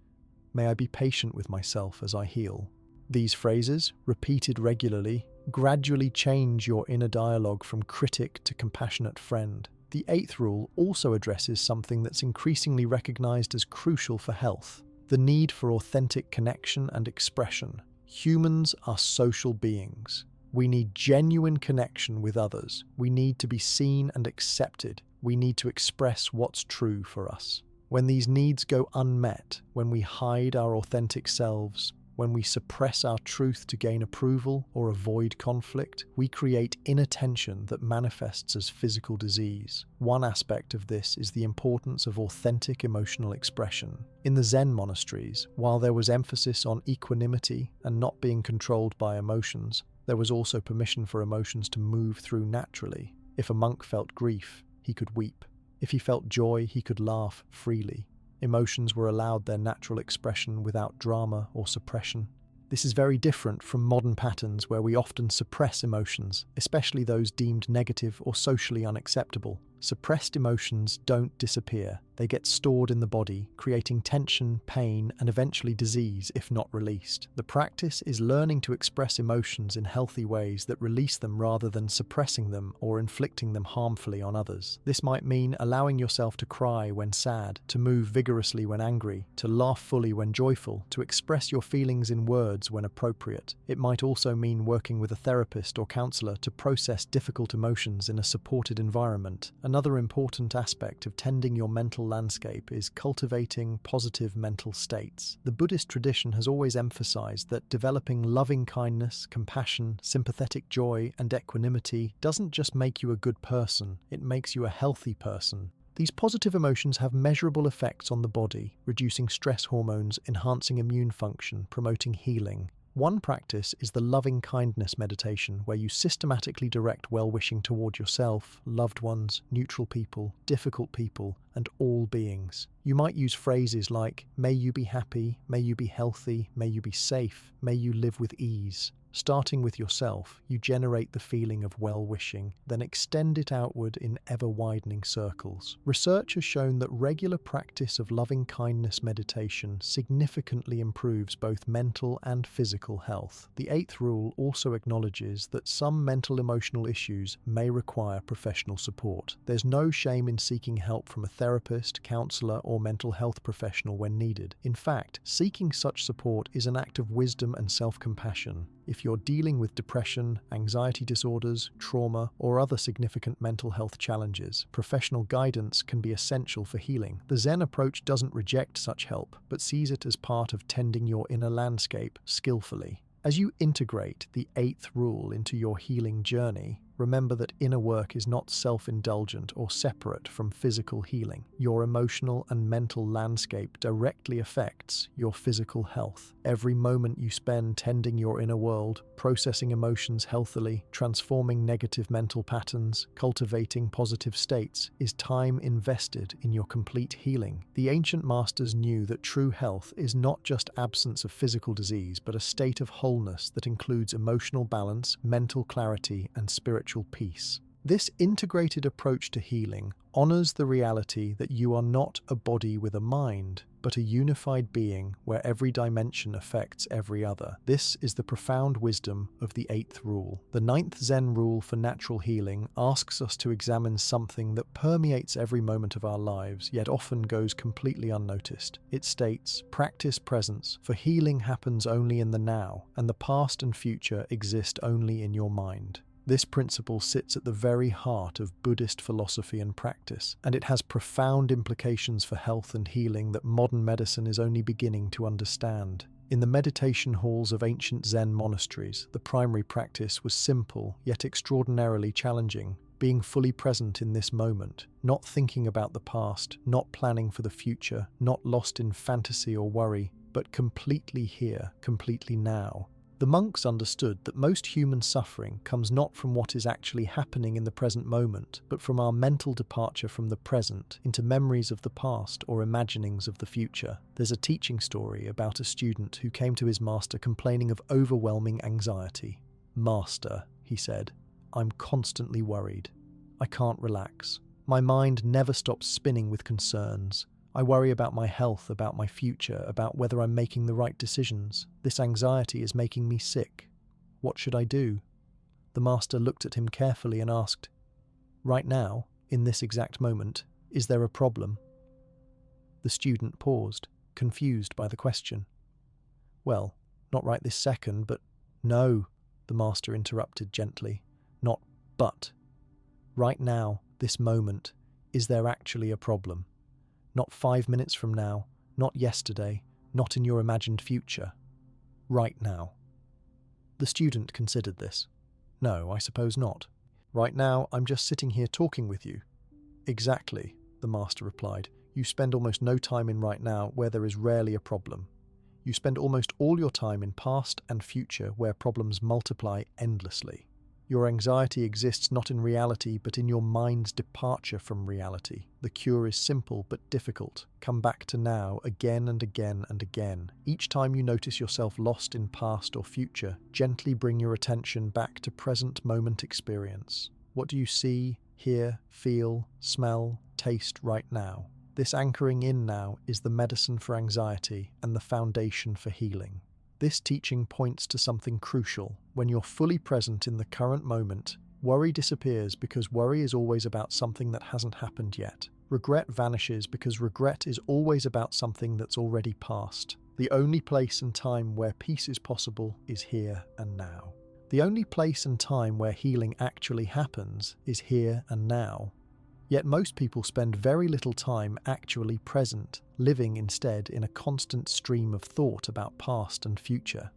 May I be patient with myself as I heal." These phrases, repeated regularly, gradually change your inner dialogue from critic to compassionate friend. The eighth rule also addresses something that's increasingly recognized as crucial for health: the need for authentic connection and expression. Humans are social beings. We need genuine connection with others. We need to be seen and accepted. We need to express what's true for us. When these needs go unmet, when we hide our authentic selves, when we suppress our truth to gain approval or avoid conflict, we create inner tension that manifests as physical disease. One aspect of this is the importance of authentic emotional expression. In the Zen monasteries, while there was emphasis on equanimity and not being controlled by emotions, there was also permission for emotions to move through naturally. If a monk felt grief, he could weep. If he felt joy, he could laugh freely. Emotions were allowed their natural expression without drama or suppression. This is very different from modern patterns where we often suppress emotions, especially those deemed negative or socially unacceptable. Suppressed emotions don't disappear. They get stored in the body, creating tension, pain, and eventually disease if not released. The practice is learning to express emotions in healthy ways that release them rather than suppressing them or inflicting them harmfully on others. This might mean allowing yourself to cry when sad, to move vigorously when angry, to laugh fully when joyful, to express your feelings in words when appropriate. It might also mean working with a therapist or counselor to process difficult emotions in a supported environment. Another important aspect of tending your mental landscape is cultivating positive mental states. The Buddhist tradition has always emphasized that developing loving kindness, compassion, sympathetic joy, and equanimity doesn't just make you a good person, it makes you a healthy person. These positive emotions have measurable effects on the body, reducing stress hormones, enhancing immune function, promoting healing. One practice is the loving kindness meditation, where you systematically direct well-wishing toward yourself, loved ones, neutral people, difficult people, and all beings. You might use phrases like, "May you be happy, may you be healthy, may you be safe, may you live with ease." Starting with yourself, you generate the feeling of well-wishing, then extend it outward in ever-widening circles. Research has shown that regular practice of loving-kindness meditation significantly improves both mental and physical health. The eighth rule also acknowledges that some mental-emotional issues may require professional support. There's no shame in seeking help from a therapist, counselor, or mental health professional when needed. In fact, seeking such support is an act of wisdom and self-compassion. If you're dealing with depression, anxiety disorders, trauma, or other significant mental health challenges, professional guidance can be essential for healing. The Zen approach doesn't reject such help, but sees it as part of tending your inner landscape skillfully. As you integrate the eighth rule into your healing journey, remember that inner work is not self-indulgent or separate from physical healing. Your emotional and mental landscape directly affects your physical health. Every moment you spend tending your inner world, processing emotions healthily, transforming negative mental patterns, cultivating positive states, is time invested in your complete healing. The ancient masters knew that true health is not just absence of physical disease, but a state of wholeness that includes emotional balance, mental clarity, and spiritual peace. This integrated approach to healing honors the reality that you are not a body with a mind, but a unified being where every dimension affects every other. This is the profound wisdom of the eighth rule. The ninth Zen rule for natural healing asks us to examine something that permeates every moment of our lives, yet often goes completely unnoticed. It states, "Practice presence, for healing happens only in the now, and the past and future exist only in your mind." This principle sits at the very heart of Buddhist philosophy and practice, and it has profound implications for health and healing that modern medicine is only beginning to understand. In the meditation halls of ancient Zen monasteries, the primary practice was simple yet extraordinarily challenging, being fully present in this moment, not thinking about the past, not planning for the future, not lost in fantasy or worry, but completely here, completely now. The monks understood that most human suffering comes not from what is actually happening in the present moment, but from our mental departure from the present into memories of the past or imaginings of the future. There's a teaching story about a student who came to his master complaining of overwhelming anxiety. "Master," he said, "I'm constantly worried. I can't relax. My mind never stops spinning with concerns. I worry about my health, about my future, about whether I'm making the right decisions. This anxiety is making me sick. What should I do?" The master looked at him carefully and asked, "Right now, in this exact moment, is there a problem?" The student paused, confused by the question. "Well, not right this second, but..." "No," the master interrupted gently. "Not but. Right now, this moment, is there actually a problem? Not 5 minutes from now, not yesterday, not in your imagined future. Right now." The student considered this. "No, I suppose not. Right now, I'm just sitting here talking with you." "Exactly," the master replied. "You spend almost no time in right now where there is rarely a problem. You spend almost all your time in past and future where problems multiply endlessly. Your anxiety exists not in reality, but in your mind's departure from reality. The cure is simple but difficult. Come back to now again and again and again. Each time you notice yourself lost in past or future, gently bring your attention back to present moment experience. What do you see, hear, feel, smell, taste right now? This anchoring in now is the medicine for anxiety and the foundation for healing. This teaching points to something crucial. When you're fully present in the current moment, worry disappears because worry is always about something that hasn't happened yet. Regret vanishes because regret is always about something that's already passed. The only place and time where peace is possible is here and now. The only place and time where healing actually happens is here and now. Yet most people spend very little time actually present, living instead in a constant stream of thought about past and future.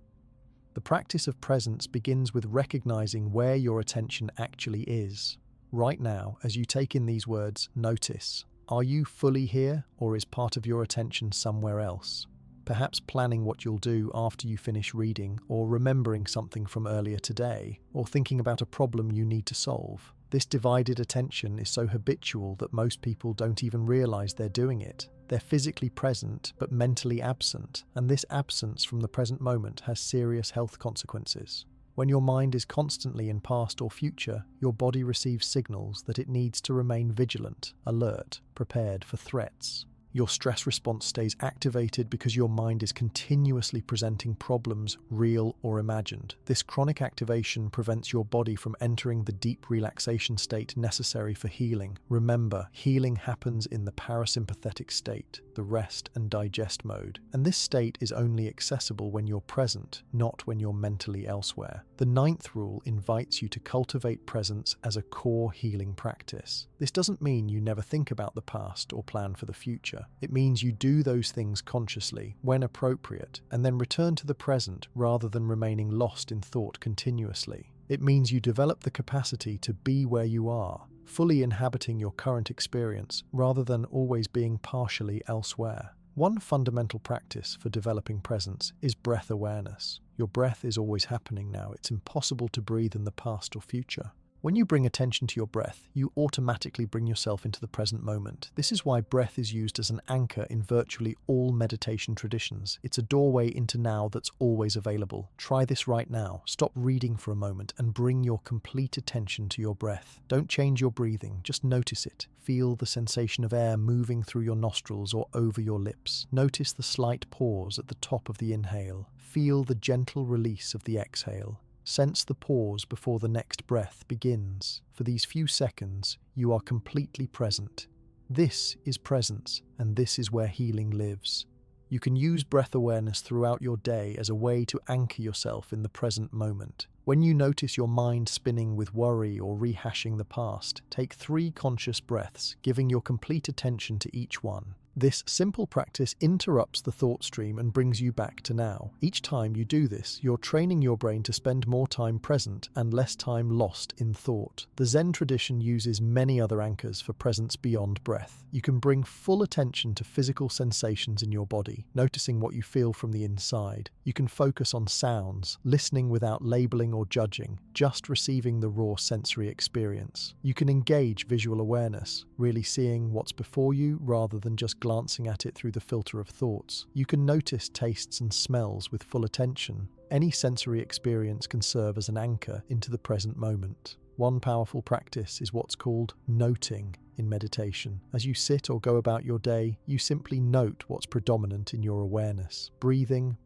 The practice of presence begins with recognizing where your attention actually is. Right now, as you take in these words, notice, are you fully here, or is part of your attention somewhere else? Perhaps planning what you'll do after you finish reading, or remembering something from earlier today, or thinking about a problem you need to solve. This divided attention is so habitual that most people don't even realize they're doing it. They're physically present, but mentally absent, and this absence from the present moment has serious health consequences. When your mind is constantly in past or future, your body receives signals that it needs to remain vigilant, alert, prepared for threats. Your stress response stays activated because your mind is continuously presenting problems, real or imagined. This chronic activation prevents your body from entering the deep relaxation state necessary for healing. Remember, healing happens in the parasympathetic state, the rest and digest mode. And this state is only accessible when you're present, not when you're mentally elsewhere. The 9th rule invites you to cultivate presence as a core healing practice. This doesn't mean you never think about the past or plan for the future. It means you do those things consciously, when appropriate, and then return to the present rather than remaining lost in thought continuously. It means you develop the capacity to be where you are, fully inhabiting your current experience rather than always being partially elsewhere. One fundamental practice for developing presence is breath awareness. Your breath is always happening now. It's impossible to breathe in the past or future. When you bring attention to your breath, you automatically bring yourself into the present moment. This is why breath is used as an anchor in virtually all meditation traditions. It's a doorway into now that's always available. Try this right now. Stop reading for a moment and bring your complete attention to your breath. Don't change your breathing, just notice it. Feel the sensation of air moving through your nostrils or over your lips. Notice the slight pause at the top of the inhale. Feel the gentle release of the exhale. Sense the pause before the next breath begins. For these few seconds, you are completely present. This is presence, and this is where healing lives. You can use breath awareness throughout your day as a way to anchor yourself in the present moment. When you notice your mind spinning with worry or rehashing the past, take 3 conscious breaths, giving your complete attention to each one. This simple practice interrupts the thought stream and brings you back to now. Each time you do this, you're training your brain to spend more time present and less time lost in thought. The Zen tradition uses many other anchors for presence beyond breath. You can bring full attention to physical sensations in your body, noticing what you feel from the inside. You can focus on sounds, listening without labeling or judging, just receiving the raw sensory experience. You can engage visual awareness, really seeing what's before you rather than just glancing at it through the filter of thoughts. You can notice tastes and smells with full attention. Any sensory experience can serve as an anchor into the present moment. One powerful practice is what's called noting in meditation. As you sit or go about your day, you simply note what's predominant in your awareness. Breathing,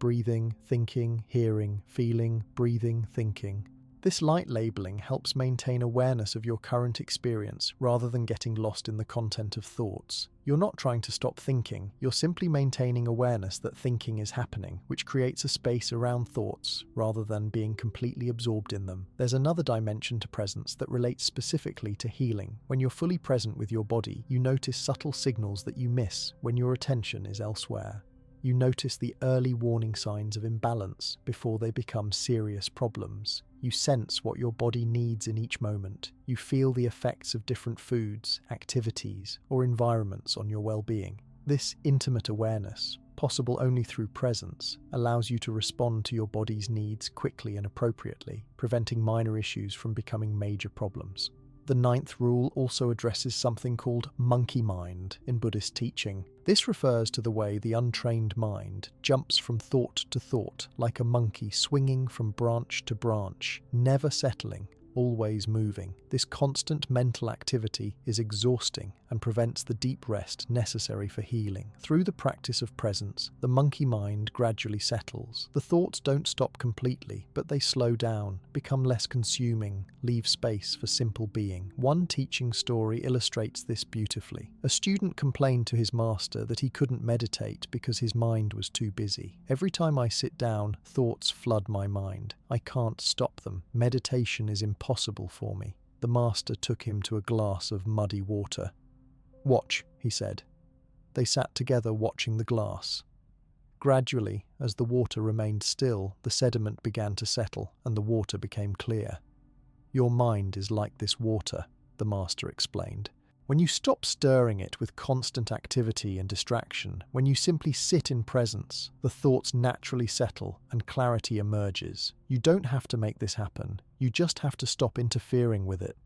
thinking, hearing, feeling, breathing, thinking. This light labeling helps maintain awareness of your current experience rather than getting lost in the content of thoughts. You're not trying to stop thinking, you're simply maintaining awareness that thinking is happening, which creates a space around thoughts rather than being completely absorbed in them. There's another dimension to presence that relates specifically to healing. When you're fully present with your body, you notice subtle signals that you miss when your attention is elsewhere. You notice the early warning signs of imbalance before they become serious problems. You sense what your body needs in each moment. You feel the effects of different foods, activities, or environments on your well-being. This intimate awareness, possible only through presence, allows you to respond to your body's needs quickly and appropriately, preventing minor issues from becoming major problems. The 9th rule also addresses something called monkey mind in Buddhist teaching. This refers to the way the untrained mind jumps from thought to thought, like a monkey swinging from branch to branch, never settling, always moving. This constant mental activity is exhausting and prevents the deep rest necessary for healing. Through the practice of presence, the monkey mind gradually settles. The thoughts don't stop completely, but they slow down, become less consuming, leave space for simple being. One teaching story illustrates this beautifully. A student complained to his master that he couldn't meditate because his mind was too busy. "Every time I sit down, thoughts flood my mind. I can't stop them. Meditation is impossible for me." The master took him to a glass of muddy water. "Watch," he said. They sat together watching the glass. Gradually, as the water remained still, the sediment began to settle and the water became clear. "Your mind is like this water," the master explained. When you stop stirring it with constant activity and distraction, when you simply sit in presence, the thoughts naturally settle and clarity emerges. You don't have to make this happen, you just have to stop interfering with it.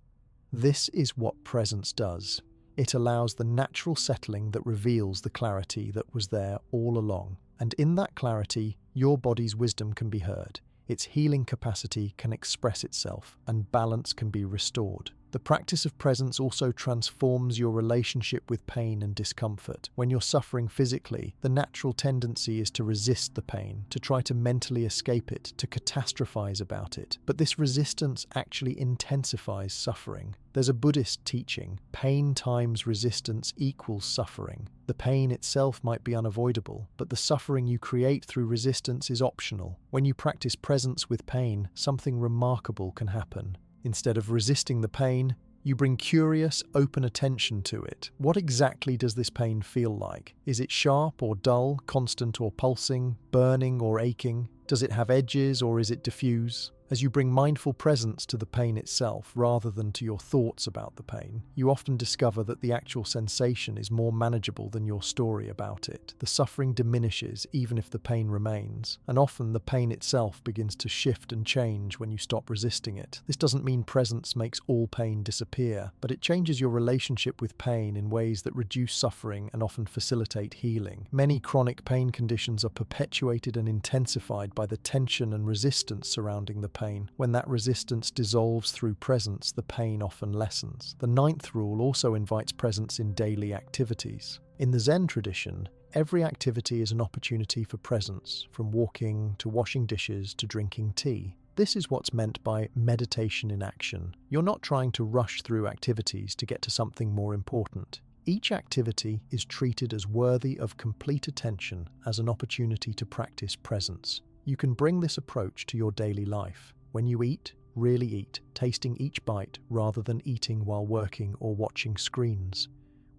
This is what presence does. It allows the natural settling that reveals the clarity that was there all along. And in that clarity, your body's wisdom can be heard. Its healing capacity can express itself, and balance can be restored. The practice of presence also transforms your relationship with pain and discomfort. When you're suffering physically, the natural tendency is to resist the pain, to try to mentally escape it, to catastrophize about it. But this resistance actually intensifies suffering. There's a Buddhist teaching, pain times resistance equals suffering. The pain itself might be unavoidable, but the suffering you create through resistance is optional. When you practice presence with pain, something remarkable can happen. Instead of resisting the pain, you bring curious, open attention to it. What exactly does this pain feel like? Is it sharp or dull, constant or pulsing, burning or aching? Does it have edges or is it diffuse? As you bring mindful presence to the pain itself rather than to your thoughts about the pain, you often discover that the actual sensation is more manageable than your story about it. The suffering diminishes even if the pain remains, and often the pain itself begins to shift and change when you stop resisting it. This doesn't mean presence makes all pain disappear, but it changes your relationship with pain in ways that reduce suffering and often facilitate healing. Many chronic pain conditions are perpetuated and intensified by the tension and resistance surrounding the pain. When that resistance dissolves through presence, the pain often lessens. The 9th rule also invites presence in daily activities. In the Zen tradition, every activity is an opportunity for presence, from walking to washing dishes to drinking tea. This is what's meant by meditation in action. You're not trying to rush through activities to get to something more important. Each activity is treated as worthy of complete attention as an opportunity to practice presence. You can bring this approach to your daily life. When you eat, really eat, tasting each bite rather than eating while working or watching screens.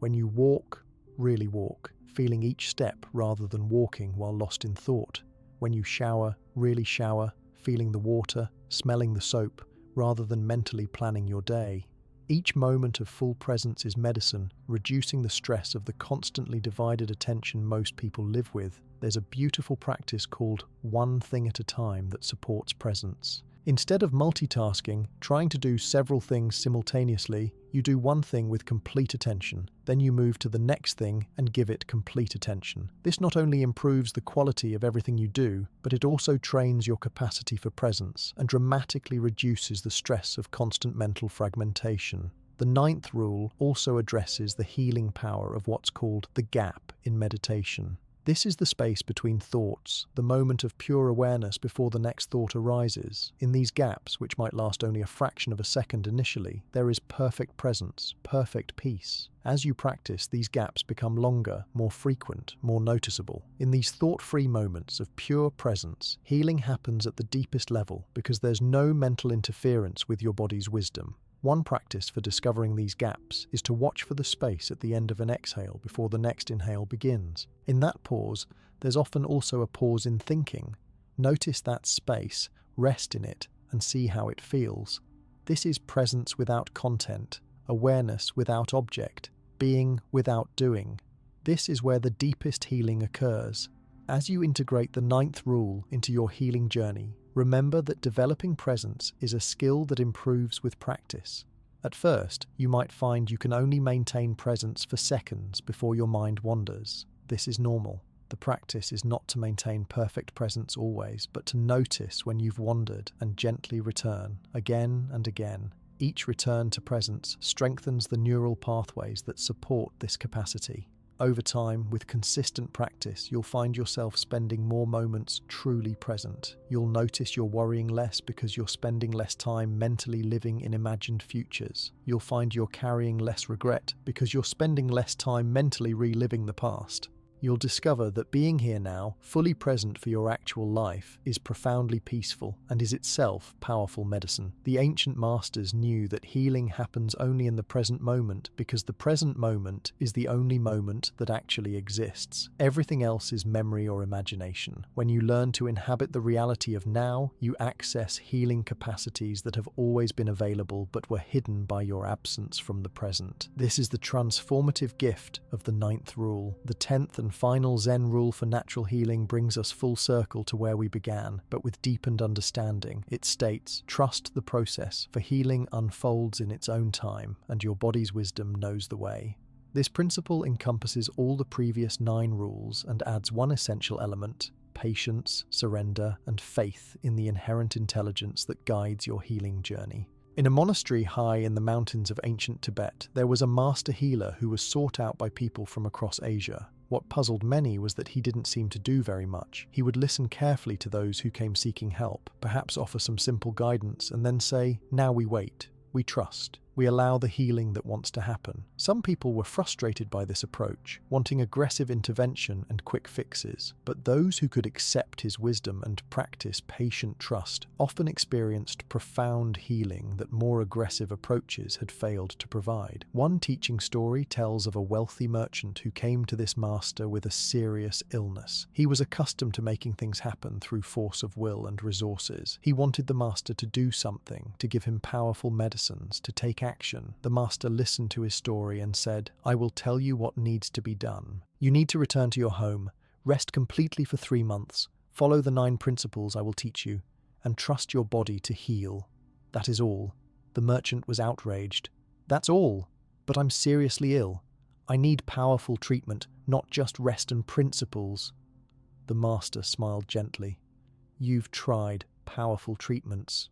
When you walk, really walk, feeling each step rather than walking while lost in thought. When you shower, really shower, feeling the water, smelling the soap, rather than mentally planning your day. Each moment of full presence is medicine, reducing the stress of the constantly divided attention most people live with. There's a beautiful practice called one thing at a time that supports presence. Instead of multitasking, trying to do several things simultaneously, you do one thing with complete attention. Then you move to the next thing and give it complete attention. This not only improves the quality of everything you do, but it also trains your capacity for presence and dramatically reduces the stress of constant mental fragmentation. The ninth rule also addresses the healing power of what's called the gap in meditation. This is the space between thoughts, the moment of pure awareness before the next thought arises. In these gaps, which might last only a fraction of a second initially, there is perfect presence, perfect peace. As you practice, these gaps become longer, more frequent, more noticeable. In these thought-free moments of pure presence, healing happens at the deepest level because there's no mental interference with your body's wisdom. One practice for discovering these gaps is to watch for the space at the end of an exhale before the next inhale begins. In that pause, there's often also a pause in thinking. Notice that space, rest in it, and see how it feels. This is presence without content, awareness without object, being without doing. This is where the deepest healing occurs. As you integrate the ninth rule into your healing journey, remember that developing presence is a skill that improves with practice. At first, you might find you can only maintain presence for seconds before your mind wanders. This is normal. The practice is not to maintain perfect presence always, but to notice when you've wandered and gently return, again and again. Each return to presence strengthens the neural pathways that support this capacity. Over time, with consistent practice, you'll find yourself spending more moments truly present. You'll notice you're worrying less because you're spending less time mentally living in imagined futures. You'll find you're carrying less regret because you're spending less time mentally reliving the past. You'll discover that being here now, fully present for your actual life, is profoundly peaceful and is itself powerful medicine. The ancient masters knew that healing happens only in the present moment because the present moment is the only moment that actually exists. Everything else is memory or imagination. When you learn to inhabit the reality of now, you access healing capacities that have always been available but were hidden by your absence from the present. This is the transformative gift of the ninth rule. The 10th and final Zen rule for natural healing brings us full circle to where we began, but with deepened understanding. It states, trust the process, for healing unfolds in its own time, and your body's wisdom knows the way. This principle encompasses all the previous 9 rules and adds one essential element: patience, surrender, and faith in the inherent intelligence that guides your healing journey. In a monastery high in the mountains of ancient Tibet, there was a master healer who was sought out by people from across Asia. What puzzled many was that he didn't seem to do very much. He would listen carefully to those who came seeking help, perhaps offer some simple guidance, and then say, "Now we wait, we trust. We allow the healing that wants to happen." Some people were frustrated by this approach, wanting aggressive intervention and quick fixes, but those who could accept his wisdom and practice patient trust often experienced profound healing that more aggressive approaches had failed to provide. One teaching story tells of a wealthy merchant who came to this master with a serious illness. He was accustomed to making things happen through force of will and resources. He wanted the master to do something, to give him powerful medicines, to take action. The master listened to his story and said, "I will tell you what needs to be done. You need to return to your home, rest completely for 3 months, follow the 9 principles I will teach you, and trust your body to heal. That is all." The merchant was outraged. "That's all? But I'm seriously ill. I need powerful treatment, not just rest and principles." The master smiled gently. "You've tried powerful treatments.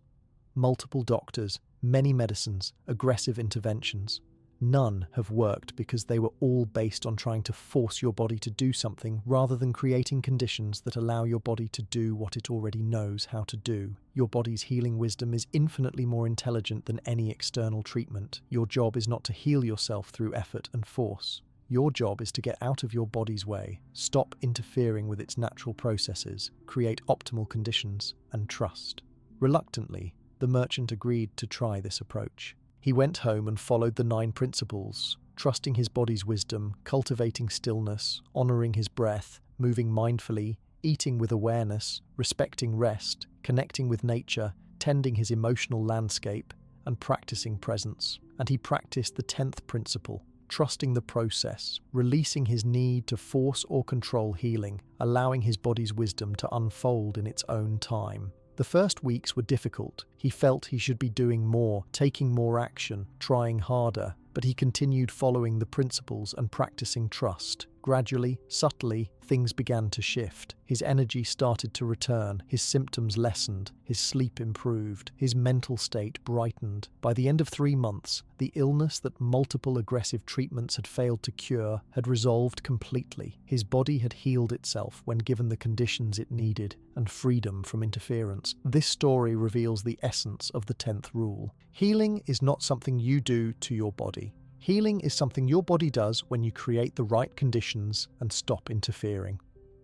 Multiple doctors, many medicines, aggressive interventions. None have worked because they were all based on trying to force your body to do something rather than creating conditions that allow your body to do what it already knows how to do. Your body's healing wisdom is infinitely more intelligent than any external treatment. Your job is not to heal yourself through effort and force. Your job is to get out of your body's way, stop interfering with its natural processes, create optimal conditions, and trust." Reluctantly, The merchant agreed to try this approach. He went home and followed the 9 principles, trusting his body's wisdom, cultivating stillness, honoring his breath, moving mindfully, eating with awareness, respecting rest, connecting with nature, tending his emotional landscape, and practicing presence. And he practiced the 10th principle, trusting the process, releasing his need to force or control healing, allowing his body's wisdom to unfold in its own time. The first weeks were difficult. He felt he should be doing more, taking more action, trying harder, but he continued following the principles and practicing trust. Gradually, subtly, things began to shift. His energy started to return, his symptoms lessened, his sleep improved, his mental state brightened. By the end of 3 months, the illness that multiple aggressive treatments had failed to cure had resolved completely. His body had healed itself when given the conditions it needed and freedom from interference. This story reveals the essence of the 10th rule. Healing is not something you do to your body. Healing is something your body does when you create the right conditions and stop interfering.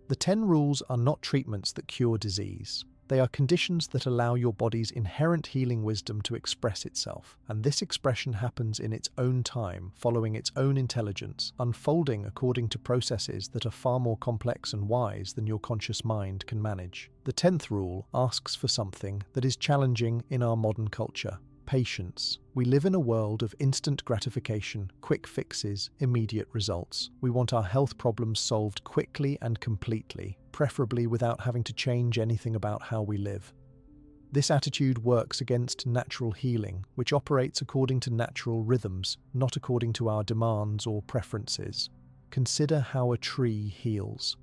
The 10 rules are not treatments that cure disease. They are conditions that allow your body's inherent healing wisdom to express itself, and this expression happens in its own time, following its own intelligence, unfolding according to processes that are far more complex and wise than your conscious mind can manage. The 10th rule asks for something that is challenging in our modern culture: patience. We live in a world of instant gratification, quick fixes, immediate results. We want our health problems solved quickly and completely, preferably without having to change anything about how we live. This attitude works against natural healing, which operates according to natural rhythms, not according to our demands or preferences. Consider how a tree heals.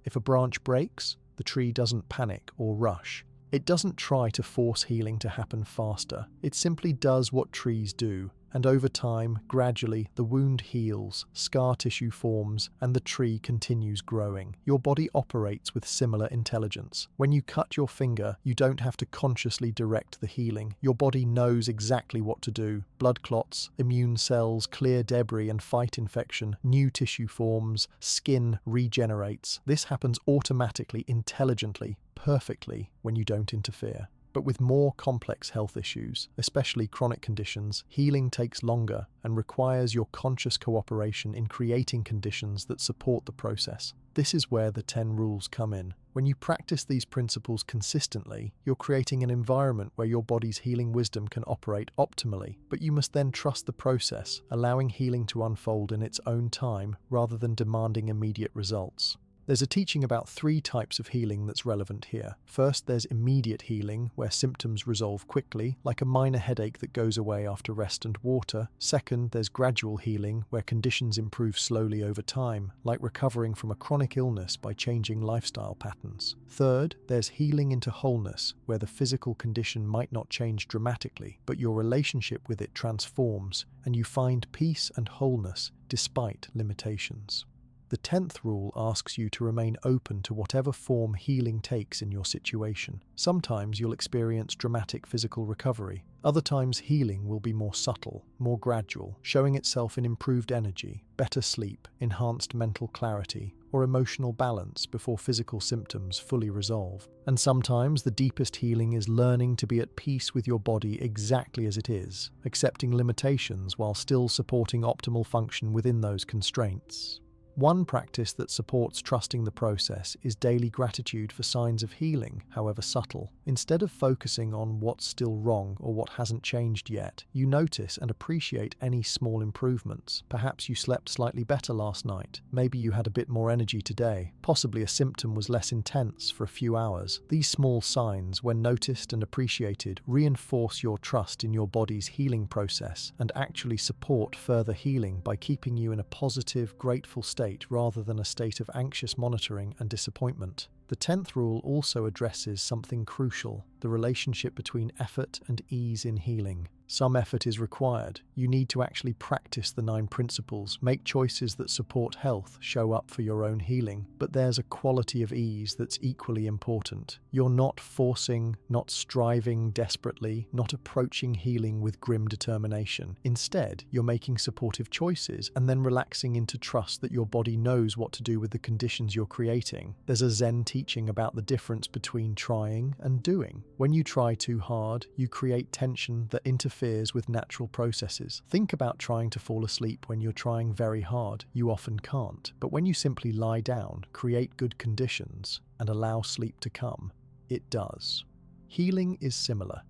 If a branch breaks, the tree doesn't panic or rush. It doesn't try to force healing to happen faster. It simply does what trees do, and over time, gradually, the wound heals, scar tissue forms, and the tree continues growing. Your body operates with similar intelligence. When you cut your finger, you don't have to consciously direct the healing. Your body knows exactly what to do. Blood clots, immune cells clear debris and fight infection, new tissue forms, skin regenerates. This happens automatically, intelligently, perfectly when you don't interfere. But with more complex health issues, especially chronic conditions, healing takes longer and requires your conscious cooperation in creating conditions that support the process. This is where the 10 rules come in. When you practice these principles consistently, you're creating an environment where your body's healing wisdom can operate optimally, but you must then trust the process, allowing healing to unfold in its own time rather than demanding immediate results. There's a teaching about 3 types of healing that's relevant here. First, there's immediate healing, where symptoms resolve quickly, like a minor headache that goes away after rest and water. Second, there's gradual healing, where conditions improve slowly over time, like recovering from a chronic illness by changing lifestyle patterns. Third, there's healing into wholeness, where the physical condition might not change dramatically, but your relationship with it transforms, and you find peace and wholeness despite limitations. The 10th rule asks you to remain open to whatever form healing takes in your situation. Sometimes you'll experience dramatic physical recovery. Other times healing will be more subtle, more gradual, showing itself in improved energy, better sleep, enhanced mental clarity, or emotional balance before physical symptoms fully resolve. And sometimes the deepest healing is learning to be at peace with your body exactly as it is, accepting limitations while still supporting optimal function within those constraints. One practice that supports trusting the process is daily gratitude for signs of healing, however subtle. Instead of focusing on what's still wrong or what hasn't changed yet, you notice and appreciate any small improvements. Perhaps you slept slightly better last night. Maybe you had a bit more energy today. Possibly a symptom was less intense for a few hours. These small signs, when noticed and appreciated, reinforce your trust in your body's healing process and actually support further healing by keeping you in a positive, grateful state rather than a state of anxious monitoring and disappointment. The 10th rule also addresses something crucial: the relationship between effort and ease in healing. Some effort is required. You need to actually practice the 9 principles, make choices that support health, show up for your own healing. But there's a quality of ease that's equally important. You're not forcing, not striving desperately, not approaching healing with grim determination. Instead, you're making supportive choices and then relaxing into trust that your body knows what to do with the conditions you're creating. There's a Zen teaching about the difference between trying and doing. When you try too hard, you create tension that interferes with natural processes. Think about trying to fall asleep when you're trying very hard. You often can't. But when you simply lie down, create good conditions, and allow sleep to come, it does. Healing is similar.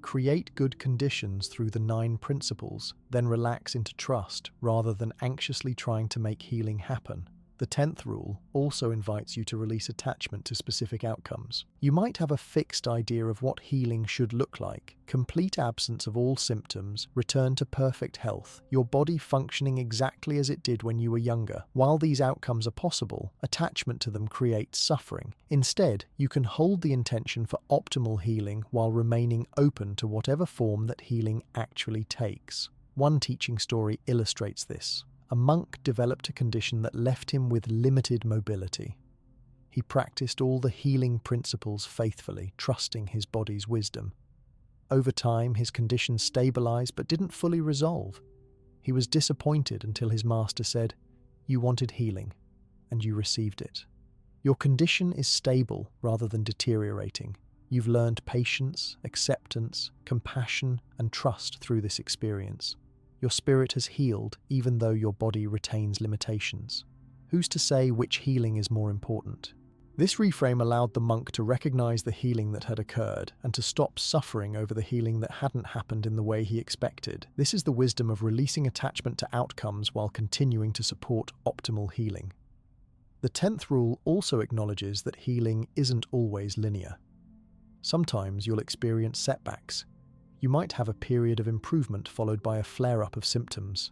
Create good conditions through the 9 principles, then relax into trust rather than anxiously trying to make healing happen. The 10th rule also invites you to release attachment to specific outcomes. You might have a fixed idea of what healing should look like: complete absence of all symptoms, return to perfect health, your body functioning exactly as it did when you were younger. While these outcomes are possible, attachment to them creates suffering. Instead, you can hold the intention for optimal healing while remaining open to whatever form that healing actually takes. One teaching story illustrates this. A monk developed a condition that left him with limited mobility. He practiced all the healing principles faithfully, trusting his body's wisdom. Over time, his condition stabilized but didn't fully resolve. He was disappointed until his master said, "You wanted healing, and you received it. Your condition is stable rather than deteriorating. You've learned patience, acceptance, compassion, and trust through this experience. Your spirit has healed even though your body retains limitations. Who's to say which healing is more important?" This reframe allowed the monk to recognize the healing that had occurred and to stop suffering over the healing that hadn't happened in the way he expected. This is the wisdom of releasing attachment to outcomes while continuing to support optimal healing. The 10th rule also acknowledges that healing isn't always linear. Sometimes you'll experience setbacks. You might have a period of improvement followed by a flare-up of symptoms.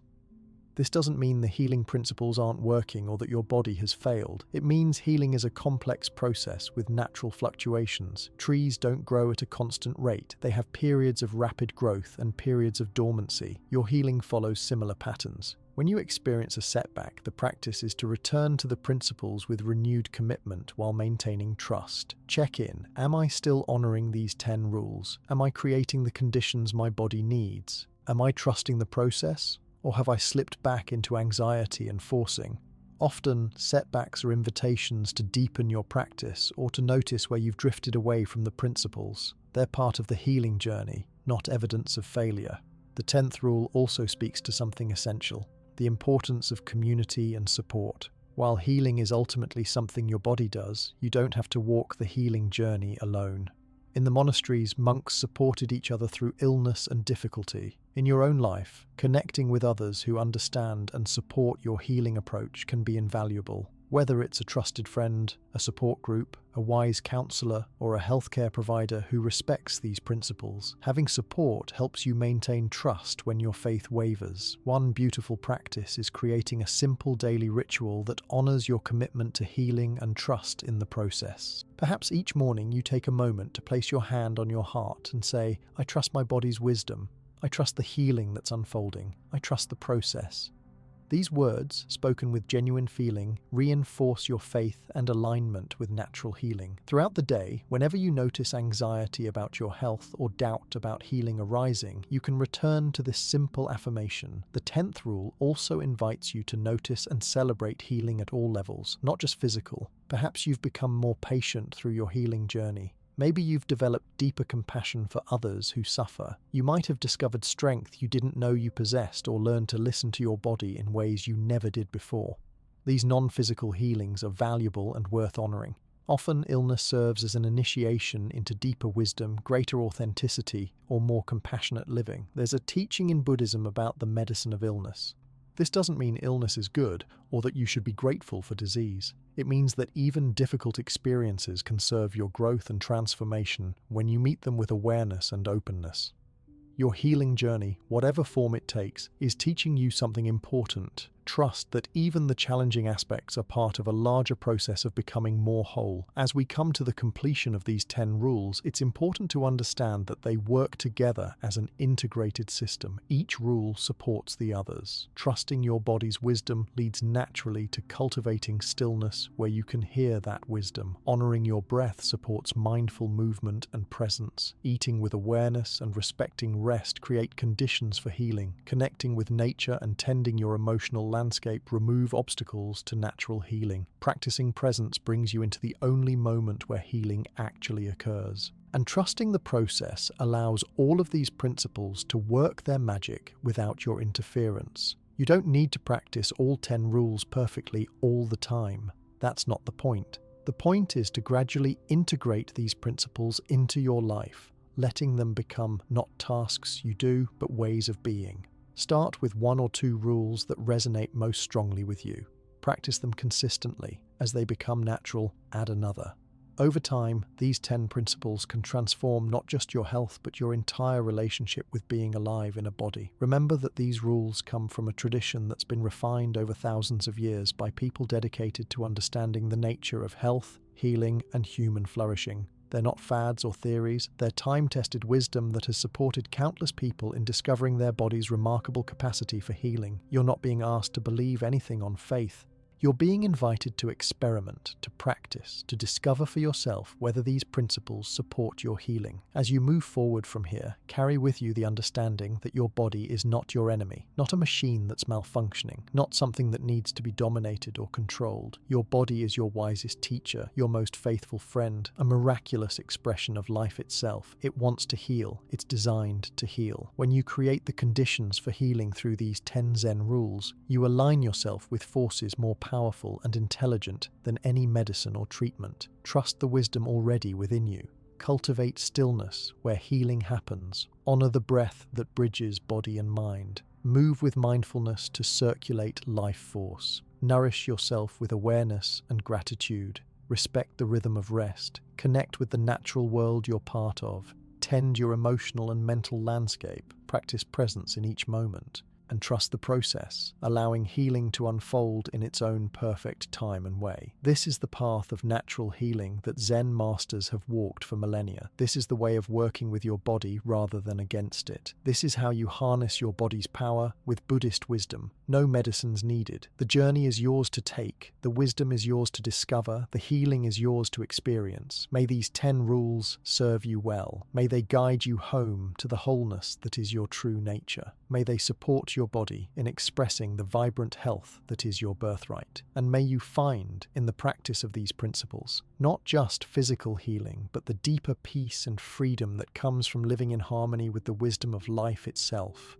This doesn't mean the healing principles aren't working or that your body has failed. It means healing is a complex process with natural fluctuations. Trees don't grow at a constant rate. They have periods of rapid growth and periods of dormancy. Your healing follows similar patterns. When you experience a setback, the practice is to return to the principles with renewed commitment while maintaining trust. Check in. Am I still honoring these 10 rules? Am I creating the conditions my body needs? Am I trusting the process? Or have I slipped back into anxiety and forcing? Often, setbacks are invitations to deepen your practice or to notice where you've drifted away from the principles. They're part of the healing journey, not evidence of failure. The 10th rule also speaks to something essential: the importance of community and support. While healing is ultimately something your body does, you don't have to walk the healing journey alone. In the monasteries, monks supported each other through illness and difficulty. In your own life, connecting with others who understand and support your healing approach can be invaluable. Whether it's a trusted friend, a support group, a wise counselor, or a healthcare provider who respects these principles, having support helps you maintain trust when your faith wavers. One beautiful practice is creating a simple daily ritual that honors your commitment to healing and trust in the process. Perhaps each morning you take a moment to place your hand on your heart and say, "I trust my body's wisdom. I trust the healing that's unfolding. I trust the process." These words, spoken with genuine feeling, reinforce your faith and alignment with natural healing. Throughout the day, whenever you notice anxiety about your health or doubt about healing arising, you can return to this simple affirmation. The 10th rule also invites you to notice and celebrate healing at all levels, not just physical. Perhaps you've become more patient through your healing journey. Maybe you've developed deeper compassion for others who suffer. You might have discovered strength you didn't know you possessed or learned to listen to your body in ways you never did before. These non-physical healings are valuable and worth honoring. Often, illness serves as an initiation into deeper wisdom, greater authenticity, or more compassionate living. There's a teaching in Buddhism about the medicine of illness. This doesn't mean illness is good or that you should be grateful for disease. It means that even difficult experiences can serve your growth and transformation when you meet them with awareness and openness. Your healing journey, whatever form it takes, is teaching you something important. Trust that even the challenging aspects are part of a larger process of becoming more whole. As we come to the completion of these 10 rules, it's important to understand that they work together as an integrated system. Each rule supports the others. Trusting your body's wisdom leads naturally to cultivating stillness where you can hear that wisdom. Honoring your breath supports mindful movement and presence. Eating with awareness and respecting rest create conditions for healing. Connecting with nature and tending your emotional landscape remove obstacles to natural healing. Practicing presence brings you into the only moment where healing actually occurs. And trusting the process allows all of these principles to work their magic without your interference. You don't need to practice all 10 rules perfectly all the time. That's not the point. The point is to gradually integrate these principles into your life, letting them become not tasks you do, but ways of being. Start with 1 or 2 rules that resonate most strongly with you. Practice them consistently. As they become natural, add another. Over time, these 10 principles can transform not just your health, but your entire relationship with being alive in a body. Remember that these rules come from a tradition that's been refined over thousands of years by people dedicated to understanding the nature of health, healing, and human flourishing. They're not fads or theories, they're time-tested wisdom that has supported countless people in discovering their body's remarkable capacity for healing. You're not being asked to believe anything on faith. You're being invited to experiment, to practice, to discover for yourself whether these principles support your healing. As you move forward from here, carry with you the understanding that your body is not your enemy, not a machine that's malfunctioning, not something that needs to be dominated or controlled. Your body is your wisest teacher, your most faithful friend, a miraculous expression of life itself. It wants to heal. It's designed to heal. When you create the conditions for healing through these 10 Zen rules, you align yourself with forces more powerful and intelligent than any medicine or treatment. Trust the wisdom already within you. Cultivate stillness where healing happens. Honor the breath that bridges body and mind. Move with mindfulness to circulate life force. Nourish yourself with awareness and gratitude. Respect the rhythm of rest. Connect with the natural world you're part of. Tend your emotional and mental landscape. Practice presence in each moment. And trust the process, allowing healing to unfold in its own perfect time and way. This is the path of natural healing that Zen masters have walked for millennia. This is the way of working with your body rather than against it. This is how you harness your body's power with Buddhist wisdom. No medicines needed. The journey is yours to take. The wisdom is yours to discover. The healing is yours to experience. May these 10 rules serve you well. May they guide you home to the wholeness that is your true nature. May they support your body in expressing the vibrant health that is your birthright. And may you find in the practice of these principles, not just physical healing, but the deeper peace and freedom that comes from living in harmony with the wisdom of life itself.